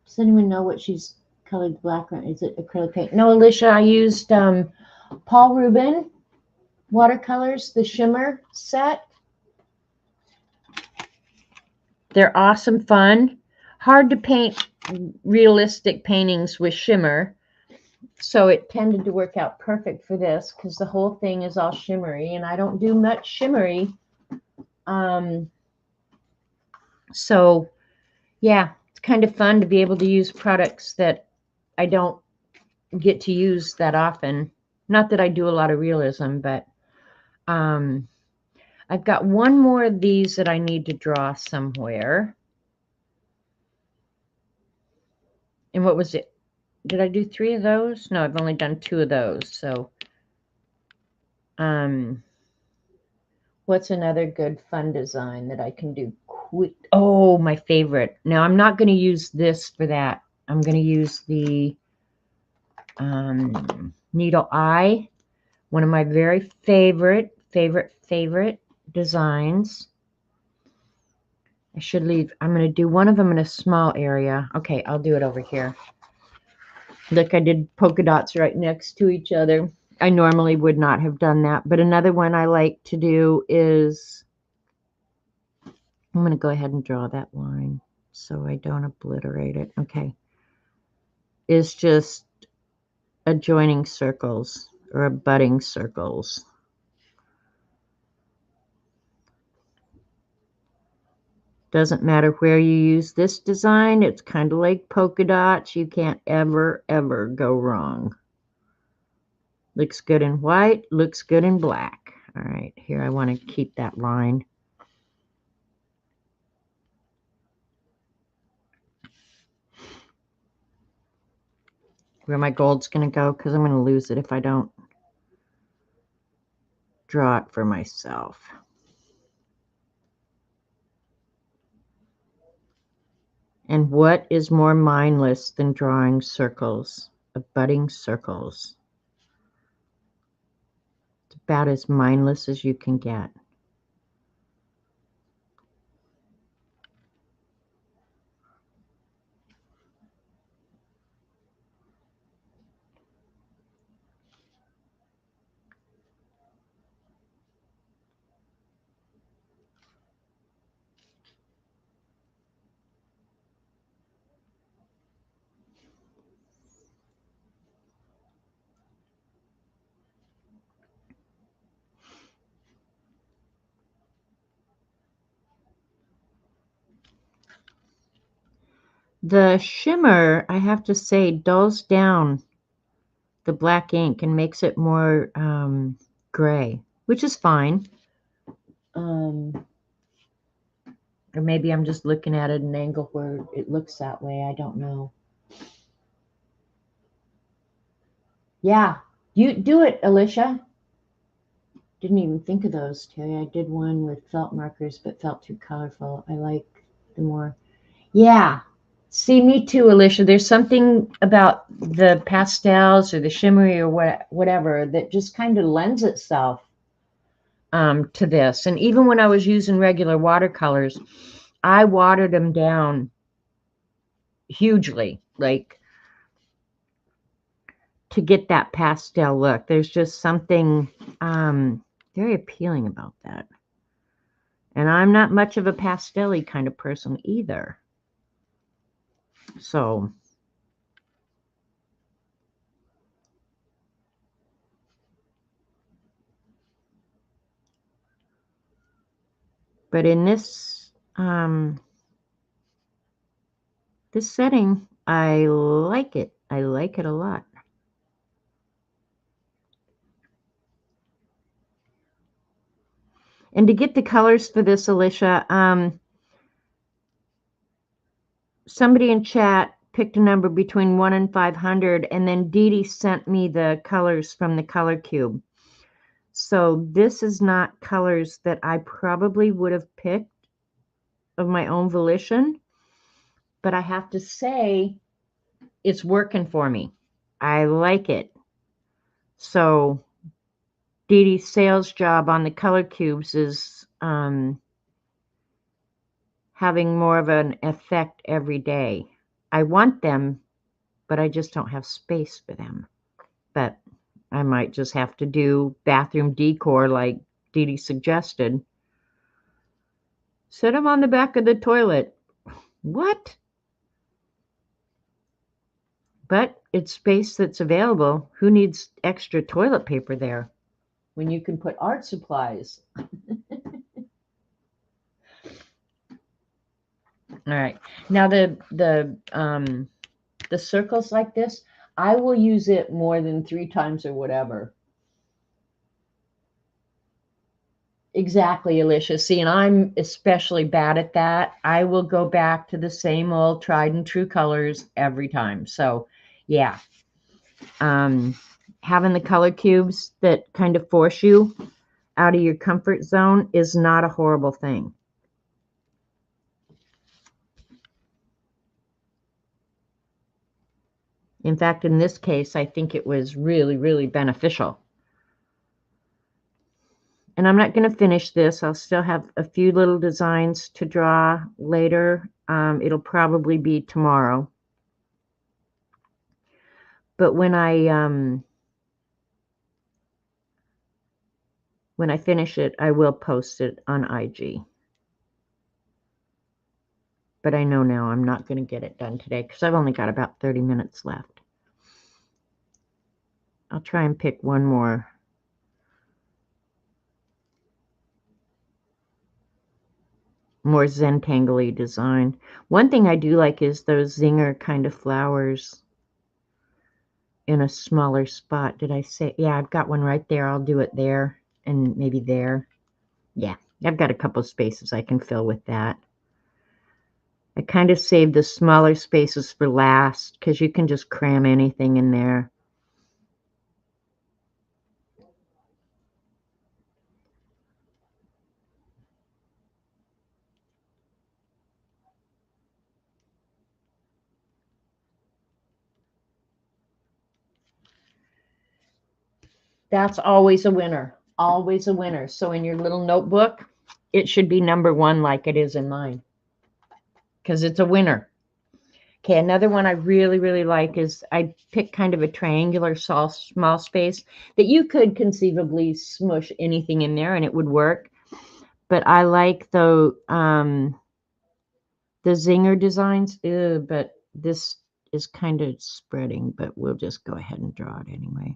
Does anyone know what she's colored black on? Is it acrylic paint? No, Alicia, I used Paul Rubin watercolors, the shimmer set. They're awesome fun. Hard to paint realistic paintings with shimmer. So it tended to work out perfect for this because the whole thing is all shimmery and I don't do much shimmery. So yeah, it's kind of fun to be able to use products that I don't get to use that often. Not that I do a lot of realism, but I've got one more of these that I need to draw somewhere. And what was it? Did I do 3 of those? No, I've only done 2 of those. So, what's another good fun design that I can do quick? Oh, my favorite. Now, I'm not going to use this for that. I'm going to use the Needle Eye. One of my very favorite designs. I should leave. I'm going to do one of them in a small area. Okay, I'll do it over here. Look, I did polka dots right next to each other. I normally would not have done that, but another one I like to do is, I'm going to go ahead and draw that line so I don't obliterate it. Okay. Is just adjoining circles or abutting circles. Doesn't matter where you use this design. It's kind of like polka dots. You can't ever, ever go wrong. Looks good in white, looks good in black. All right, here I want to keep that line. Where my gold's going to go, because I'm going to lose it if I don't draw it for myself. And what is more mindless than drawing circles, abutting circles? It's about as mindless as you can get. The shimmer, I have to say, dulls down the black ink and makes it more gray, which is fine. Or maybe I'm just looking at it at an angle where it looks that way. I don't know. Yeah, you do it, Alicia. Didn't even think of those, Terry. I did one with felt markers, but felt too colorful. I like the more. Yeah. See, me too, Alicia. There's something about the pastels or the shimmery or whatever that just kind of lends itself to this. And even when I was using regular watercolors, I watered them down hugely, like to get that pastel look. There's just something very appealing about that. And I'm not much of a pastel-y kind of person either. So, but in this this setting, I like it. I like it a lot. And to get the colors for this, Alicia, somebody in chat picked a number between 1 and 500, and then Dee Dee sent me the colors from the color cube. So this is not colors that I probably would have picked of my own volition, but I have to say it's working for me. I like it. So Dee Dee's sales job on the color cubes is having more of an effect every day. I want them, but I just don't have space for them. But I might just have to do bathroom decor like Dee Dee suggested. Set them on the back of the toilet. What? But it's space that's available. Who needs extra toilet paper there when you can put art supplies? All right. Now the circles like this, I will use it more than 3 times or whatever. Exactly, Alicia. See, and I'm especially bad at that. I will go back to the same old tried and true colors every time. So, yeah. Having the color cubes that kind of force you out of your comfort zone is not a horrible thing. In fact, in this case, I think it was really, really beneficial. And I'm not going to finish this. I'll still have a few little designs to draw later. It'll probably be tomorrow. But when I finish it, I will post it on IG. But I know now I'm not going to get it done today because I've only got about 30 minutes left. I'll try and pick one more. More Zentangle-y design. One thing I do like is those zinger kind of flowers in a smaller spot. Did I say? Yeah, I've got one right there. I'll do it there and maybe there. Yeah, I've got a couple spaces I can fill with that. I kind of saved the smaller spaces for last because you can just cram anything in there. That's always a winner. Always a winner. So in your little notebook, it should be number 1 like it is in mine because it's a winner. Okay, another one I really, really like is I picked kind of a triangular small space that you could conceivably smush anything in there and it would work. But I like the zinger designs, but this is kind of spreading, but we'll just go ahead and draw it anyway.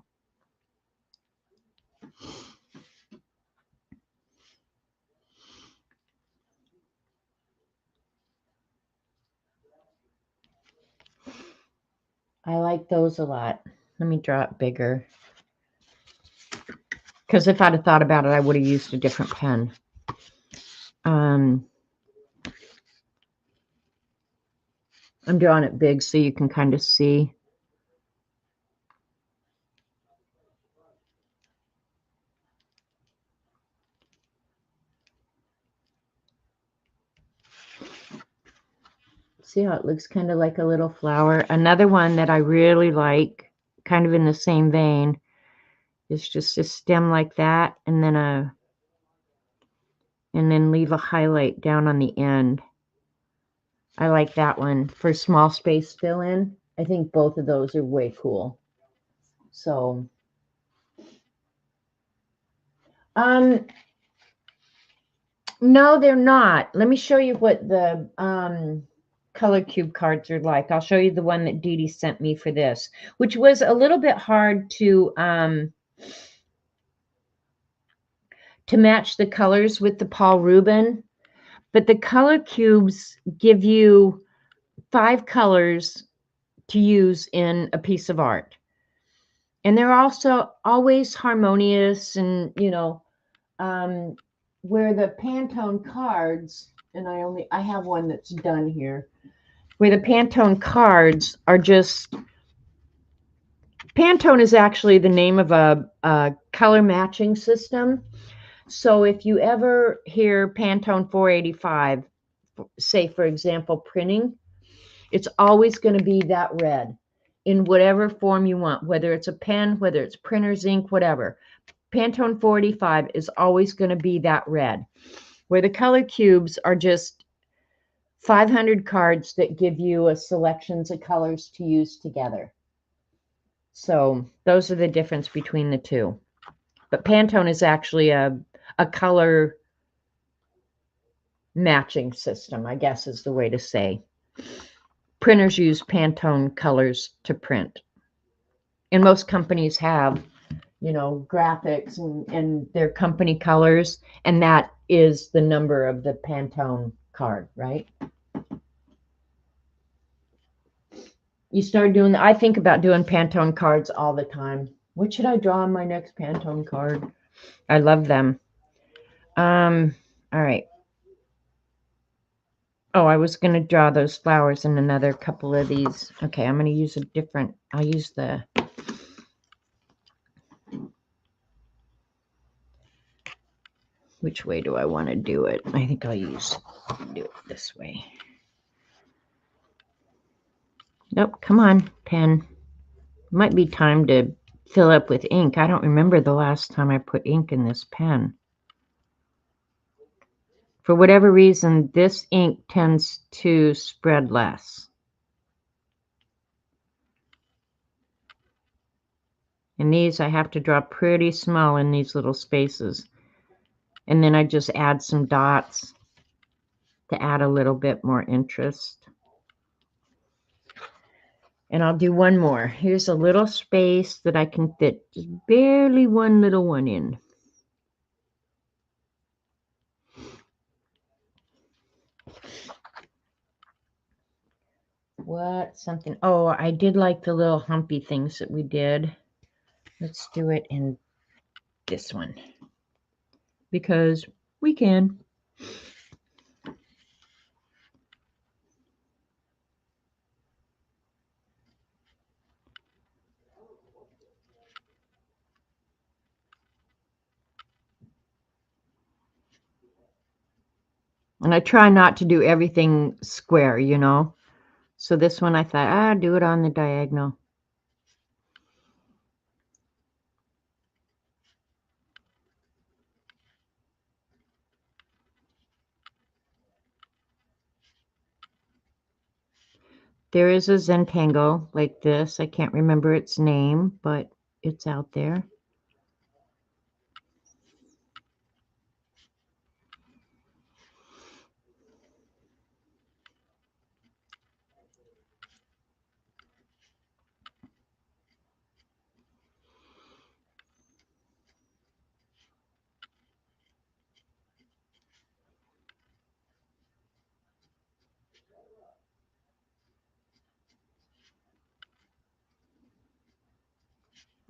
I like those a lot. Let me draw it bigger. Because if I'd have thought about it, I would have used a different pen. I'm drawing it big so you can kind of see. See how it looks kind of like a little flower. Another one that I really like, kind of in the same vein, is just a stem like that, and then leave a highlight down on the end. I like that one for small space fill in. I think both of those are way cool. So, no, they're not. Let me show you what the color cube cards are like. I'll show you the one that Dee Dee sent me for this, which was a little bit hard to match the colors with the Paul Rubin, but the color cubes give you 5 colors to use in a piece of art. And they're also always harmonious and, you know, where the Pantone cards, and I have one that's done here, where the Pantone cards are just, Pantone is actually the name of a color matching system. So if you ever hear Pantone 485, say for example, printing, it's always going to be that red in whatever form you want, whether it's a pen, whether it's printer's ink, whatever. Pantone 485 is always going to be that red, where the color cubes are just 500 cards that give you a selections of colors to use together. So those are the difference between the two. But Pantone is actually a color matching system, I guess is the way to say. Printers use Pantone colors to print. And most companies have, you know, graphics and their company colors, and that is the number of the Pantone card, right? You start doing, I think about doing Pantone cards all the time. What should I draw on my next Pantone card? I love them. All right. Oh, I was going to draw those flowers in another couple of these. Okay, I'm going to use a different, I'll use the, which way do I want to do it? I think I'll do it this way. Nope, come on, pen. Might be time to fill up with ink. I don't remember the last time I put ink in this pen. For whatever reason, this ink tends to spread less. And these I have to draw pretty small in these little spaces. And then I just add some dots to add a little bit more interest. And I'll do one more. Here's a little space that I can fit just barely one little one in. What? Something. Oh, I did like the little humpy things that we did. Let's do it in this one. Because we can. And I try not to do everything square, you know. So this one I thought, do it on the diagonal. There is a Zentangle like this. I can't remember its name, but it's out there.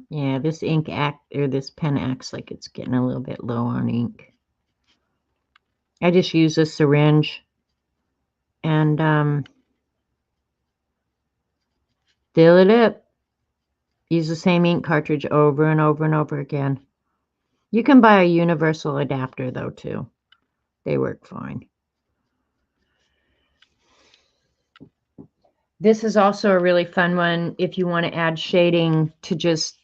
Yeah, this this pen acts like it's getting a little bit low on ink. I just use a syringe and fill it up. Use the same ink cartridge over and over and over again. You can buy a universal adapter though too. They work fine. This is also a really fun one if you want to add shading to just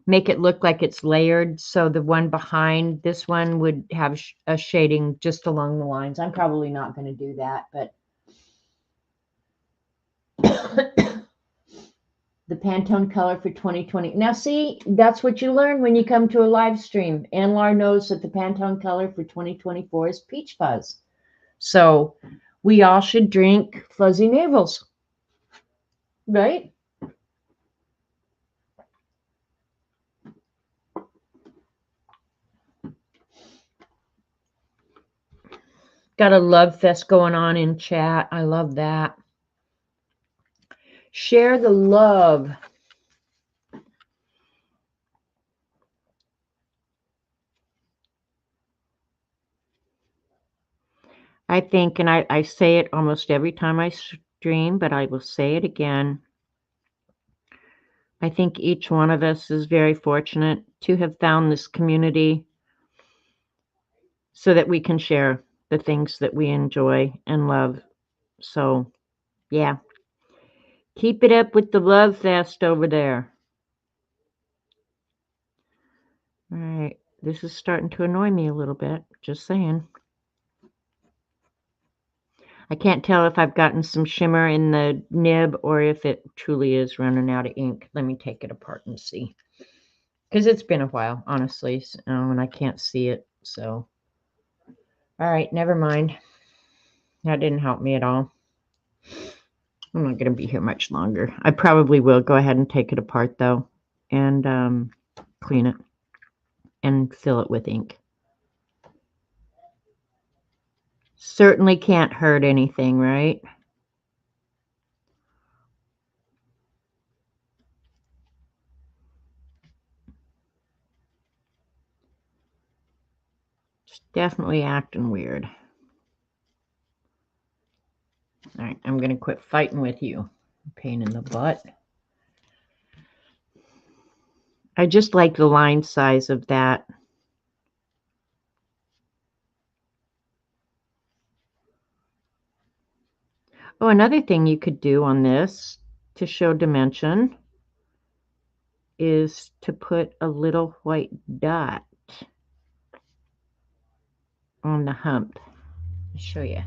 make it look like it's layered. So the one behind this one would have a shading just along the lines. I'm probably not going to do that, but the Pantone color for 2020. Now see, that's what you learn when you come to a live stream. Anlar knows that the Pantone color for 2024 is Peach Fuzz. So we all should drink fuzzy navels, right? Got a love fest going on in chat. I love that. Share the love. I think, and I say it almost every time I stream, but I will say it again. I think each one of us is very fortunate to have found this community so that we can share the things that we enjoy and love. So, yeah. Keep it up with the love fest over there. All right. This is starting to annoy me a little bit. Just saying. I can't tell if I've gotten some shimmer in the nib or if it truly is running out of ink. Let me take it apart and see. Because it's been a while, honestly, and I can't see it. So, all right, never mind. That didn't help me at all. I'm not going to be here much longer. I probably will go ahead and take it apart, though, and clean it and fill it with ink. Certainly can't hurt anything, right? It's definitely acting weird. All right, I'm going to quit fighting with you. Pain in the butt. I just like the line size of that. Oh, another thing you could do on this to show dimension is to put a little white dot on the hump. I'll show you.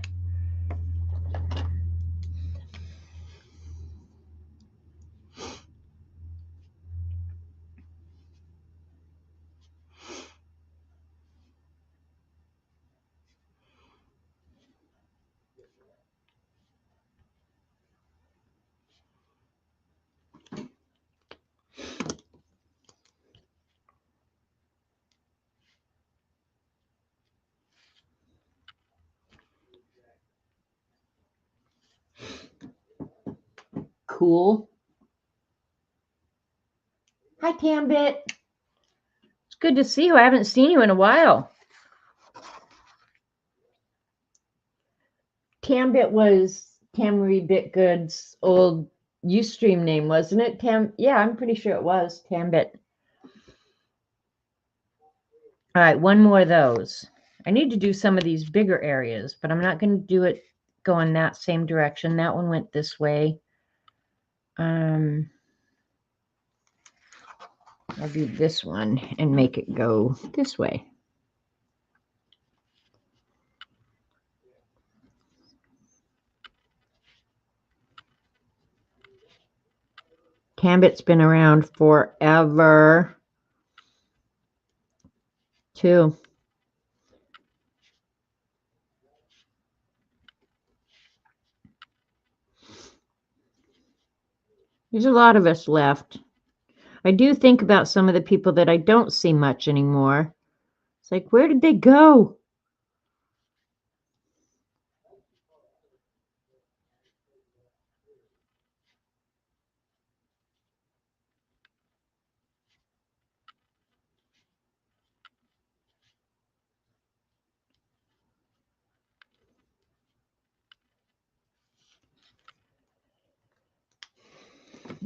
cool. Hi, Tambit. It's good to see you. I haven't seen you in a while. Tambit was Tamari Bitgood's old Ustream name, wasn't it? Yeah, I'm pretty sure it was Tambit. All right, one more of those. I need to do some of these bigger areas, but I'm not going to do it going that same direction. That one went this way. I'll do this one and make it go this way. Tambit's been around forever, too. There's a lot of us left. I do think about some of the people that I don't see much anymore. It's like, where did they go?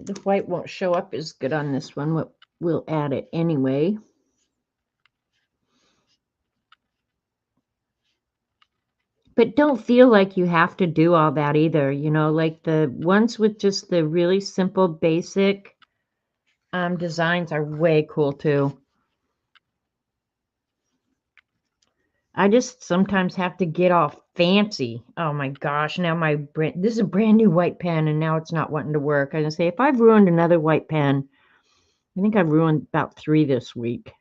The white won't show up as good on this one. We'll add it anyway. But don't feel like you have to do all that either. You know, like the ones with just the really simple, basic designs are way cool too. I just sometimes have to get all fancy. Oh my gosh, now this is a brand new white pen and now it's not wanting to work. I say, if I've ruined another white pen, I think I've ruined about 3 this week.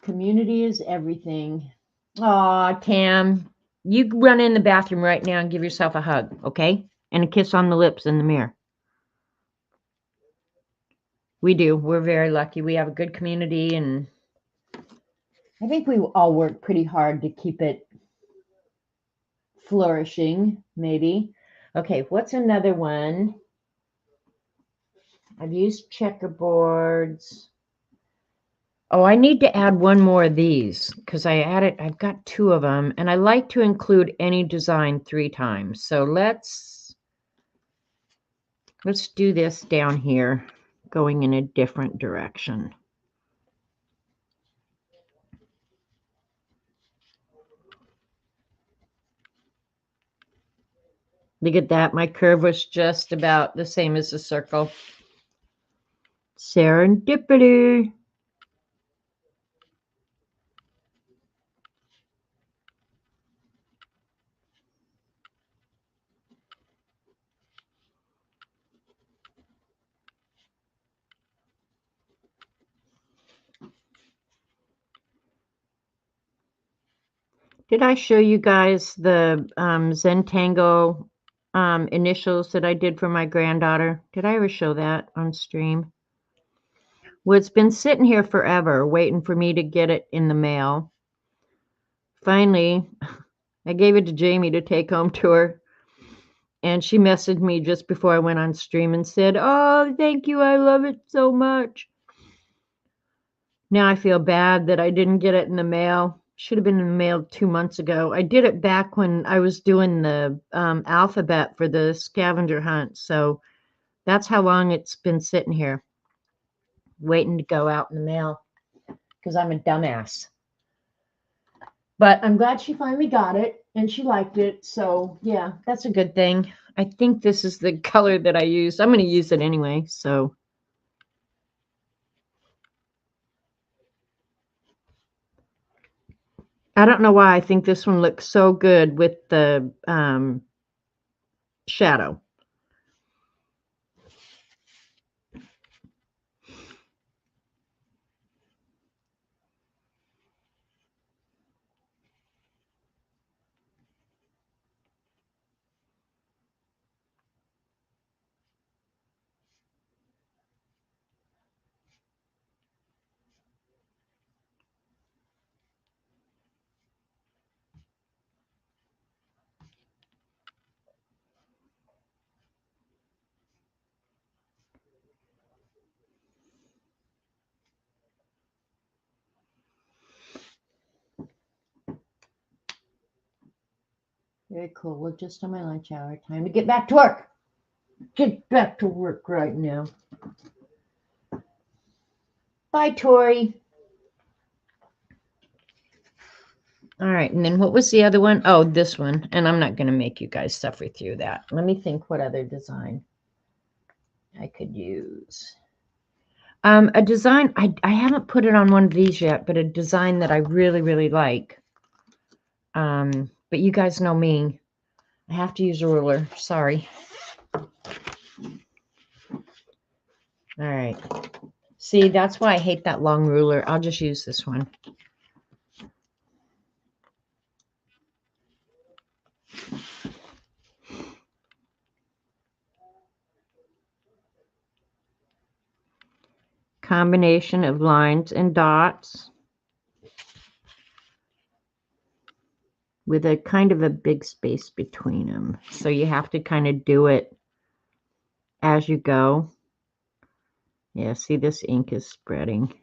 Community is everything. Aw, Tam, you run in the bathroom right now and give yourself a hug, okay? And a kiss on the lips in the mirror. We do. We're very lucky. We have a good community, and I think we all work pretty hard to keep it flourishing, maybe. Okay, what's another one? I've used checkerboards. Oh, I need to add one more of these because I've got 2 of them, and I like to include any design 3 times. So let's do this down here, going in a different direction. Look at that. My curve was just about the same as the circle. Serendipity. Did I show you guys the Zentango initials that I did for my granddaughter? Did I ever show that on stream? Well, it's been sitting here forever, waiting for me to get it in the mail. Finally, I gave it to Jamie to take home to her. And she messaged me just before I went on stream and said, "Oh, thank you. I love it so much." Now I feel bad that I didn't get it in the mail. Should have been in the mail 2 months ago. I did it back when I was doing the alphabet for the scavenger hunt. So that's how long it's been sitting here, waiting to go out in the mail because I'm a dumbass. But I'm glad she finally got it and she liked it. So yeah, that's a good thing. I think this is the color that I used. I'm going to use it anyway. So I don't know why I think this one looks so good with the shadow. Very cool. Well, just on my lunch hour. Time to get back to work. Get back to work right now. Bye, Tori. All right, and then what was the other one? Oh, this one. And I'm not going to make you guys suffer through that. Let me think what other design I could use. A design, I haven't put it on one of these yet, but a design that I really, really like. But you guys know me. I have to use a ruler. Sorry. All right. See, that's why I hate that long ruler. I'll just use this one. Combination of lines and dots with a kind of a big space between them. So you have to kind of do it as you go. Yeah, see, this ink is spreading.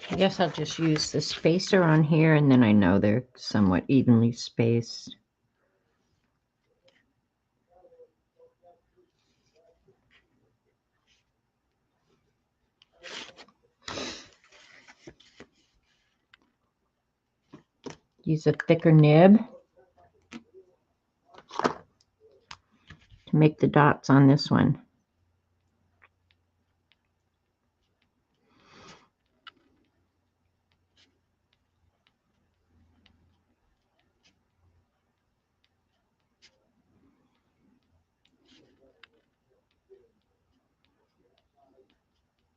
I guess I'll just use the spacer on here, and then I know they're somewhat evenly spaced. Use a thicker nib to make the dots on this one.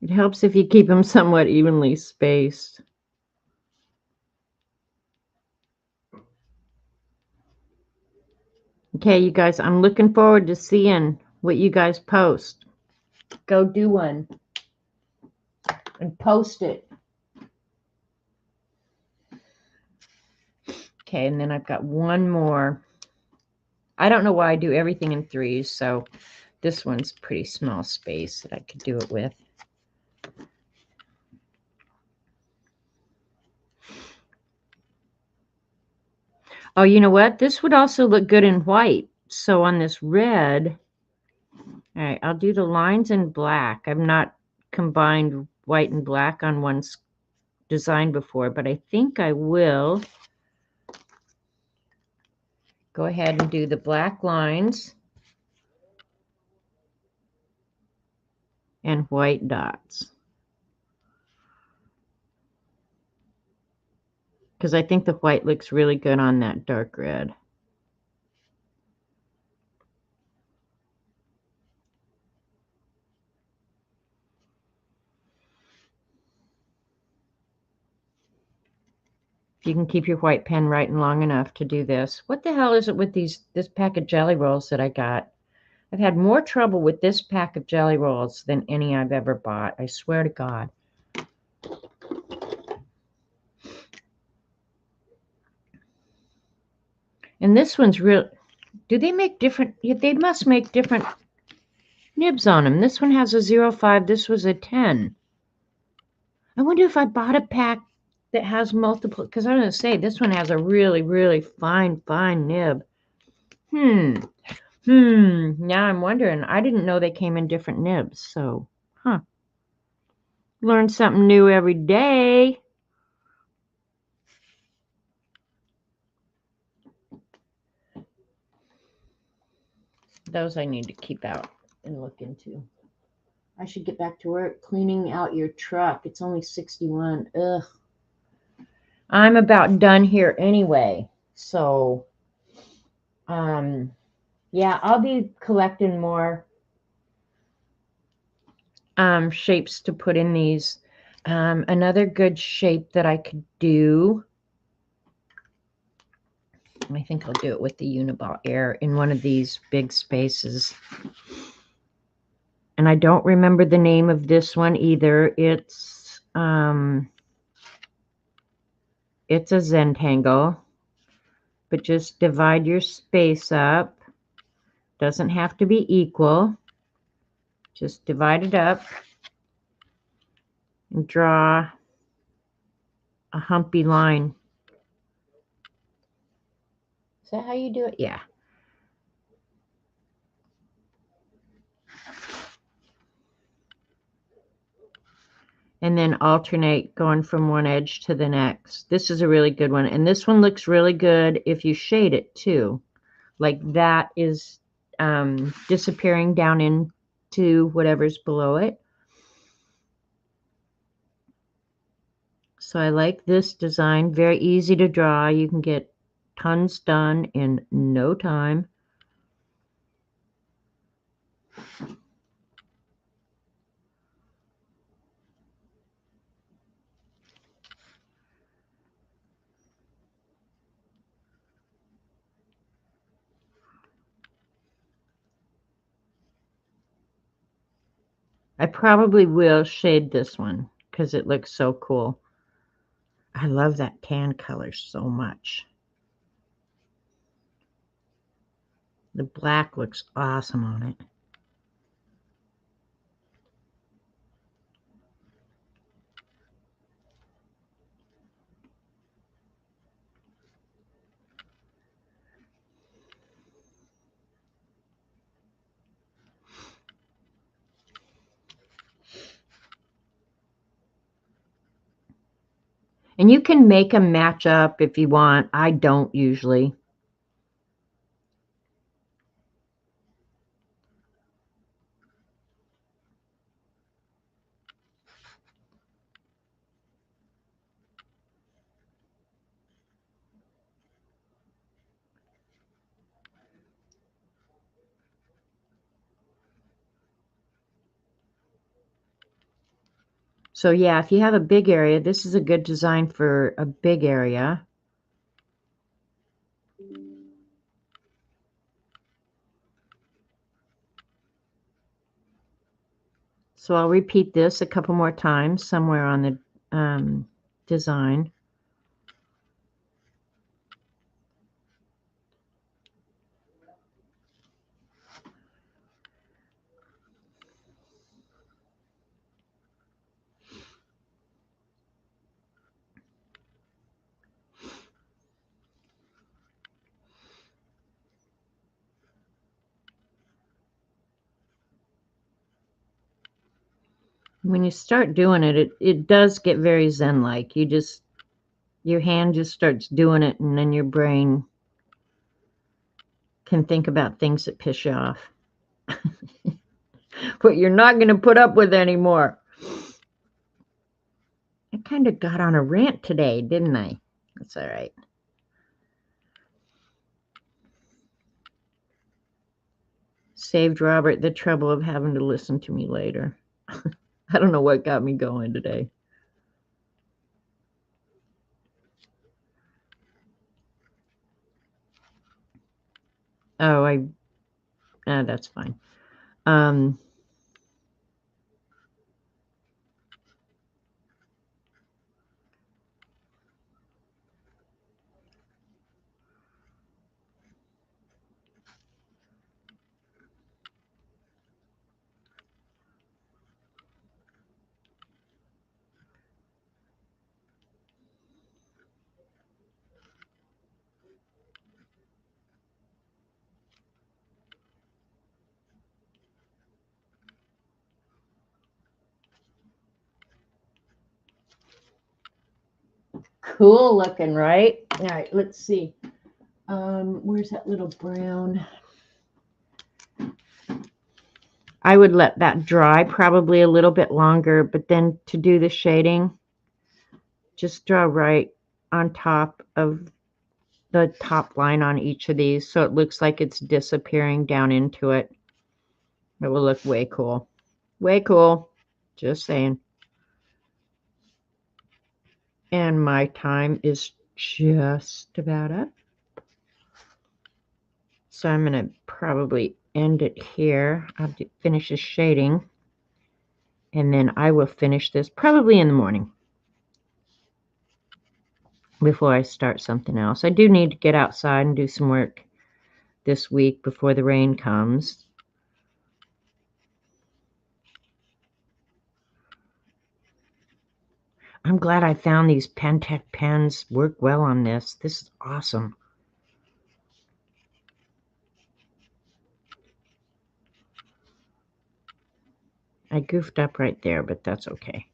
It helps if you keep them somewhat evenly spaced. Okay, you guys, I'm looking forward to seeing what you guys post. Go do one and post it. Okay, and then I've got one more. I don't know why I do everything in threes, so this one's pretty small space that I could do it with. Oh, you know what? This would also look good in white. So on this red, all right, I'll do the lines in black. I've not combined white and black on one design before, but I think I will go ahead and do the black lines and white dots. Because I think the white looks really good on that dark red. If you can keep your white pen writing long enough to do this. What the hell is it with this pack of jelly rolls that I got? I've had more trouble with this pack of jelly rolls than any I've ever bought. I swear to God. And this one's real. Do they make different? They must make different nibs on them. This one has a 0.5. This was a 10. I wonder if I bought a pack that has multiple, because I'm going to say this one has a really, really fine nib. Now I'm wondering. I didn't know they came in different nibs. So, learn something new every day. Those I need to keep out and look into. I should get back to work cleaning out your truck. It's only 61. Ugh. I'm about done here anyway. So Yeah, I'll be collecting more shapes to put in these. Another good shape that I could do, I think I'll do it with the Uniball Air in one of these big spaces. And I don't remember the name of this one either. It's a Zentangle, but just divide your space up. Doesn't have to be equal. Just divide it up and draw a humpy line. Is that how you do it? Yeah. And then alternate going from one edge to the next. This is a really good one. And this one looks really good if you shade it too. Like that is disappearing down into whatever's below it. So I like this design. Very easy to draw. You can get tons done in no time. I probably will shade this one because it looks so cool. I love that tan color so much. The black looks awesome on it. And you can make them match up if you want. I don't usually. So yeah, if you have a big area, this is a good design for a big area. So I'll repeat this a couple more times somewhere on the design. When you start doing it, it does get very zen-like. Your hand just starts doing it, and then your brain can think about things that piss you off. But you're not going to put up with anymore. I kind of got on a rant today, didn't I? That's all right. Saved Robert the trouble of having to listen to me later. I don't know what got me going today. Oh, that's fine. Cool looking, right? All right, let's see. Where's that little brown? I would let that dry probably a little bit longer, but then to do the shading, just draw right on top of the top line on each of these so it looks like it's disappearing down into it. It will look way cool. Way cool. Just saying. And my time is just about up. So I'm going to probably end it here. I'll finish the shading. And then I will finish this probably in the morning before I start something else. I do need to get outside and do some work this week before the rain comes. I'm glad I found these Pentec pens work well on this. This is awesome. I goofed up right there, but that's okay.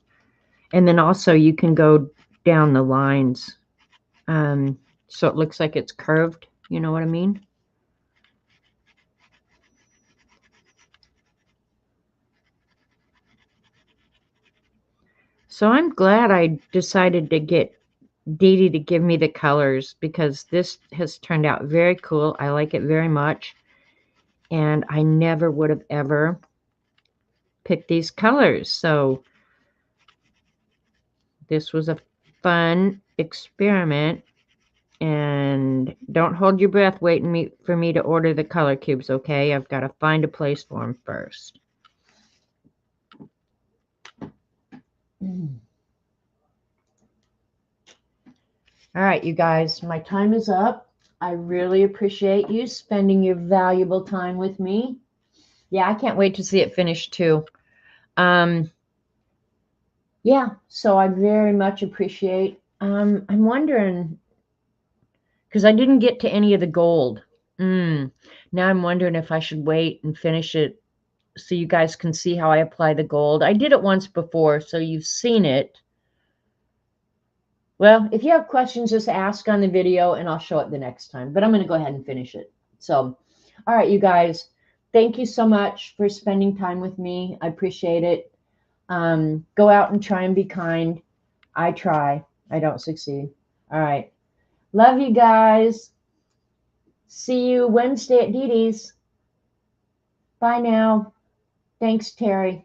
And then also you can go down the lines so it looks like it's curved. You know what I mean? So I'm glad I decided to get Dee Dee to give me the colors because this has turned out very cool. I like it very much. And I never would have ever picked these colors. So this was a fun experiment. And don't hold your breath waiting for me to order the color cubes, okay? I've got to find a place for them first. All right, you guys, my time is up. I really appreciate you spending your valuable time with me. Yeah, I can't wait to see it finished too. Yeah, so I very much appreciate. I'm wondering, because I didn't get to any of the gold. Now I'm wondering if I should wait and finish it so you guys can see how I apply the gold. I did it once before, so you've seen it. Well, if you have questions, just ask on the video and I'll show it the next time. But I'm going to go ahead and finish it. So, all right, you guys, thank you so much for spending time with me. I appreciate it. Go out and try and be kind. I try. I don't succeed. All right. Love you guys. See you Wednesday at Dee Dee's. Bye now. Thanks, Terry.